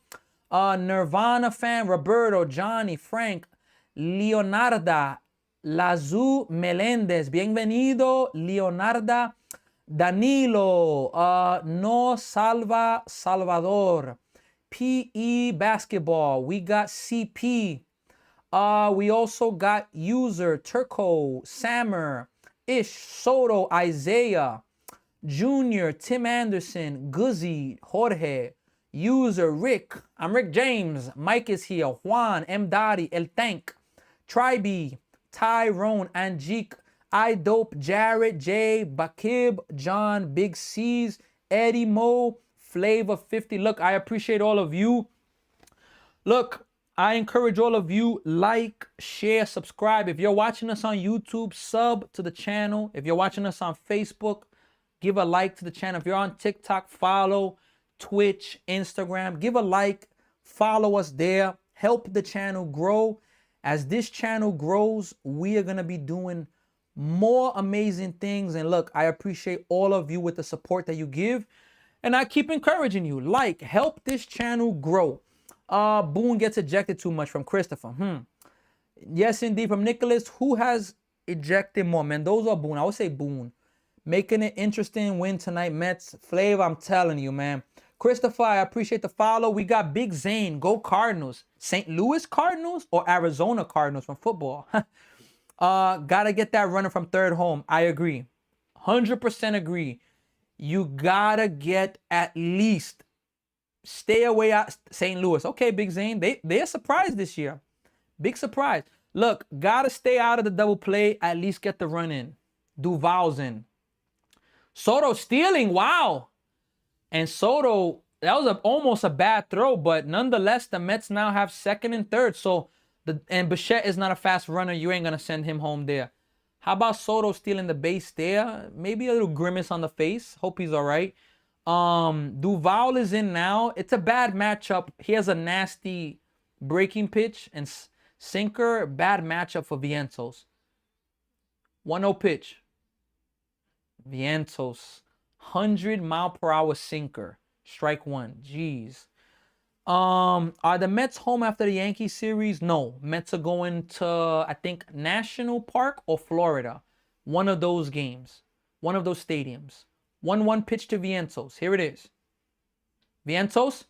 Nirvana fan, Roberto, Johnny, Frank, Leonarda, Lazu Melendez. Bienvenido, Leonarda. Danilo, No Salva Salvador. PE Basketball. We got CP. We also got User, Turco, Sammer, Ish, Soto, Isaiah, Junior, Tim Anderson, Guzzy, Jorge, User, Rick. I'm Rick James. Mike is here. Juan, M. Dottie, El Tank, Tribe, Tyrone, Angique, I Dope, Jared, Jay, Bakib, John, Big C's, Eddie Mo, Flavor 50. Look, I appreciate all of you. Look, I encourage all of you, like, share, subscribe. If you're watching us on YouTube, sub to the channel. If you're watching us on Facebook, give a like to the channel. If you're on TikTok, follow. Twitch, Instagram, give a like, follow us there. Help the channel grow. As this channel grows, we are going to be doing more amazing things. And look, I appreciate all of you with the support that you give. And I keep encouraging you, like, help this channel grow. Boone gets ejected too much from Christopher. Yes, indeed, from Nicholas. Who has ejected more, Mendoza or Boone? I would say Boone. Making it interesting win tonight, Mets. Flavor, I'm telling you, man. Christopher, I appreciate the follow. We got Big Zane. Go Cardinals. St. Louis Cardinals or Arizona Cardinals from football? Gotta get that runner from third home. I agree. 100% agree. You gotta get at least stay away at St. Louis. Okay, Big Zane. They're surprised this year. Big surprise. Look, gotta stay out of the double play. At least get the run in. Duval's in. Soto stealing. Wow. And Soto, that was almost a bad throw, but nonetheless, the Mets now have second and third. So, and Bichette is not a fast runner. You ain't going to send him home there. How about Soto stealing the base there? Maybe a little grimace on the face. Hope he's all right. Duval is in now. It's a bad matchup. He has a nasty breaking pitch and sinker. Bad matchup for Vientos. 1-0 pitch. Vientos. 100-mile-per-hour sinker. Strike one. Jeez. Are the Mets home after the Yankees series? No. Mets are going to, I think, National Park or Florida. One of those games. One of those stadiums. 1-1 pitch to Vientos. Here it is. Vientos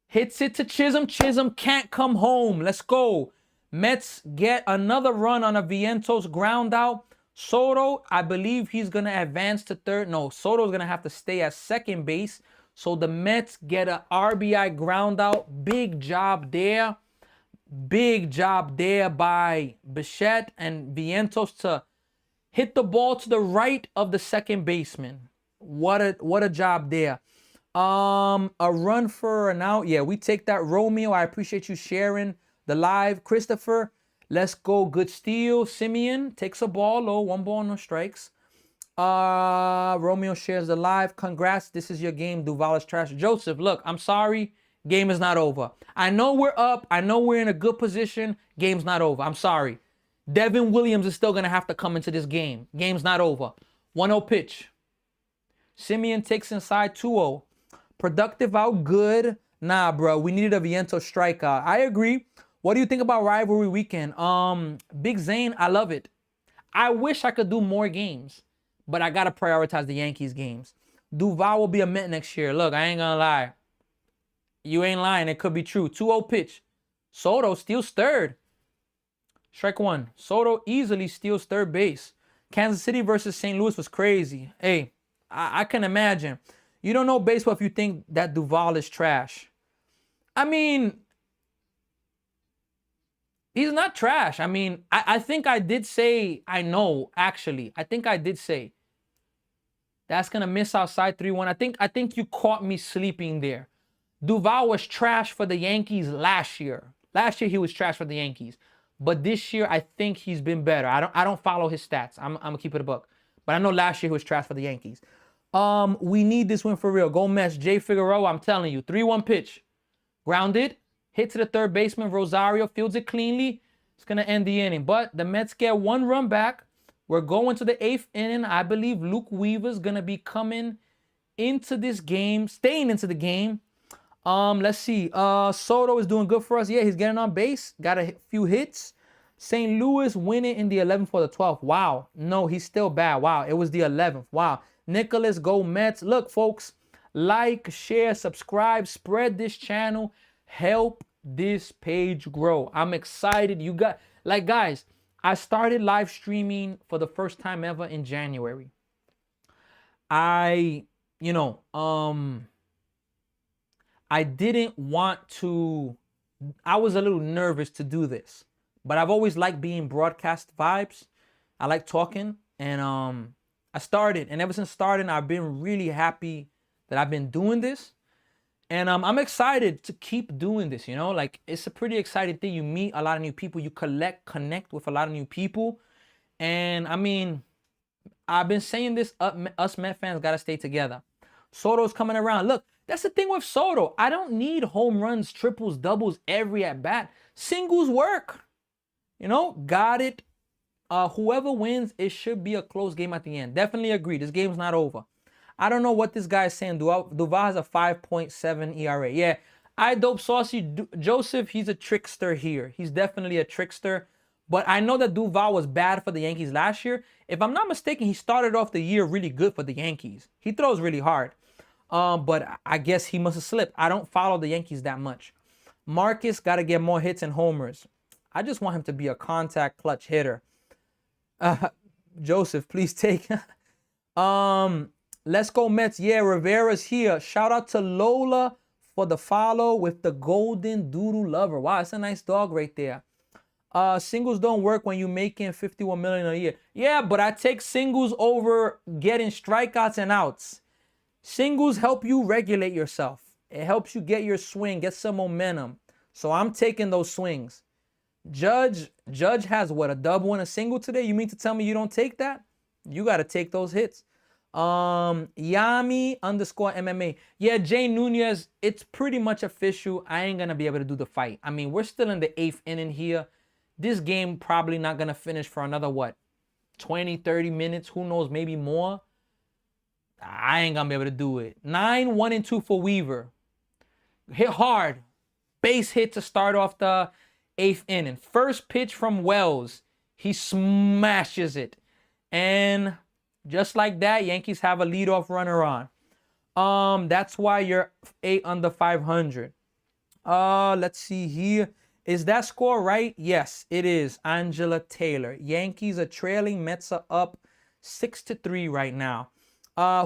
hits it to Chisholm. Chisholm can't come home. Let's go. Mets get another run on a Vientos ground out. Soto, I believe he's going to advance to third. No, Soto's going to have to stay at second base. So the Mets get an RBI ground out. Big job there. Big job there by Bichette and Vientos to hit the ball to the right of the second baseman. What a job there. A run for an out. Yeah, we take that. Romeo, I appreciate you sharing the live. Christopher, let's go. Good steal. Simeon takes a ball low. 1 ball, no strikes. Romeo shares the live. Congrats. This is your game. Duval is trash. Joseph, look, I'm sorry. Game is not over. I know we're up. I know we're in a good position. Game's not over. I'm sorry. Devin Williams is still going to have to come into this game. Game's not over. 1-0 pitch. Simeon takes inside 2-0. Productive out good. Nah, bro. We needed a Viento strikeout. I agree. What do you think about rivalry weekend? Big Zane, I love it. I wish I could do more games, but I got to prioritize the Yankees games. Duval will be a Met next year. Look, I ain't going to lie. You ain't lying. It could be true. 2-0 pitch. Soto steals third. Strike one. Soto easily steals third base. Kansas City versus St. Louis was crazy. Hey, I can imagine. You don't know baseball if you think that Duval is trash. I mean, he's not trash. I mean, I think I did say, I know, actually. I think I did say. That's going to miss outside 3-1. I think you caught me sleeping there. Duval was trash for the Yankees last year. Last year, he was trash for the Yankees. But this year, I think he's been better. I don't follow his stats. I'm going to keep it a buck. But I know last year he was trash for the Yankees. We need this win for real. Go Mets. Jay Figueroa, I'm telling you. 3-1 pitch. Grounded. Hit to the third baseman. Rosario fields it cleanly. It's going to end the inning. But the Mets get 1 run back. We're going to the 8th inning. I believe Luke Weaver's going to be coming into this game, staying into the game. Let's see. Soto is doing good for us. Yeah, he's getting on base. Got a few hits. St. Louis winning in the 11th for the 12th. Wow. No, he's still bad. Wow. It was the 11th. Wow. Nicholas, go Mets. Look, folks, like, share, subscribe, spread this channel. Help this page grow. I'm excited. You got, like, guys, I started live streaming for the first time ever in January. I didn't want to, I was a little nervous to do this, but I've always liked being broadcast vibes. I like talking, and I started, and ever since starting, I've been really happy that I've been doing this. And I'm excited to keep doing this, you know? Like, it's a pretty exciting thing. You meet a lot of new people. You connect with a lot of new people. And, I mean, I've been saying this, us Met fans got to stay together. Soto's coming around. Look, that's the thing with Soto. I don't need home runs, triples, doubles every at-bat. Singles work. You know, got it. Whoever wins, it should be a close game at the end. Definitely agree. This game's not over. I don't know what this guy is saying. Duval has a 5.7 ERA. Yeah, I dope saucy. Joseph, he's a trickster here. He's definitely a trickster. But I know that Duval was bad for the Yankees last year. If I'm not mistaken, he started off the year really good for the Yankees. He throws really hard. But I guess he must have slipped. I don't follow the Yankees that much. Marcus got to get more hits and homers. I just want him to be a contact clutch hitter. Joseph, please take. Let's go Mets. Yeah, Rivera's here. Shout out to Lola for the follow with the golden doodle lover. Wow, it's a nice dog right there. Singles don't work when you're making $51 million a year. Yeah, but I take singles over getting strikeouts and outs. Singles help you regulate yourself. It helps you get your swing, get some momentum. So I'm taking those swings. Judge has what, a double and a single today? You mean to tell me you don't take that? You got to take those hits. Yami _MMA. Yeah, Jay Nunez, it's pretty much official. I ain't gonna be able to do the fight. I mean, we're still in the 8th inning here. This game probably not gonna finish for another, what, 20, 30 minutes? Who knows, maybe more. I ain't gonna be able to do it. 9, 1 and 2 for Weaver. Hit hard. Base hit to start off the 8th inning. First pitch from Wells. He smashes it. And just like that, Yankees have a leadoff runner on. That's why you're 8 under 500. Let's see here. Is that score right? Yes, it is. Angela Taylor. Yankees are trailing. Mets are up 6-3 right now.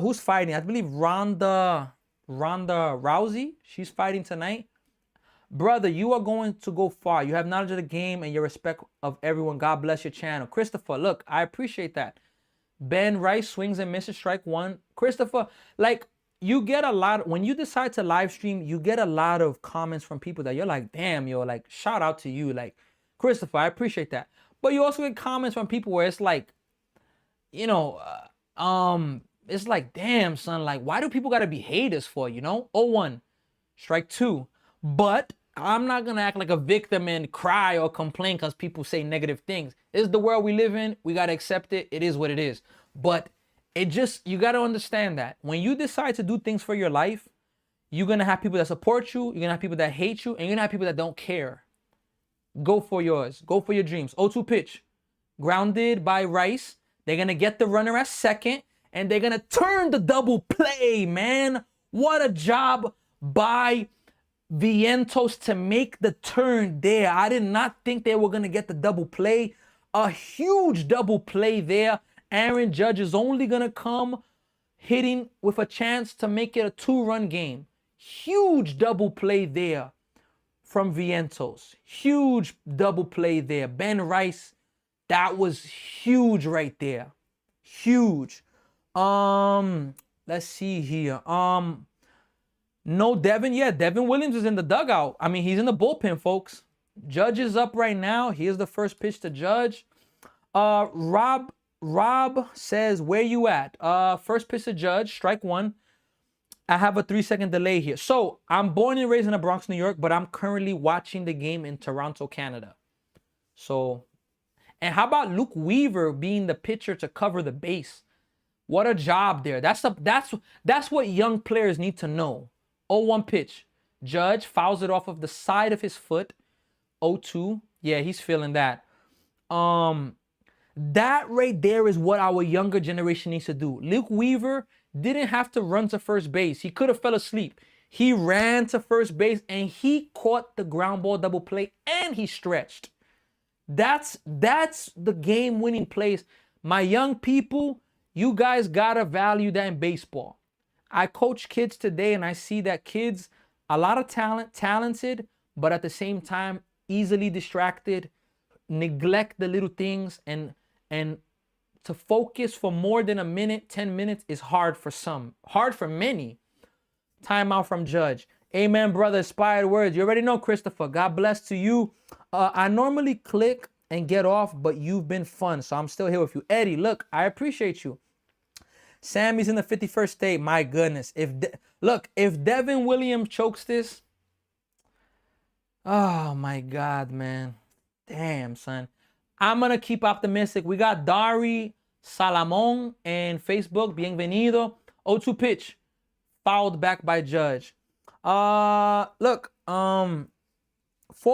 Who's fighting? I believe Ronda Rousey. She's fighting tonight. Brother, you are going to go far. You have knowledge of the game and your respect of everyone. God bless your channel. Christopher, look, I appreciate that. Ben Rice swings and misses, strike 1. Christopher, like, you get a lot, when you decide to live stream, you get a lot of comments from people that you're like, damn, yo, like, shout out to you. Like, Christopher, I appreciate that. But you also get comments from people where it's like, you know, it's like, damn, son, like, why do people got to be haters for, you know? 0-1, strike 2. But I'm not going to act like a victim and cry or complain because people say negative things. This is the world we live in. We got to accept it. It is what it is. But it just, you got to understand that when you decide to do things for your life, you're going to have people that support you. You're going to have people that hate you. And you're going to have people that don't care. Go for yours. Go for your dreams. 0-2 pitch. Grounded by Rice. They're going to get the runner at second. And they're going to turn the double play, man. What a job by Vientos to make the turn there. I did not think they were going to get the double play. A huge double play there. Aaron Judge is only going to come hitting with a chance to make it a 2-run game. Huge double play there from Vientos. Huge double play there. Ben Rice, that was huge right there. Huge. Let's see here. No Devin. Yeah, Devin Williams is in the dugout. I mean, he's in the bullpen, folks. Judge is up right now. Here's the first pitch to Judge. Rob Rob says, where you at? First pitch to Judge, strike one. I have a 3-second delay here. So I'm born and raised in the Bronx, New York, but I'm currently watching the game in Toronto, Canada. So, and how about Luke Weaver being the pitcher to cover the base? What a job there. That's what young players need to know. 0-1 pitch. Judge fouls it off of the side of his foot. 0-2. Yeah, he's feeling that. That right there is what our younger generation needs to do. Luke Weaver didn't have to run to first base. He could have fell asleep. He ran to first base and he caught the ground ball double play and he stretched. That's the game-winning plays. My young people, you guys gotta value that in baseball. I coach kids today and I see that kids, a lot of talented, but at the same time, easily distracted, neglect the little things, and to focus for more than a minute, 10 minutes is hard for some, hard for many. Timeout from Judge. Amen, brother. Inspired words. You already know, Christopher. God bless to you. I normally click and get off, but you've been fun, so I'm still here with you. Eddie, look, I appreciate you. Sammy's in the 51st state. My goodness. If Devin Williams chokes this, oh my God, man. Damn, son. I'm going to keep optimistic. We got Dari Salamon and Facebook. Bienvenido. 0-2 pitch. Fouled back by Judge. Look, 4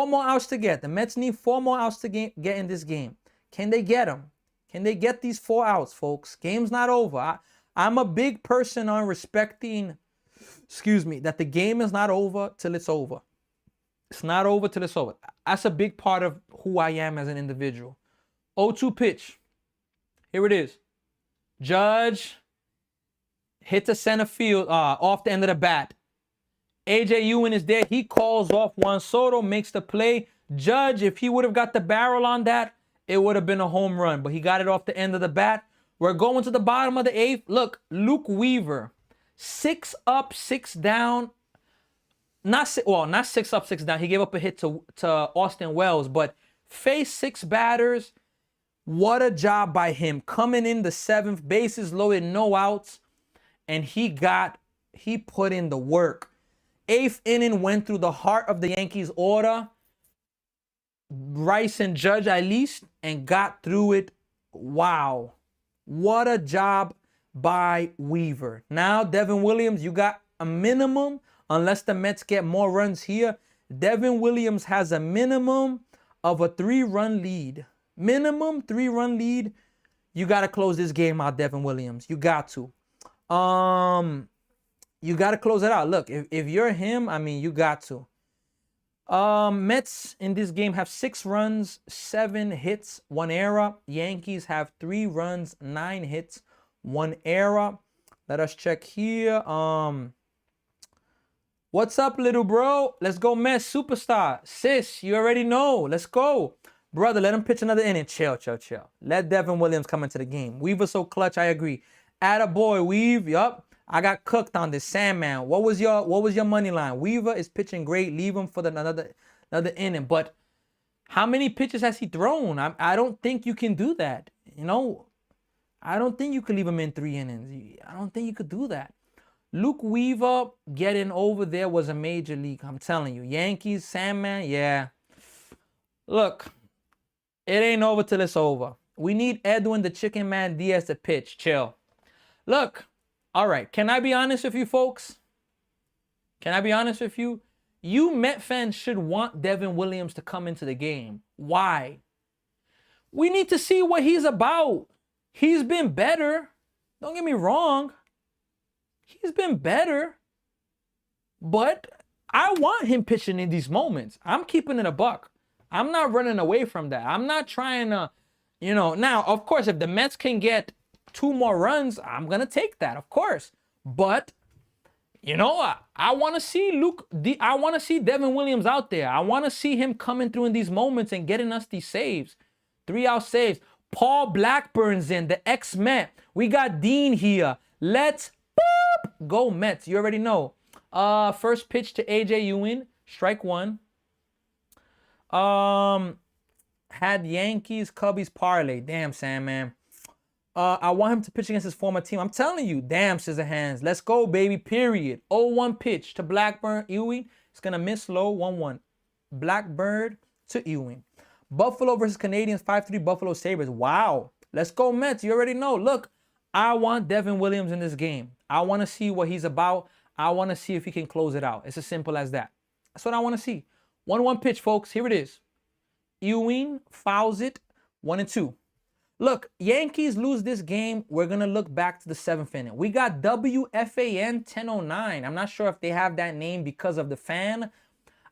more outs to get. The Mets need 4 more outs to get in this game. Can they get them? Can they get these 4 outs, folks? Game's not over. I'm a big person on respecting, that the game is not over till it's over. It's not over till it's over. That's a big part of who I am as an individual. 0-2 pitch. Here it is. Judge hit to center field off the end of the bat. AJ Ewing is there. He calls off Juan Soto, makes the play. Judge, if he would have got the barrel on that, it would have been a home run. But he got it off the end of the bat. We're going to the bottom of the 8th. Look, Luke Weaver, 6 up, 6 down. Not 6 up, 6 down. He gave up a hit to Austin Wells, but faced 6 batters. What a job by him. Coming in the 7th, bases loaded, no outs. And he put in the work. 8th inning went through the heart of the Yankees order. Rice and Judge at least, and got through it. Wow. What a job by Weaver. Now, Devin Williams, you got a minimum, unless the Mets get more runs here. Devin Williams has a minimum of a 3-run lead. Minimum 3-run lead. You got to close this game out, Devin Williams. You got to. You got to close it out. Look, if you're him, I mean, you got to. Mets in this game have 6 runs, 7 hits, 1 error. Yankees have 3 runs, 9 hits, 1 error. Let us check here. What's up, little bro? Let's go, Mets superstar. Sis, you already know. Let's go. Brother, let him pitch another inning. Chill. Let Devin Williams come into the game. Weaver so clutch, I agree. Attaboy, Weave. Yup. I got cooked on this. Sandman. What was your money line? Weaver is pitching great. Leave him for another inning. But how many pitches has he thrown? I don't think you can do that. You know, I don't think you could leave him in 3 innings. I don't think you could do that. Luke Weaver getting over there was a major league. I'm telling you. Yankees, Sandman, yeah. Look, it ain't over till it's over. We need Edwin the Chicken Man Diaz to pitch. Chill. Look, all right. Can I be honest with you, folks? Can I be honest with you? You Met fans should want Devin Williams to come into the game. Why? We need to see what he's about. He's been better. Don't get me wrong. He's been better. But I want him pitching in these moments. I'm keeping it a buck. I'm not running away from that. I'm not trying to, now, of course, if the Mets can get 2 more runs, I'm going to take that, of course. But, I want to see I want to see Devin Williams out there. I want to see him coming through in these moments and getting us these saves. 3-out saves. Paul Blackburn's in, the ex-Met. We got Dean here. Let's go Mets. You already know. First pitch to AJ Ewing. Strike 1. Had Yankees, Cubbies parlay. Damn, Sam, man. I want him to pitch against his former team. I'm telling you, damn, scissor hands. Let's go, baby, period. 0-1 pitch to Blackburn. Ewing. It's going to miss low, 1-1. Blackbird to Ewing. Buffalo versus Canadians, 5-3 Buffalo Sabres. Wow. Let's go, Mets. You already know. Look, I want Devin Williams in this game. I want to see what he's about. I want to see if he can close it out. It's as simple as that. That's what I want to see. 1-1 pitch, folks. Here it is. Ewing fouls it. 1-2. Look, Yankees lose this game. We're going to look back to the 7th inning. We got WFAN 1009. I'm not sure if they have that name because of the Fan.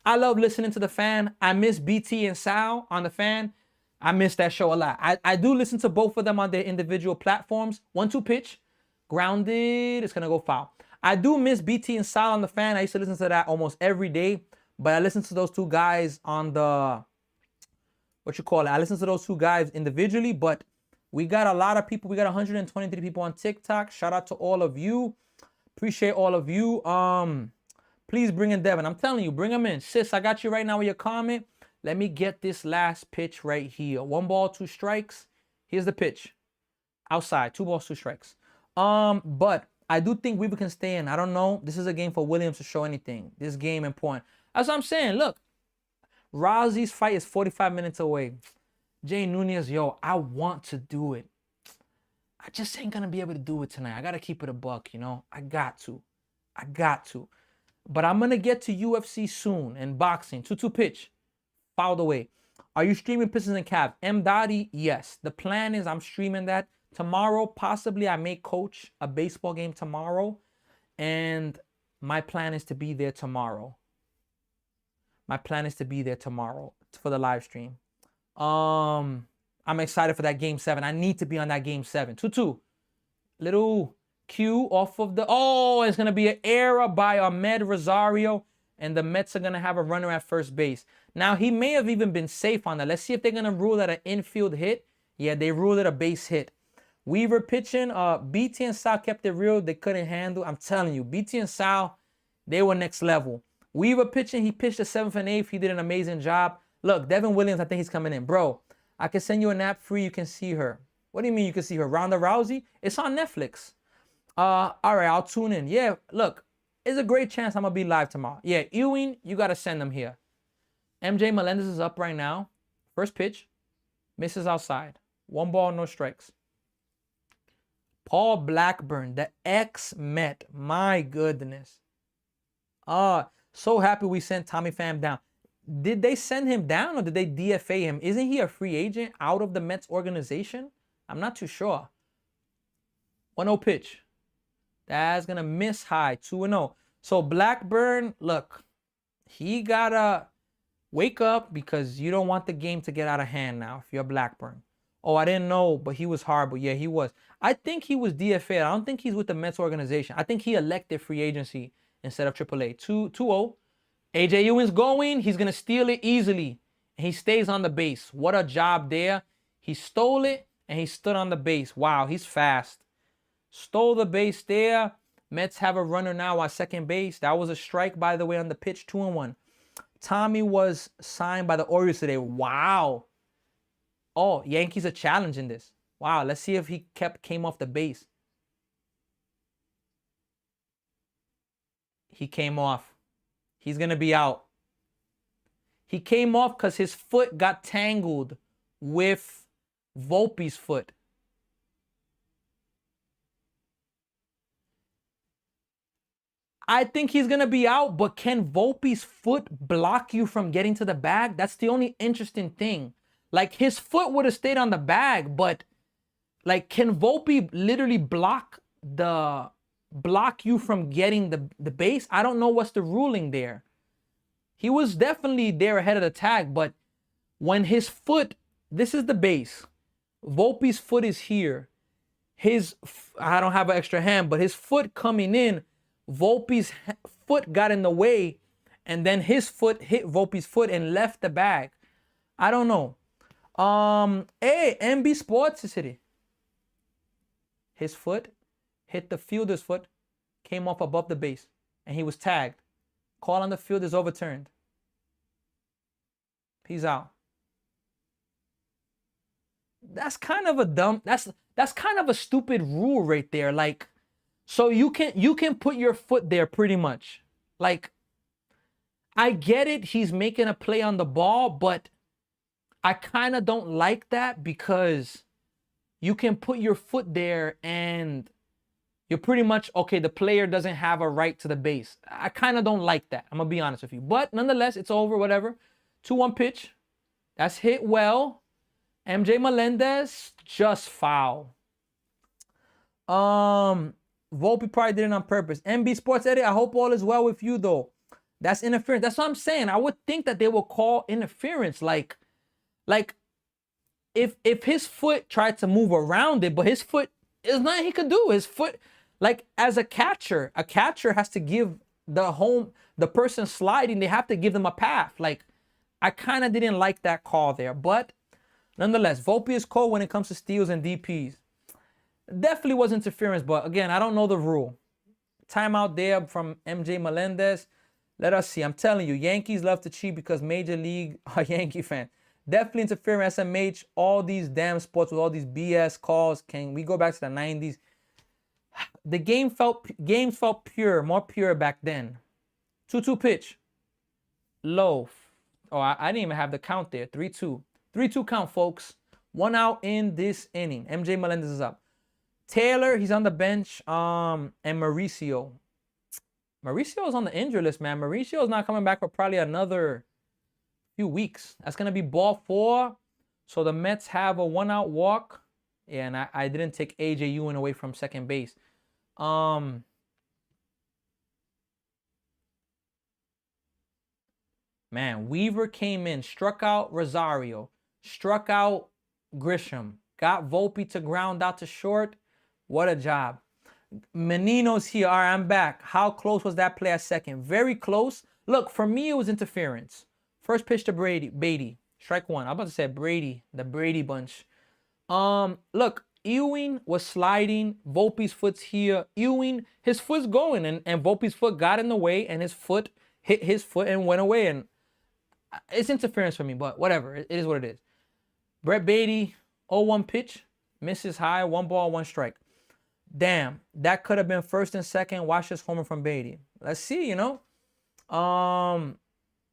I love listening to the Fan. I miss BT and Sal on the Fan. I miss that show a lot. I do listen to both of them on their individual platforms. 1-2 pitch. Grounded. It's going to go foul. I do miss BT and Sal on the Fan. I used to listen to that almost every day. But I listen to those two guys on the... I listen to those two guys individually, but we got a lot of people. We got 123 people on TikTok. Shout out to all of you. Appreciate all of you. Please bring in Devin. I'm telling you, bring him in. Sis, I got you right now with your comment. Let me get this last pitch right here. 1 ball, 2 strikes. Here's the pitch. Outside. 2 balls, 2 strikes. But I do think Weaver can stay in. I don't know. This is a game for Williams to show anything. This game important. That's what I'm saying. Look. Rousey's fight is 45 minutes away. Jay Nunez, yo, I want to do it. I just ain't going to be able to do it tonight. I got to keep it a buck, you know. I got to. But I'm going to get to UFC soon and boxing. 2-2 pitch. Fouled away. Are you streaming Pistons and Cavs? M. Dottie, yes. The plan is I'm streaming that tomorrow. Possibly I may coach a baseball game tomorrow. And my plan is to be there tomorrow. My plan is to be there tomorrow for the live stream. I'm excited for that game 7. I need to be on that game 7. 2-2. Little cue off of the... Oh, it's going to be an error by Ahmed Rosario. And the Mets are going to have a runner at first base. Now, he may have even been safe on that. Let's see if they're going to rule that an infield hit. Yeah, they ruled it a base hit. Weaver pitching. BT and Sal kept it real. They couldn't handle. I'm telling you, BT and Sal, they were next level. Weaver pitching, he pitched the 7th and 8th. He did an amazing job. Look, Devin Williams, I think he's coming in. Bro, I can send you an app free. You can see her. What do you mean you can see her? Ronda Rousey? It's on Netflix. All right, I'll tune in. Yeah, look, it's a great chance I'm going to be live tomorrow. Yeah, Ewing, you got to send him here. MJ Melendez is up right now. First pitch. Misses outside. 1 ball, no strikes. Paul Blackburn, the ex-Met. My goodness. So happy we sent Tommy Pham down. Did they send him down or did they DFA him? Isn't he a free agent out of the Mets organization? I'm not too sure. 1-0 pitch. That's going to miss high. 2-0. So Blackburn, look, he got to wake up because you don't want the game to get out of hand now if you're Blackburn. Oh, I didn't know, but he was horrible. Yeah, he was. I think he was DFA. I don't think he's with the Mets organization. I think he elected free agency instead of AAA. 2-0. AJ Ewing's going. He's going to steal it easily. And he stays on the base. What a job there. He stole it, and he stood on the base. Wow, he's fast. Stole the base there. Mets have a runner now on second base. That was a strike, by the way, on the pitch. 2-1. Tommy was signed by the Orioles today. Wow. Oh, Yankees are challenging this. Wow, let's see if he came off the base. He came off. He's going to be out. He came off because his foot got tangled with Volpe's foot. I think he's going to be out, but can Volpe's foot block you from getting to the bag? That's the only interesting thing. Like, his foot would have stayed on the bag, but, like, can Volpe literally block you from getting the base? I don't know what's the ruling there. He was definitely there ahead of the tag, but when his foot, this is the base. Volpe's foot is here. I don't have an extra hand, but his foot coming in, Volpe's foot got in the way, and then his foot hit Volpe's foot and left the bag. I don't know. Hey, MB Sports is hitting. His foot hit the fielder's foot, came off above the base, and he was tagged. Call on the field is overturned. He's out. That's kind of a dumb. That's That's kind of a stupid rule right there. Like, so you can put your foot there pretty much. Like, I get it, he's making a play on the ball, but I kind of don't like that because you can put your foot there and you're pretty much, okay, the player doesn't have a right to the base. I kind of don't like that. I'm going to be honest with you. But nonetheless, it's over, whatever. 2-1 pitch. That's hit well. MJ Melendez, just foul. Volpe probably did it on purpose. MB Sports Edit, I hope all is well with you, though. That's interference. That's what I'm saying. I would think that they will call interference. Like if his foot tried to move around it, but his foot, there's nothing he could do. His foot, like as a catcher has to give the person sliding, they have to give them a path. Like, I kind of didn't like that call there. But nonetheless, Volpe is cold when it comes to steals and DPs. Definitely was interference, but again, I don't know the rule. Timeout there from MJ Melendez. Let us see. I'm telling you, Yankees love to cheat because Major League are Yankee fan. Definitely interfering SMH. All these damn sports with all these BS calls. Can we go back to the 90s? The games felt pure, more pure back then. 2-2 pitch. Low. Oh, I didn't even have the count there. 3-2. 3-2 count, folks. 1 out in this inning. MJ Melendez is up. Taylor, he's on the bench. And Mauricio. Mauricio is on the injury list, man. Mauricio is not coming back for probably another few weeks. That's going to be ball 4. So the Mets have a 1-out walk. Yeah, and I didn't take AJ Ewan away from second base. Man, Weaver came in, struck out Rosario, struck out Grisham, got Volpe to ground out to short. What a job. Menino's here. All right, I'm back. How close was that play at second? Very close. Look, for me, it was interference. First pitch to Beatty. Strike 1. I'm about to say Brady, the Brady bunch. Look, Ewing was sliding. Volpe's foot's here. Ewing, his foot's going, and Volpe's foot got in the way, and his foot hit his foot and went away. And it's interference for me, but whatever. It is what it is. Brett Beatty, 0-1 pitch. Misses high. 1 ball, 1 strike. Damn, that could have been first and second. Watch this homer from Beatty. Let's see, you know.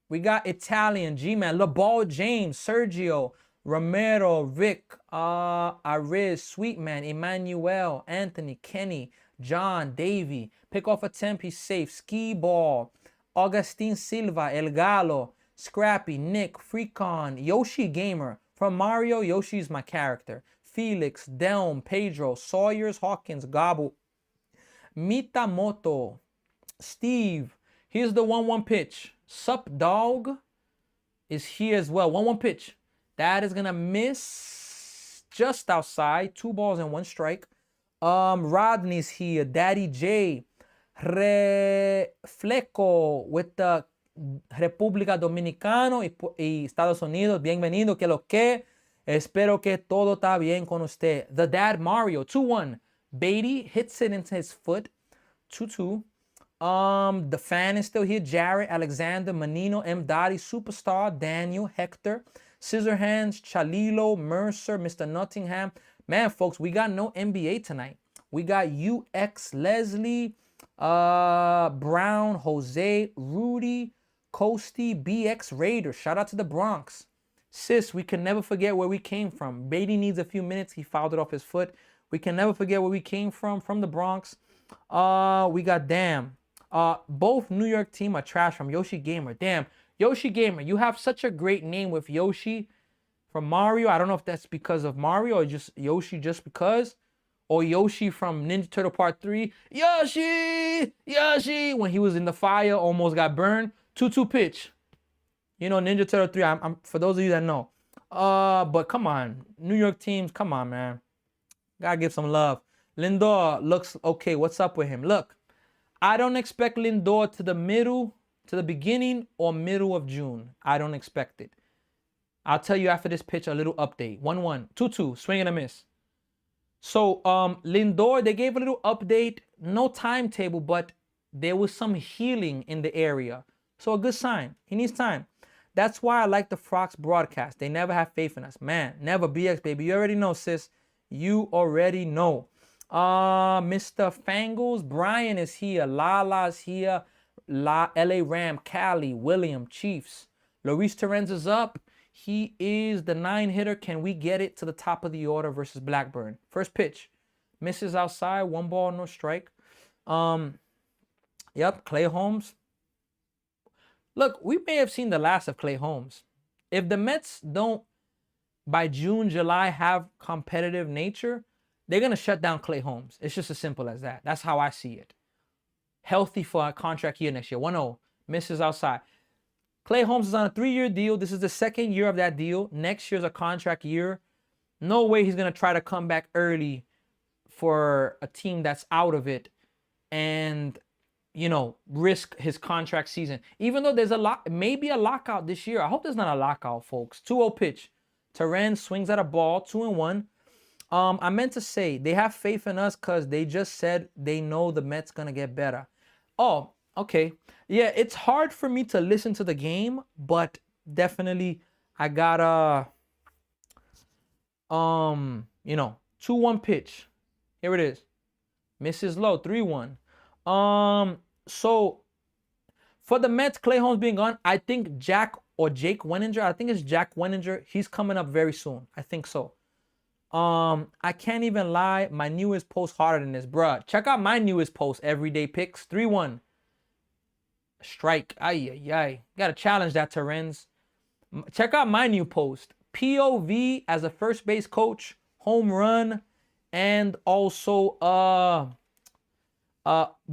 We got Italian, G-Man, LeBall James, Sergio, Romero, Rick, Ariz, Sweetman, Emmanuel, Anthony, Kenny, John, Davey. Pick off a temp, he's safe. Ski Ball, Augustin Silva, El Galo, Scrappy, Nick, Freakon, Yoshi Gamer. From Mario, Yoshi's my character. Felix, Delm, Pedro, Sawyers, Hawkins, Gobble, Mitamoto, Steve. Here's the 1-1 pitch. Sup Dog is here as well. 1-1 pitch. That is gonna miss just outside. 2 balls and 1 strike. Rodney's here. Daddy J. Refleco with the República Dominicana y Estados Unidos. Bienvenido, que lo que. Espero que todo está bien con usted. The Dad Mario, 2-1. Beatty hits it into his foot. 2-2. The fan is still here. Jarrett, Alexander, Menino, M. Dottie, Superstar, Daniel, Hector, Scissorhands, Chalilo, Mercer, Mr. Nottingham. Man, folks, we got no NBA tonight. We got UX, Leslie, Brown, Jose, Rudy, Coasty, BX Raiders. Shout out to the Bronx. Sis, we can never forget where we came from. Beatty needs a few minutes. He fouled it off his foot. We can never forget where we came from the Bronx. We got damn. Both New York team are trash from Yoshi Gamer. Damn, Yoshi Gamer, you have such a great name with Yoshi from Mario. I don't know if that's because of Mario or just Yoshi just because. Or Yoshi from Ninja Turtle Part 3. Yoshi! Yoshi! When he was in the fire, almost got burned. 2-2 pitch. You know, Ninja Turtle 3, I'm for those of you that know. But come on. New York teams, come on, man. Gotta give some love. Lindor looks okay. What's up with him? Look, I don't expect Lindor to the beginning or middle of June. I don't expect it. I'll tell you after this pitch a little update. 1-1, 2-2, swing and a miss. So, Lindor, they gave a little update. No timetable, but there was some healing in the area. So a good sign. He needs time. That's why I like the Fox broadcast. They never have faith in us. Man, never. BX, baby. You already know, sis. You already know. Mr. Fangles, Brian is here. Lala's here. LA Ram, Cali, William, Chiefs. Luis Torrens is up. He is the 9-hitter. Can we get it to the top of the order versus Blackburn? First pitch. Misses outside. 1 ball, no strike. Yep, Clay Holmes. Look, we may have seen the last of Clay Holmes. If the Mets don't, by June, July, have competitive nature, they're going to shut down Clay Holmes. It's just as simple as that. That's how I see it. Healthy for a contract year next year. 1-0. Misses outside. Clay Holmes is on a 3-year deal. This is the 2nd year of that deal. Next year's a contract year. No way he's going to try to come back early for a team that's out of it and, you know, risk his contract season. Even though there's maybe a lockout this year. I hope there's not a lockout, folks. 2-0 pitch. Torrens swings at a ball. 2-1. I meant to say they have faith in us because they just said they know the Mets going to get better. Oh, okay. Yeah, it's hard for me to listen to the game, but definitely I gotta, you know, 2-1 pitch. Here it is. Misses low, 3-1. So for the Mets, Clay Holmes being gone, I think Jake Weninger. I think it's Jack Weninger. He's coming up very soon. I think so. I can't even lie. My newest post harder than this, bruh. Check out my newest post. Everyday picks. 3-1. Strike. Ay. Gotta challenge that, Torrens. Check out my new post. POV as a first base coach. Home run. And also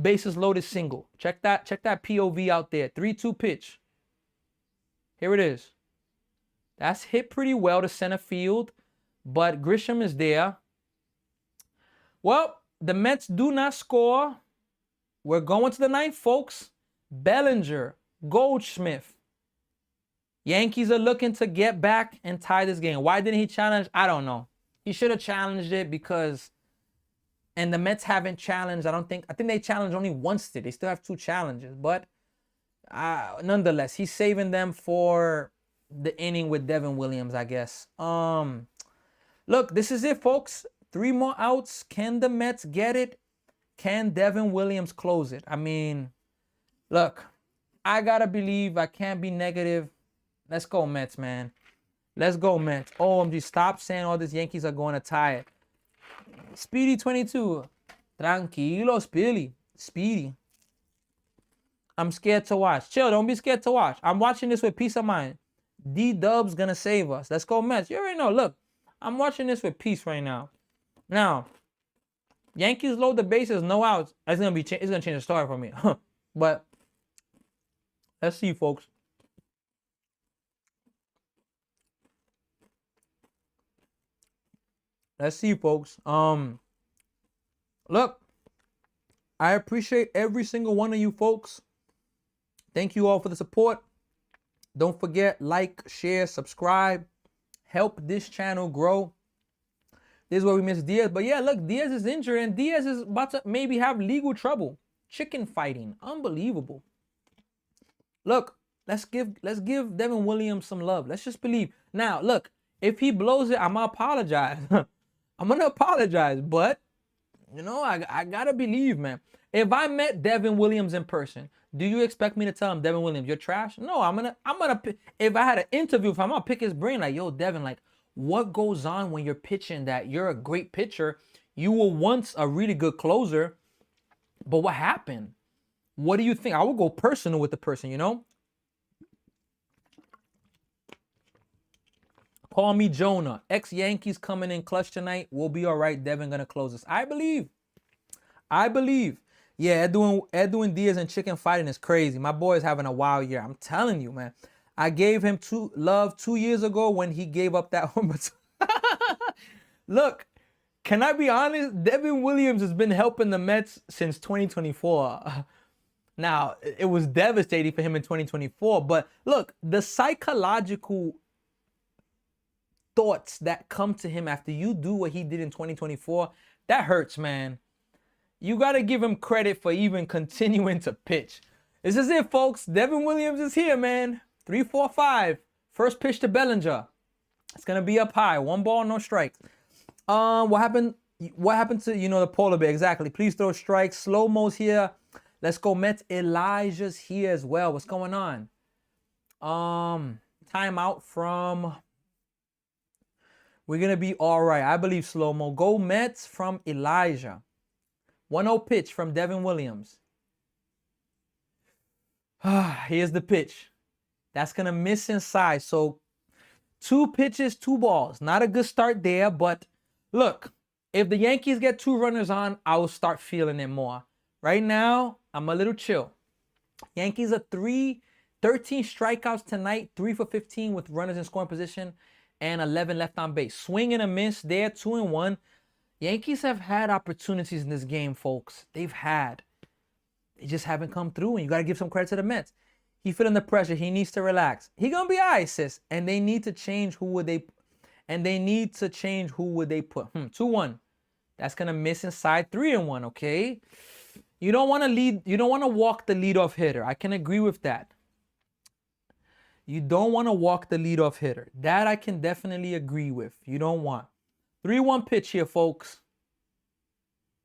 bases loaded single. Check that POV out there. 3-2 pitch. Here it is. That's hit pretty well to center field. But Grisham is there. Well, the Mets do not score. We're going to the 9th, folks. Bellinger, Goldschmidt. Yankees are looking to get back and tie this game. Why didn't he challenge? I don't know. He should have challenged it because, and the Mets haven't challenged. I think they challenged only once today. They still have 2 challenges. But nonetheless, he's saving them for the inning with Devin Williams, I guess. Look, this is it, folks. 3 more outs. Can the Mets get it? Can Devin Williams close it? I mean, look, I gotta believe. I can't be negative. Let's go, Mets, man. Let's go, Mets. OMG, stop saying all these Yankees are going to tie it. Speedy 22. Tranquilo, Speedy. I'm scared to watch. Chill, don't be scared to watch. I'm watching this with peace of mind. D-Dub's gonna save us. Let's go, Mets. You already know. Look, I'm watching this with peace right now. Now, Yankees load the bases, no outs. It's gonna change the story for me. But let's see, folks. Let's see, folks. Look, I appreciate every single one of you folks. Thank you all for the support. Don't forget, like, share, subscribe. Help this channel grow. This is where we miss Diaz. But yeah, look, Diaz is injured and Diaz is about to maybe have legal trouble. Chicken fighting. Unbelievable. Look, let's give Devin Williams some love. Let's just believe. Now, look, if he blows it, I'm gonna apologize. I'm gonna apologize, but you know, I gotta believe, man. If I met Devin Williams in person, do you expect me to tell him, Devin Williams, you're trash? No, I'm gonna if I had an interview with him, I'm gonna pick his brain like, yo, Devin, like, what goes on when you're pitching that you're a great pitcher? You were once a really good closer, but what happened? What do you think? I would go personal with the person, you know? Call me Jonah. Ex-Yankees coming in clutch tonight. We'll be all right. Devin gonna close this. I believe. Yeah, Edwin Diaz and chicken fighting is crazy. My boy is having a wild year. I'm telling you, man. I gave him love 2 years ago when he gave up that home. Look, can I be honest? Devin Williams has been helping the Mets since 2024. Now, it was devastating for him in 2024. But look, the psychological thoughts that come to him after you do what he did in 2024, that hurts, man. You got to give him credit for even continuing to pitch. This is it, folks. Devin Williams is here, man. 3-4-5. First pitch to Bellinger. It's going to be up high. 1 ball, no strikes. What happened? What happened to the polar bear? Exactly. Please throw strikes. Slow mo's here. Let's go Mets. Elijah's here as well. What's going on? Timeout from. We're gonna be all right. I believe slow mo. Go Mets from Elijah. 1-0 pitch from Devin Williams. Here's the pitch. That's gonna miss inside. So 2 pitches, 2 balls. Not a good start there, but look, if the Yankees get 2 runners on, I will start feeling it more. Right now, I'm a little chill. Yankees are 13 strikeouts tonight, 3 for 15 with runners in scoring position and 11 left on base. Swing and a miss there, 2-1. Yankees have had opportunities in this game, folks. They've had. They just haven't come through, and you got to give some credit to the Mets. He feeling the pressure. He needs to relax. He gonna be all right, sis. And they need to change who would they put. 2-1. That's gonna miss inside. 3-1. Okay. You don't want to lead. You don't want to walk the leadoff hitter. I can agree with that. You don't want to walk the leadoff hitter. That I can definitely agree with. You don't want. 3-1 pitch here, folks.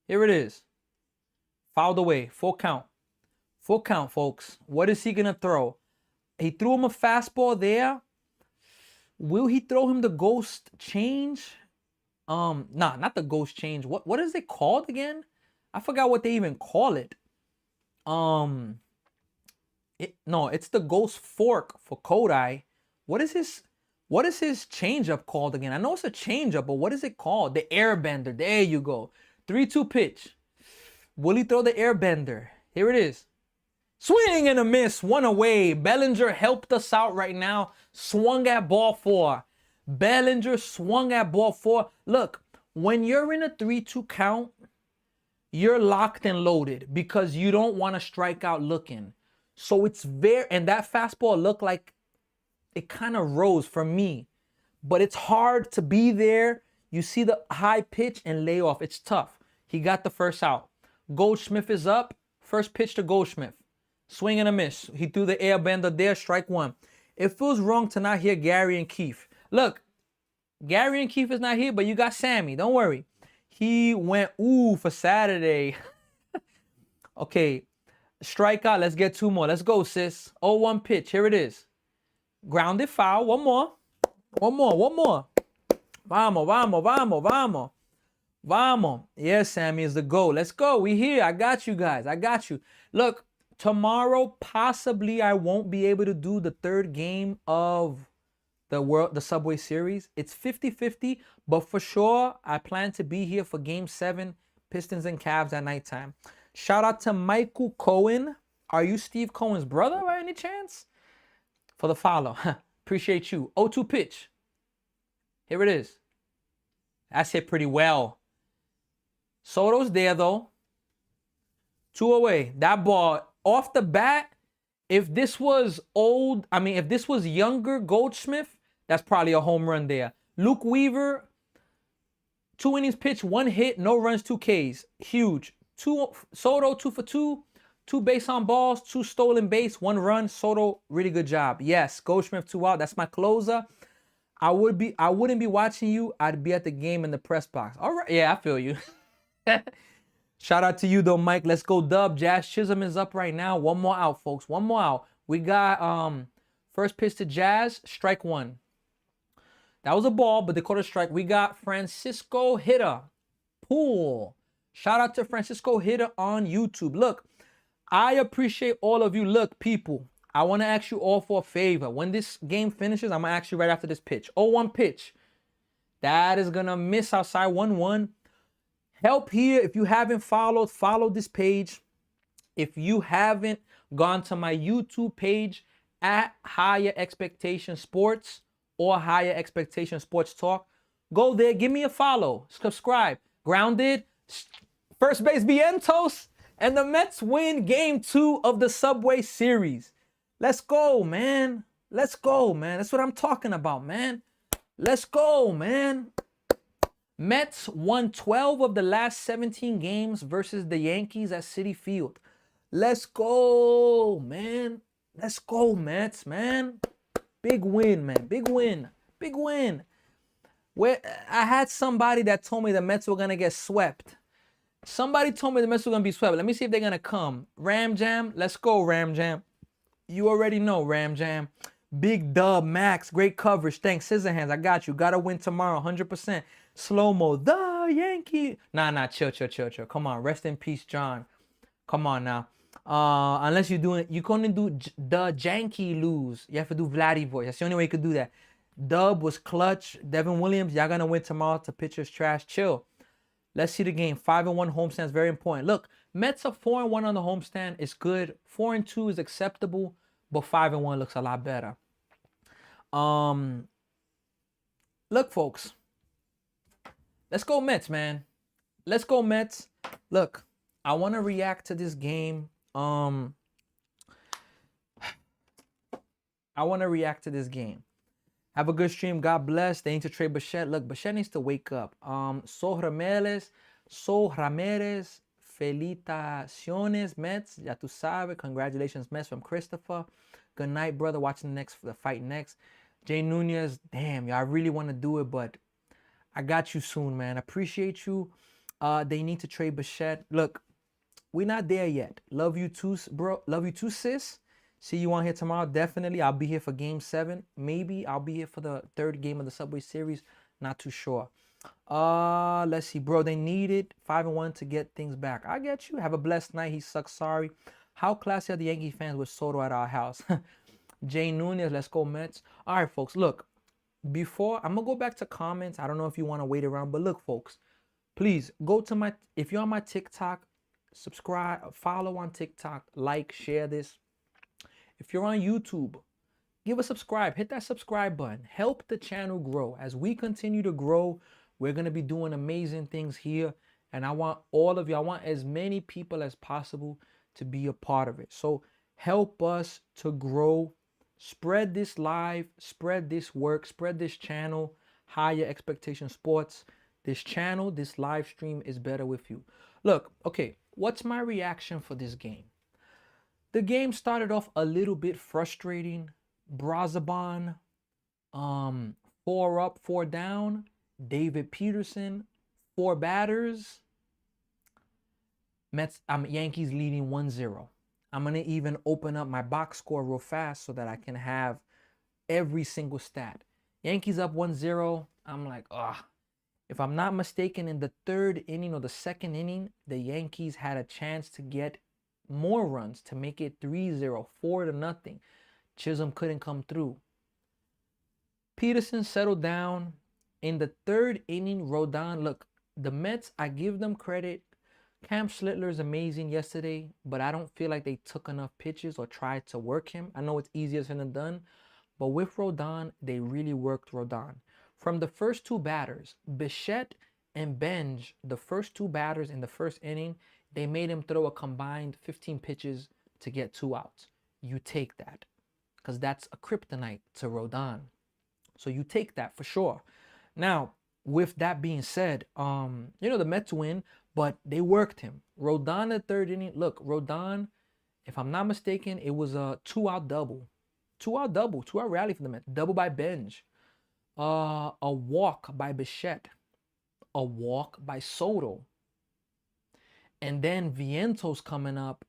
Here it is. Fouled away. Full count. Full count, folks. What is he going to throw? He threw him a fastball there. Will he throw him the ghost change? Nah, not the ghost change. What is it called again? I forgot what they even call it. No, it's the ghost fork for Kodai. What is his changeup called again? I know it's a changeup, but what is it called? The airbender. There you go. 3-2 pitch. Will he throw the airbender? Here it is. Swing and a miss. 1 away. Bellinger helped us out right now. Swung at ball 4. Bellinger swung at ball 4. Look, when you're in a 3-2 count, you're locked and loaded because you don't want to strike out looking. So it's and that fastball looked like it kind of rose for me, but it's hard to be there. You see the high pitch and lay off. It's tough. He got the first out. Goldschmidt is up. First pitch to Goldschmidt. Swing and a miss. He threw the airbender there. Strike 1. It feels wrong to not hear Gary and Keith. Look, Gary and Keith is not here, but you got Sammy. Don't worry. He went for Saturday. Okay. Strikeout. Let's get 2 more. Let's go, sis. 0-1 pitch. Here it is. Grounded foul. One more. Vamos, vamos, vamos, vamos. Vamos. Yes, Sammy is the goal. Let's go. We here. I got you guys. I got you. Look, tomorrow, possibly I won't be able to do the 3rd game of the Subway Series. It's 50-50, but for sure, I plan to be here for Game 7, Pistons and Cavs at nighttime. Shout out to Michael Cohen. Are you Steve Cohen's brother by any chance? For the follow. Appreciate you. 0-2 pitch. Here it is. That's hit pretty well. Soto's there, though. 2 away. That ball, off the bat, if this was younger Goldschmidt, that's probably a home run there. Luke Weaver, 2 innings pitched, 1 hit, no runs, 2 Ks. Huge. Soto, 2 for 2. 2 base on balls, 2 stolen base, 1 run. Soto, really good job. Yes, Goldschmidt 2 out. That's my closer. I wouldn't be watching you. I'd be at the game in the press box. All right. Yeah, I feel you. Shout out to you though, Mike. Let's go dub. Jazz Chisholm is up right now. 1 more out, folks. 1 more out. We got first pitch to Jazz, strike 1. That was a ball, but they called a strike. We got Francisco Hitter. Pool. Shout out to Francisco Hitter on YouTube. Look, I appreciate all of you. Look, people, I want to ask you all for a favor. When this game finishes, I'm going to ask you right after this pitch. 0-1 pitch. That is going to miss outside 1-1. Help here. If you haven't followed, follow this page. If you haven't gone to my YouTube page at Higher Expectation Sports or Higher Expectation Sports Talk, go there. Give me a follow. Subscribe. Grounded. First base Vientos. And the Mets win Game 2 of the Subway Series. Let's go, man. Let's go, man. That's what I'm talking about, man. Let's go, man. Mets won 12 of the last 17 games versus the Yankees at Citi Field. Let's go, man. Let's go, Mets, man. Big win, man. Big win. Big win. Where I had somebody that told me the Mets were gonna get swept. Somebody told me the Mets were gonna be swept. Let me see if they're gonna come. Ram Jam, let's go, Ram Jam. You already know, Ram Jam. Big dub, Max, great coverage. Thanks, Scissorhands. I got you. Gotta win tomorrow, 100%. Slow mo, the Yankee. Nah, chill. Come on, rest in peace, John. Come on now. Unless you're doing, you couldn't do the Janky lose. You have to do Vladdy voice. That's the only way you could do that. Dub was clutch. Devin Williams, y'all gonna win tomorrow. To pitcher's trash. Chill. Let's see the game. 5-1 homestand is very important. Look, Mets are 4-1 on the homestand. It's good. 4-2 is acceptable, but 5-1 looks a lot better. Look, folks. Let's go Mets, man. Let's go Mets. Look, I want to react to this game. I want to react to this game. Have a good stream. God bless. They need to trade Bichette. Look, Bichette needs to wake up. So Ramirez, felicitaciones, Mets. Ya tu sabe. Congratulations, Mets, from Christopher. Good night, brother. Watching the fight next. Jay Nunez. Damn, y'all really want to do it, but I got you soon, man. Appreciate you. They need to trade Bichette. Look, we're not there yet. Love you too, bro. Love you too, sis. See you on here tomorrow. Definitely. I'll be here for game 7. Maybe I'll be here for the 3rd game of the Subway Series. Not too sure. Let's see, bro. They needed 5-1 to get things back. I get you. Have a blessed night. He sucks. Sorry. How classy are the Yankee fans with Soto at our house? Jay Nunez. Let's go Mets. All right, folks. Look, before I'm going to go back to comments. I don't know if you want to wait around, but look, folks, please go to my, if you're on my TikTok, subscribe, follow on TikTok, like, share this. If you're on YouTube, give a subscribe. Hit that subscribe button. Help the channel grow. As we continue to grow, we're going to be doing amazing things here. And I want all of you, I want as many people as possible to be a part of it. So help us to grow. Spread this live. Spread this work. Spread this channel. Higher Expectation Sports. This channel, this live stream is better with you. Look, okay, what's my reaction for this game? The game started off a little bit frustrating. Brazaban, 4 up, 4 down. David Peterson, 4 batters. Yankees leading 1-0. I'm going to even open up my box score real fast so that I can have every single stat. Yankees up 1-0. I'm like, if I'm not mistaken, in the 3rd inning or the 2nd inning, the Yankees had a chance to get more runs to make it 3-0, 4-0. Chisholm couldn't come through. Peterson settled down. In the 3rd inning, Rodon, look, the Mets, I give them credit. Cam Schlittler is amazing yesterday, but I don't feel like they took enough pitches or tried to work him. I know it's easier said than done, but with Rodon, they really worked Rodon. From the first 2 batters, Bichette and Benj, the first 2 batters in the 1st inning, they made him throw a combined 15 pitches to get 2 outs. You take that because that's a kryptonite to Rodon. So you take that for sure. Now, with that being said, the Mets win, but they worked him. Rodon, the 3rd inning. Look, Rodon, if I'm not mistaken, it was a 2-out double. 2-out double. 2-out rally for the Mets. Double by Benj. A walk by Bichette. A walk by Soto. And then Vientos coming up.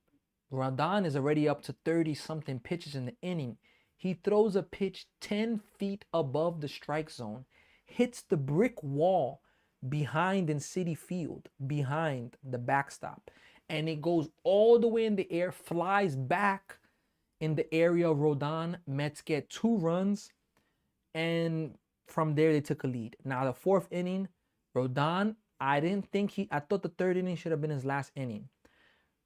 Rodon is already up to 30-something pitches in the inning. He throws a pitch 10 feet above the strike zone. Hits the brick wall behind in Citi Field. Behind the backstop. And it goes all the way in the air. Flies back in the area of Rodon. Mets get 2 runs. And from there they took a lead. Now the 4th inning, Rodon, I thought the 3rd inning should have been his last inning.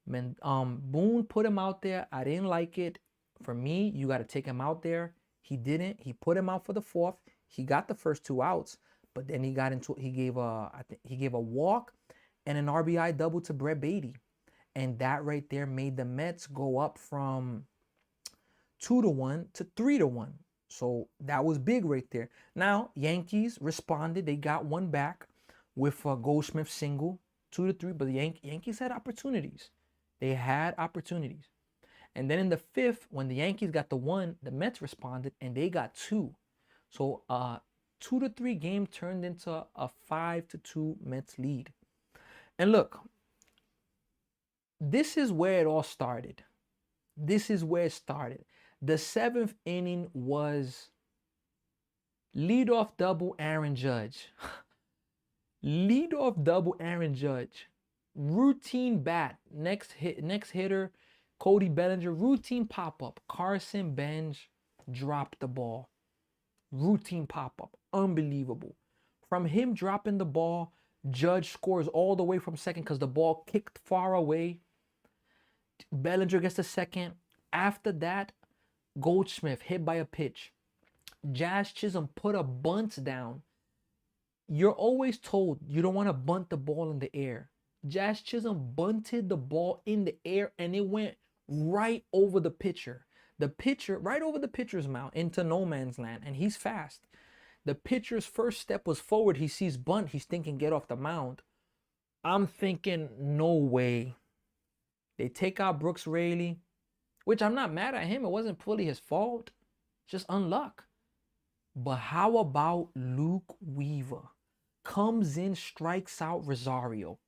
Boone put him out there. I didn't like it. For me, you got to take him out there. He didn't. He put him out for the 4th. He got the first 2 outs, but then he gave a walk and an RBI double to Brett Beatty. And that right there made the Mets go up from 2-1 to 3-1. So that was big right there. Now, Yankees responded. They got 1 back with a Goldschmidt single, 2-3. But the Yankees had opportunities. They had opportunities. And then in the 5th, when the Yankees got the 1, the Mets responded and they got 2. So 2-3 game turned into a 5-2 Mets lead. And look, this is where it all started. This is where it started. The 7th inning was leadoff double Aaron Judge. Leadoff double Aaron Judge. Routine bat. Next hitter, Cody Bellinger. Routine pop-up. Carson Bench dropped the ball. Routine pop-up. Unbelievable. From him dropping the ball, Judge scores all the way from second because the ball kicked far away. Bellinger gets the second. After that, Goldschmidt hit by a pitch. Jazz Chisholm put a bunt down. You're always told you don't want to bunt the ball in the air. Jazz Chisholm bunted the ball in the air and it went right over the pitcher. The pitcher, right over the pitcher's mound into no man's land, and he's fast. The pitcher's first step was forward. He sees bunt. He's thinking get off the mound. I'm thinking no way. They take out Brooks Raley, which I'm not mad at him. It wasn't fully his fault. Just unluck. But how about Luke Weaver? Comes in, strikes out Rosario.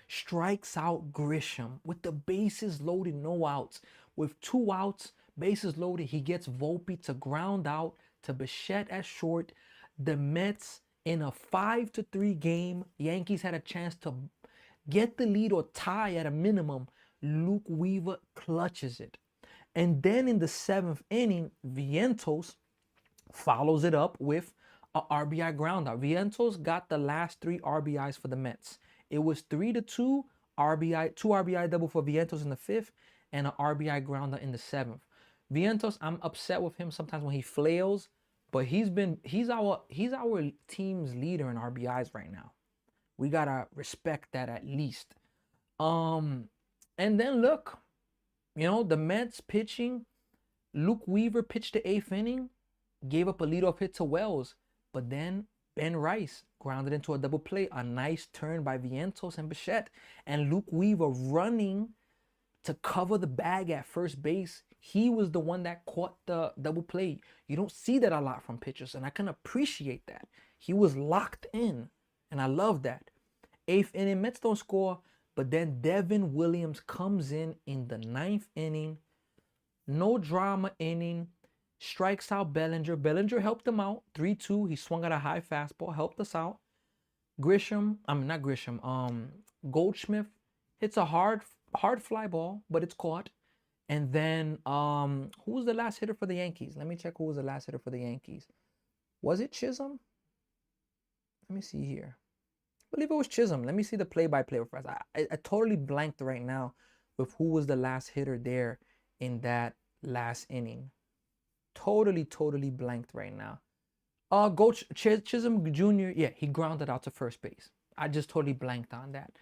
Strikes out Grisham with the bases loaded, no outs. With 2 outs, bases loaded, he gets Volpe to ground out to Bichette at short. The Mets in a 5-3 game. Yankees had a chance to get the lead or tie at a minimum. Luke Weaver clutches it. And then in the 7th inning, Vientos follows it up with a RBI groundout. Vientos got the last 3 RBIs for the Mets. It was 3-2 RBI, 2 RBI double for Vientos in the 5th, and an RBI grounder in the 7th. Vientos, I'm upset with him sometimes when he flails, but he's our team's leader in RBIs right now. We gotta respect that at least. And then look, the Mets pitching. Luke Weaver pitched the 8th inning, gave up a leadoff hit to Wells, but then Ben Rice grounded into a double play. A nice turn by Vientos and Bichette, and Luke Weaver running to cover the bag at first base. He was the one that caught the double play. You don't see that a lot from pitchers, and I can appreciate that. He was locked in, and I love that. 8th inning, Mets don't score, but then Devin Williams comes in the 9th inning. No drama inning. Strikes out Bellinger. Bellinger helped him out. 3-2. He swung at a high fastball. Helped us out. Goldschmidt hits a hard fly ball, but it's caught. And then who was the last hitter for the Yankees? Let me check who was the last hitter for the Yankees. Was it Chisholm? Let me see here. I believe it was Chisholm. Let me see the play-by-play for us. I totally blanked right now with who was the last hitter there in that last inning. Totally blanked right now. Chisholm Jr., yeah, he grounded out to first base. I just totally blanked on that.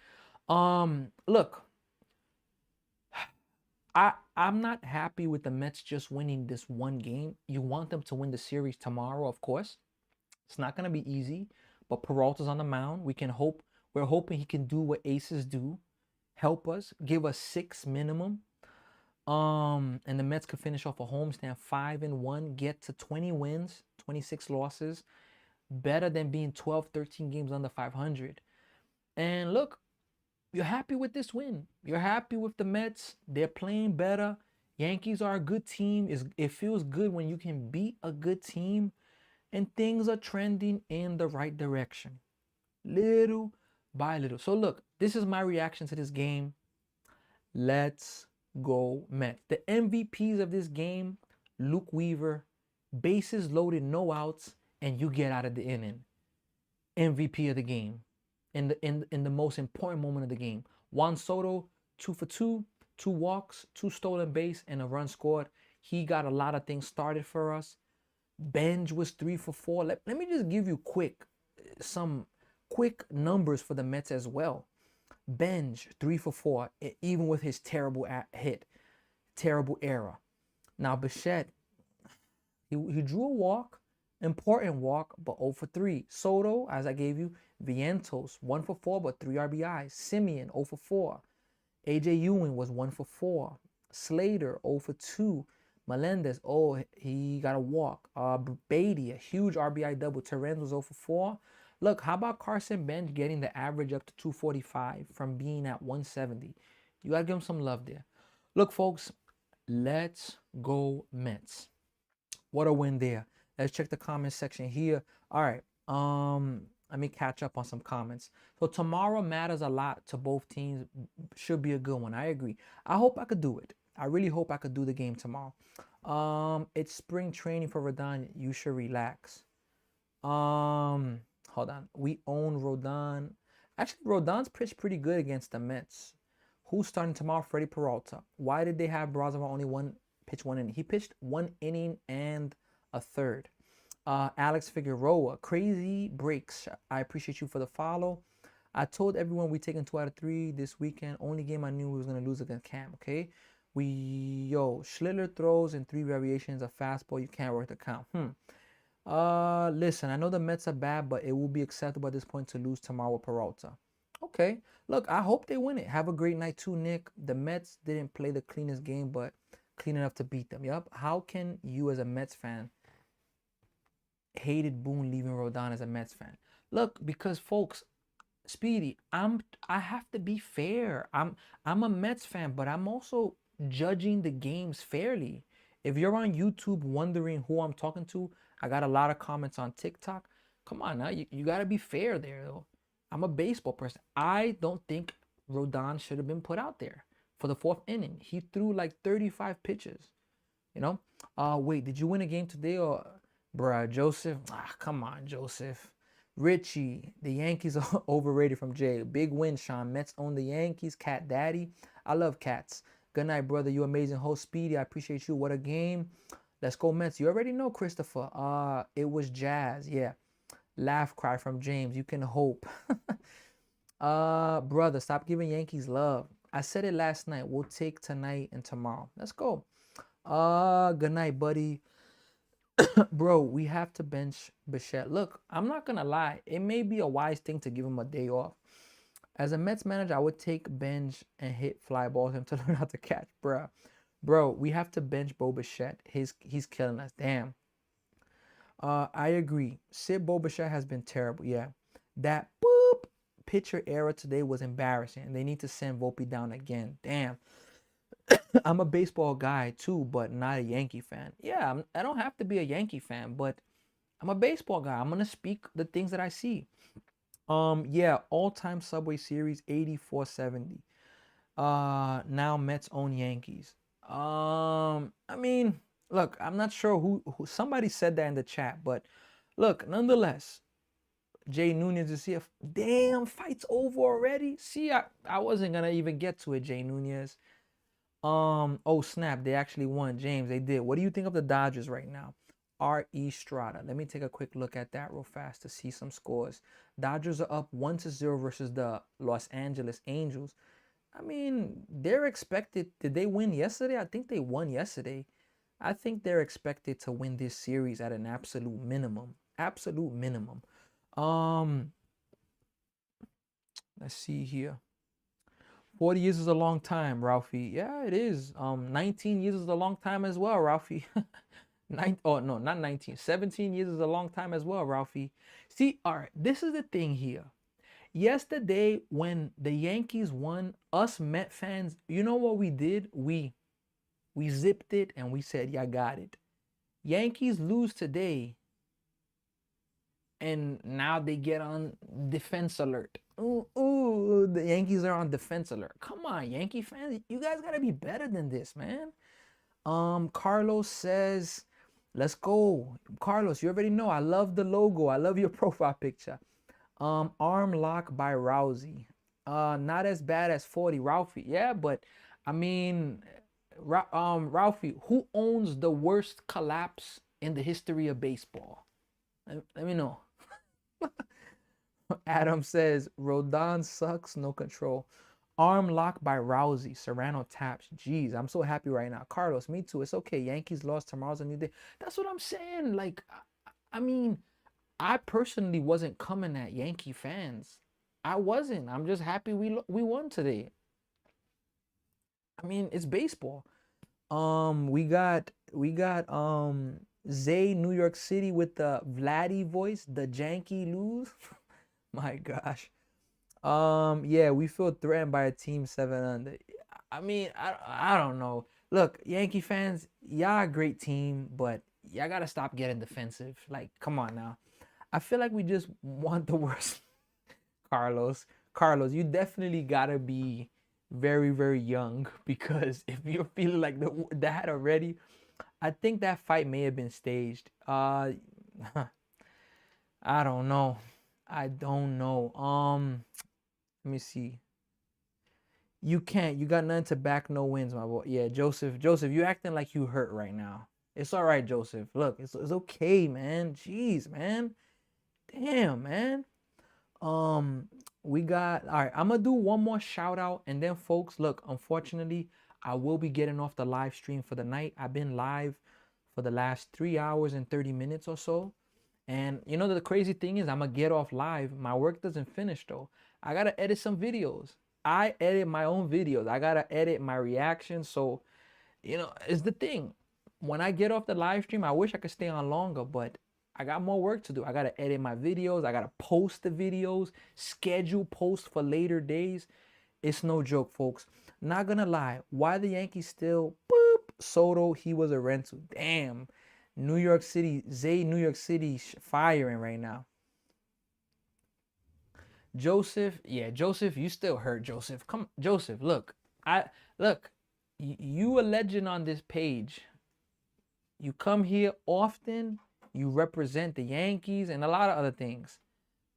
Look, I'm not happy with the Mets just winning this one game. You want them to win the series tomorrow, of course. It's not going to be easy, but Peralta's on the mound. We're hoping he can do what aces do. Help us, give us 6 minimum. And the Mets could finish off a homestand 5-1, get to 20 wins, 26 losses. Better than being 12, 13 games under 500. And look, you're happy with this win. You're happy with the Mets. They're playing better. Yankees are a good team. It feels good when you can beat a good team. And things are trending in the right direction. Little by little. So look, this is my reaction to this game. Let's go Mets. The MVPs of this game, Luke Weaver, bases loaded, no outs, and you get out of the inning. MVP of the game. In the most important moment of the game. Juan Soto, 2 for 2, 2 walks, 2 stolen base, and a run scored. He got a lot of things started for us. Benj was 3 for 4. Let me just give you some quick numbers for the Mets as well. Benj, 3 for 4, even with his terrible error. Now Bichette, he drew a walk, important walk, but 0 for 3. Soto, as I gave you, Vientos, 1 for 4, but 3 RBIs. Simeon, 0 for 4. AJ Ewing was 1 for 4. Slater, 0 for 2. Melendez, oh, he got a walk. Beatty, a huge RBI double. Terrence was 0 for 4. Look, how about Carson Bench getting the average up to 245 from being at 170? You got to give him some love there. Look, folks, let's go Mets. What a win there. Let's check the comment section here. All right. Let me catch up on some comments. So tomorrow matters a lot to both teams. Should be a good one. I agree. I hope I could do it. I really hope I could do the game tomorrow. It's spring training for Rodon. You should relax. Hold on. We own Rodon. Actually, Rodon's pitched pretty good against the Mets. Who's starting tomorrow? Freddie Peralta. Why did they have Braziver only pitch 1 inning? He pitched 1 inning and a third. Alex Figueroa, crazy breaks. I appreciate you for the follow. I told everyone we taking 2 out of 3 this weekend. Only game I knew we was gonna lose against Cam. Okay, Schlitter throws in 3 variations of fastball. You can't work the count. Listen, I know the Mets are bad, but it will be acceptable at this point to lose tomorrow with Peralta. Okay, look, I hope they win it. Have a great night too, Nick. The Mets didn't play the cleanest game, but clean enough to beat them. Yup. How can you, as a Mets fan, hated Boone leaving Rodon as a Mets fan? Look, because folks, Speedy, I have to be fair. I'm a Mets fan, but I'm also judging the games fairly. If you're on YouTube wondering who I'm talking to, I got a lot of comments on TikTok. Come on now, you got to be fair there, though. I'm a baseball person. I don't think Rodon should have been put out there for the 4th inning. He threw like 35 pitches, you know? Wait, did you win a game today or, bruh, Joseph? Come on, Joseph. Richie, the Yankees are overrated from Jay. Big win, Sean. Mets own the Yankees. Cat Daddy. I love cats. Good night, brother. You amazing host, Speedy. I appreciate you. What a game. Let's go Mets. You already know, Christopher. It was Jazz. Yeah. Laugh cry from James. You can hope. Brother, stop giving Yankees love. I said it last night. We'll take tonight and tomorrow. Let's go. Good night, buddy. Bro, we have to bench Bichette. Look, I'm not gonna lie. It may be a wise thing to give him a day off. As a Mets manager, I would take bench and hit fly balls him to learn how to catch, bro. We have to bench Bo Bichette. He's killing us. Damn. I agree. Sid Bo Bichette has been terrible. Yeah, that boop pitcher era today was embarrassing. They need to send Volpe down again. Damn. I'm a baseball guy too, but not a Yankee fan. Yeah, I don't have to be a Yankee fan, but I'm a baseball guy. I'm gonna speak the things that I see. Yeah, all-time Subway Series 84-70. Now Mets own Yankees. I mean, look, I'm not sure who somebody said that in the chat, but look, nonetheless, Jay Nunez is here. Damn, fight's over already. See, I wasn't gonna even get to it, Jay Nunez. Oh snap, they actually won. James, they did. What do you think of the Dodgers right now? R.E. Strada. Let me take a quick look at that real fast to see some scores. Dodgers are up 1-0 versus the Los Angeles Angels. I mean, they're expected. Did they win yesterday? I think they won yesterday. I think they're expected to win this series at an absolute minimum. Absolute minimum. Let's see here. 40 years is a long time, Ralphie. Yeah, it is. 19 years is a long time as well, Ralphie. Oh, no, not 19. 17 years is a long time as well, Ralphie. See, all right, this is the thing here. Yesterday, when the Yankees won, us Met fans, you know what we did? We zipped it and we said, yeah, got it. Yankees lose today, and now they get on defense alert. Ooh, the Yankees are on defense alert. Come on, Yankee fans, you guys gotta be better than this, man. Carlos says, let's go. Carlos, you already know I love the logo. I love your profile picture. Arm lock by Rousey. Not as bad as 40. Ralphie. Yeah, but I mean, Ralphie, who owns the worst collapse in the history of baseball? Let me know. Adam says, Rodon sucks, no control. Arm lock by Rousey. Serrano taps. Jeez, I'm so happy right now. Carlos, me too. It's okay. Yankees lost. Tomorrow's a new day. That's what I'm saying. Like, I mean, I personally wasn't coming at Yankee fans. I wasn't. I'm just happy we won today. I mean, it's baseball. We got Zay New York City with the Vladdy voice, the janky lose. My gosh. Yeah, we feel threatened by a team 7 under. I mean, I don't know. Look, Yankee fans, y'all a great team, but y'all gotta stop getting defensive. Like, come on now. I feel like we just want the worst. Carlos, you definitely gotta be very, very young because if you're feeling like that already, I think that fight may have been staged. I don't know. I don't know. Let me see. You can't. You got nothing to back no wins, my boy. Yeah, Joseph, you acting like you hurt right now. It's all right, Joseph. Look, it's okay, man. Jeez, man. Damn, man. Um, we got all right. I'm gonna do one more shout out, and then folks, look. Unfortunately, I will be getting off the live stream for the night. I've been live for the last 3 hours and 30 minutes or so. And you know the crazy thing is I'm gonna get off live. My work doesn't finish though. I gotta edit some videos. I edit my own videos. I gotta edit my reactions. So, it's the thing. When I get off the live stream, I wish I could stay on longer, but I got more work to do. I gotta edit my videos. I gotta post the videos, schedule posts for later days. It's no joke, folks. Not gonna lie. Why the Yankees still boop Soto? He was a rental. Damn. New York City, New York City firing right now. Joseph, yeah, Joseph, you still hurt, Joseph. Come, Joseph, look, look, you a legend on this page. You come here often. You represent the Yankees and a lot of other things.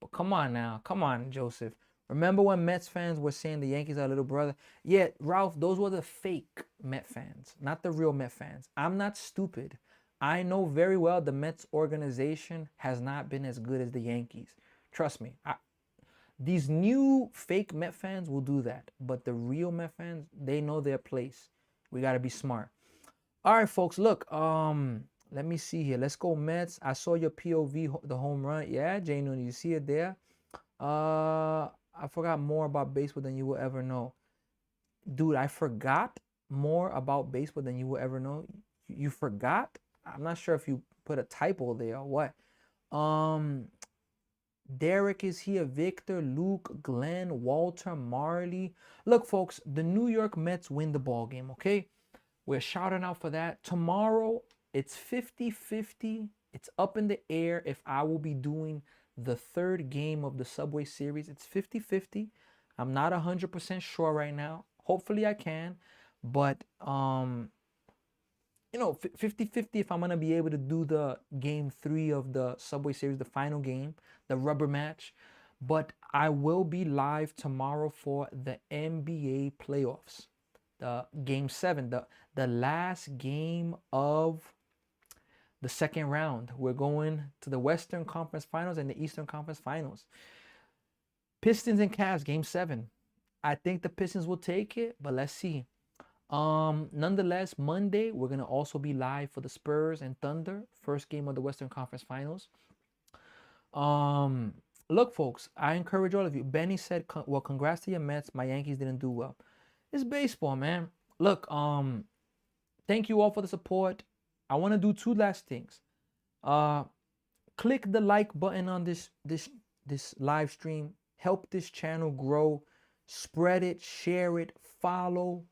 But come on now, come on, Joseph. Remember when Mets fans were saying the Yankees are little brother? Yeah, Ralph, those were the fake Met fans, not the real Met fans. I'm not stupid. I know very well the Mets organization has not been as good as the Yankees. Trust me. These new fake Met fans will do that. But the real Met fans, they know their place. We got to be smart. All right, folks, look. Let me see here. Let's go Mets. I saw your POV, the home run. Yeah, Jay Noonan, you see it there? I forgot more about baseball than you will ever know. Dude, I forgot more about baseball than you will ever know. You forgot? I'm not sure if you put a typo there or what. Derek is here. Victor, Luke, Glenn, Walter, Marley. Look, folks, the New York Mets win the ball game, okay? We're shouting out for that. Tomorrow, it's 50-50. It's up in the air if I will be doing the third game of the Subway Series. It's 50-50. I'm not 100% sure right now. Hopefully I can. But 50-50 if I'm going to be able to do the game 3 of the Subway Series, the final game, the rubber match. But I will be live tomorrow for the NBA playoffs, the game 7, the last game of the second round. We're going to the Western Conference Finals and the Eastern Conference Finals. Pistons and Cavs, game 7. I think the Pistons will take it, but let's see. Nonetheless, Monday, we're going to also be live for the Spurs and Thunder, first game of the Western Conference Finals. Look, folks, I encourage all of you. Benny said, well, congrats to your Mets. My Yankees didn't do well. It's baseball, man. Look, thank you all for the support. I want to do 2 last things. Click the like button on this live stream. Help this channel grow. Spread it, share it, follow.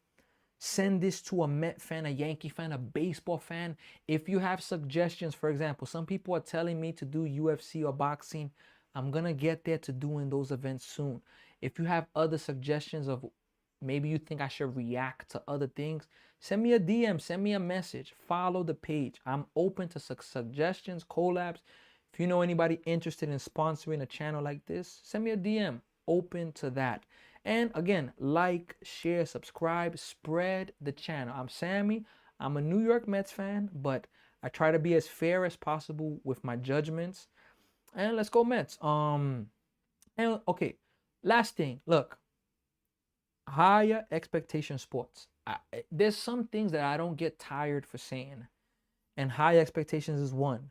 Send this to a Met fan, a Yankee fan, a baseball fan. If you have suggestions, for example, some people are telling me to do UFC or boxing. I'm going to get there to doing those events soon. If you have other suggestions of maybe you think I should react to other things, send me a DM, send me a message, follow the page. I'm open to suggestions, collabs. If you know anybody interested in sponsoring a channel like this, send me a DM. Open to that. And again, like, share, subscribe, spread the channel. I'm Sammy. I'm a New York Mets fan, but I try to be as fair as possible with my judgments. And let's go Mets. And okay, last thing. Look, higher expectation sports. There's some things that I don't get tired for saying, and high expectations is one.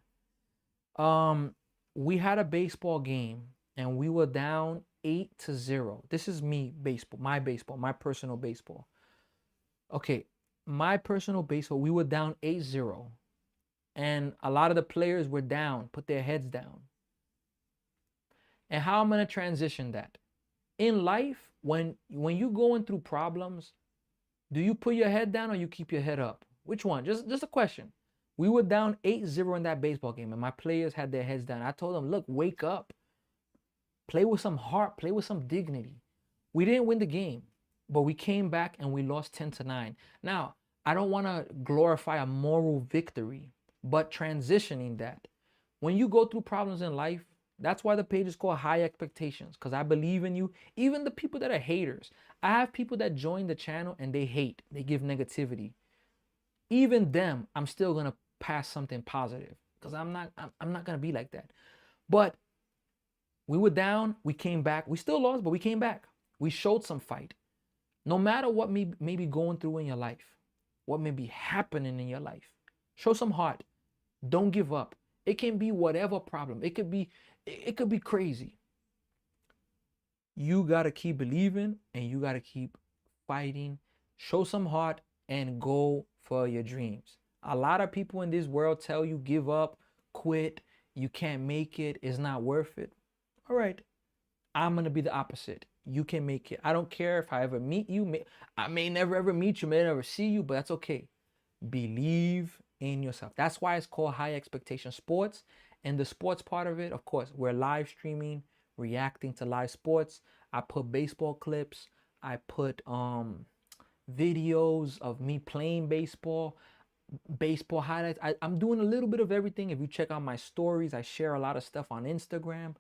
We had a baseball game and we were down 8-0. This is me, my personal baseball. Okay, my personal baseball, we were down 8-0. And a lot of the players were down, put their heads down. And how I'm going to transition that. In life, when you're going through problems, do you put your head down or you keep your head up? Which one? Just a question. We were down 8-0 in that baseball game, and my players had their heads down. I told them, look, wake up. Play with some heart. Play with some dignity. We didn't win the game, but we came back and we lost 10-9. Now, I don't want to glorify a moral victory, but transitioning that. When you go through problems in life, that's why the page is called High Expectations, because I believe in you. Even the people that are haters. I have people that join the channel and they hate. They give negativity. Even them, I'm still going to pass something positive, because I'm not going to be like that. But we were down. We came back. We still lost, but we came back. We showed some fight. No matter what may be going through in your life, what may be happening in your life, show some heart. Don't give up. It can be whatever problem. It could be crazy. You got to keep believing and you got to keep fighting. Show some heart and go for your dreams. A lot of people in this world tell you give up, quit, you can't make it, it's not worth it. All right. I'm going to be the opposite. You can make it. I don't care if I ever meet you. I may never ever meet you, may never see you, but that's okay. Believe in yourself. That's why it's called High Expectation Sports. And the sports part of it, of course, we're live streaming, reacting to live sports. I put baseball clips. I put videos of me playing baseball highlights. I'm doing a little bit of everything. If you check out my stories, I share a lot of stuff on Instagram.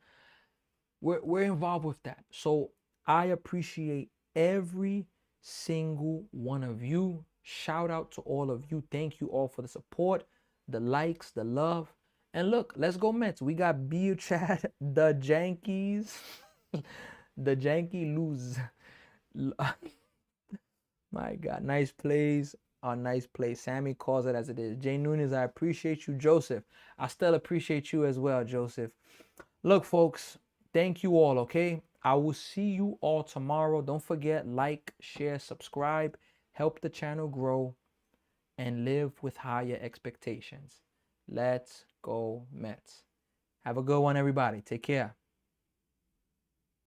We're involved with that. So I appreciate every single one of you. Shout out to all of you. Thank you all for the support, the likes, the love. And look, let's go Mets. We got Beer Chat, the Yankees. The Yankee lose. My God, nice plays. Nice play. Sammy calls it as it is. Jay Nunes, I appreciate you. Joseph, I still appreciate you as well, Joseph. Look, folks, thank you all, okay? I will see you all tomorrow. Don't forget, like, share, subscribe, help the channel grow, and live with higher expectations. Let's go Mets. Have a good one, everybody. Take care.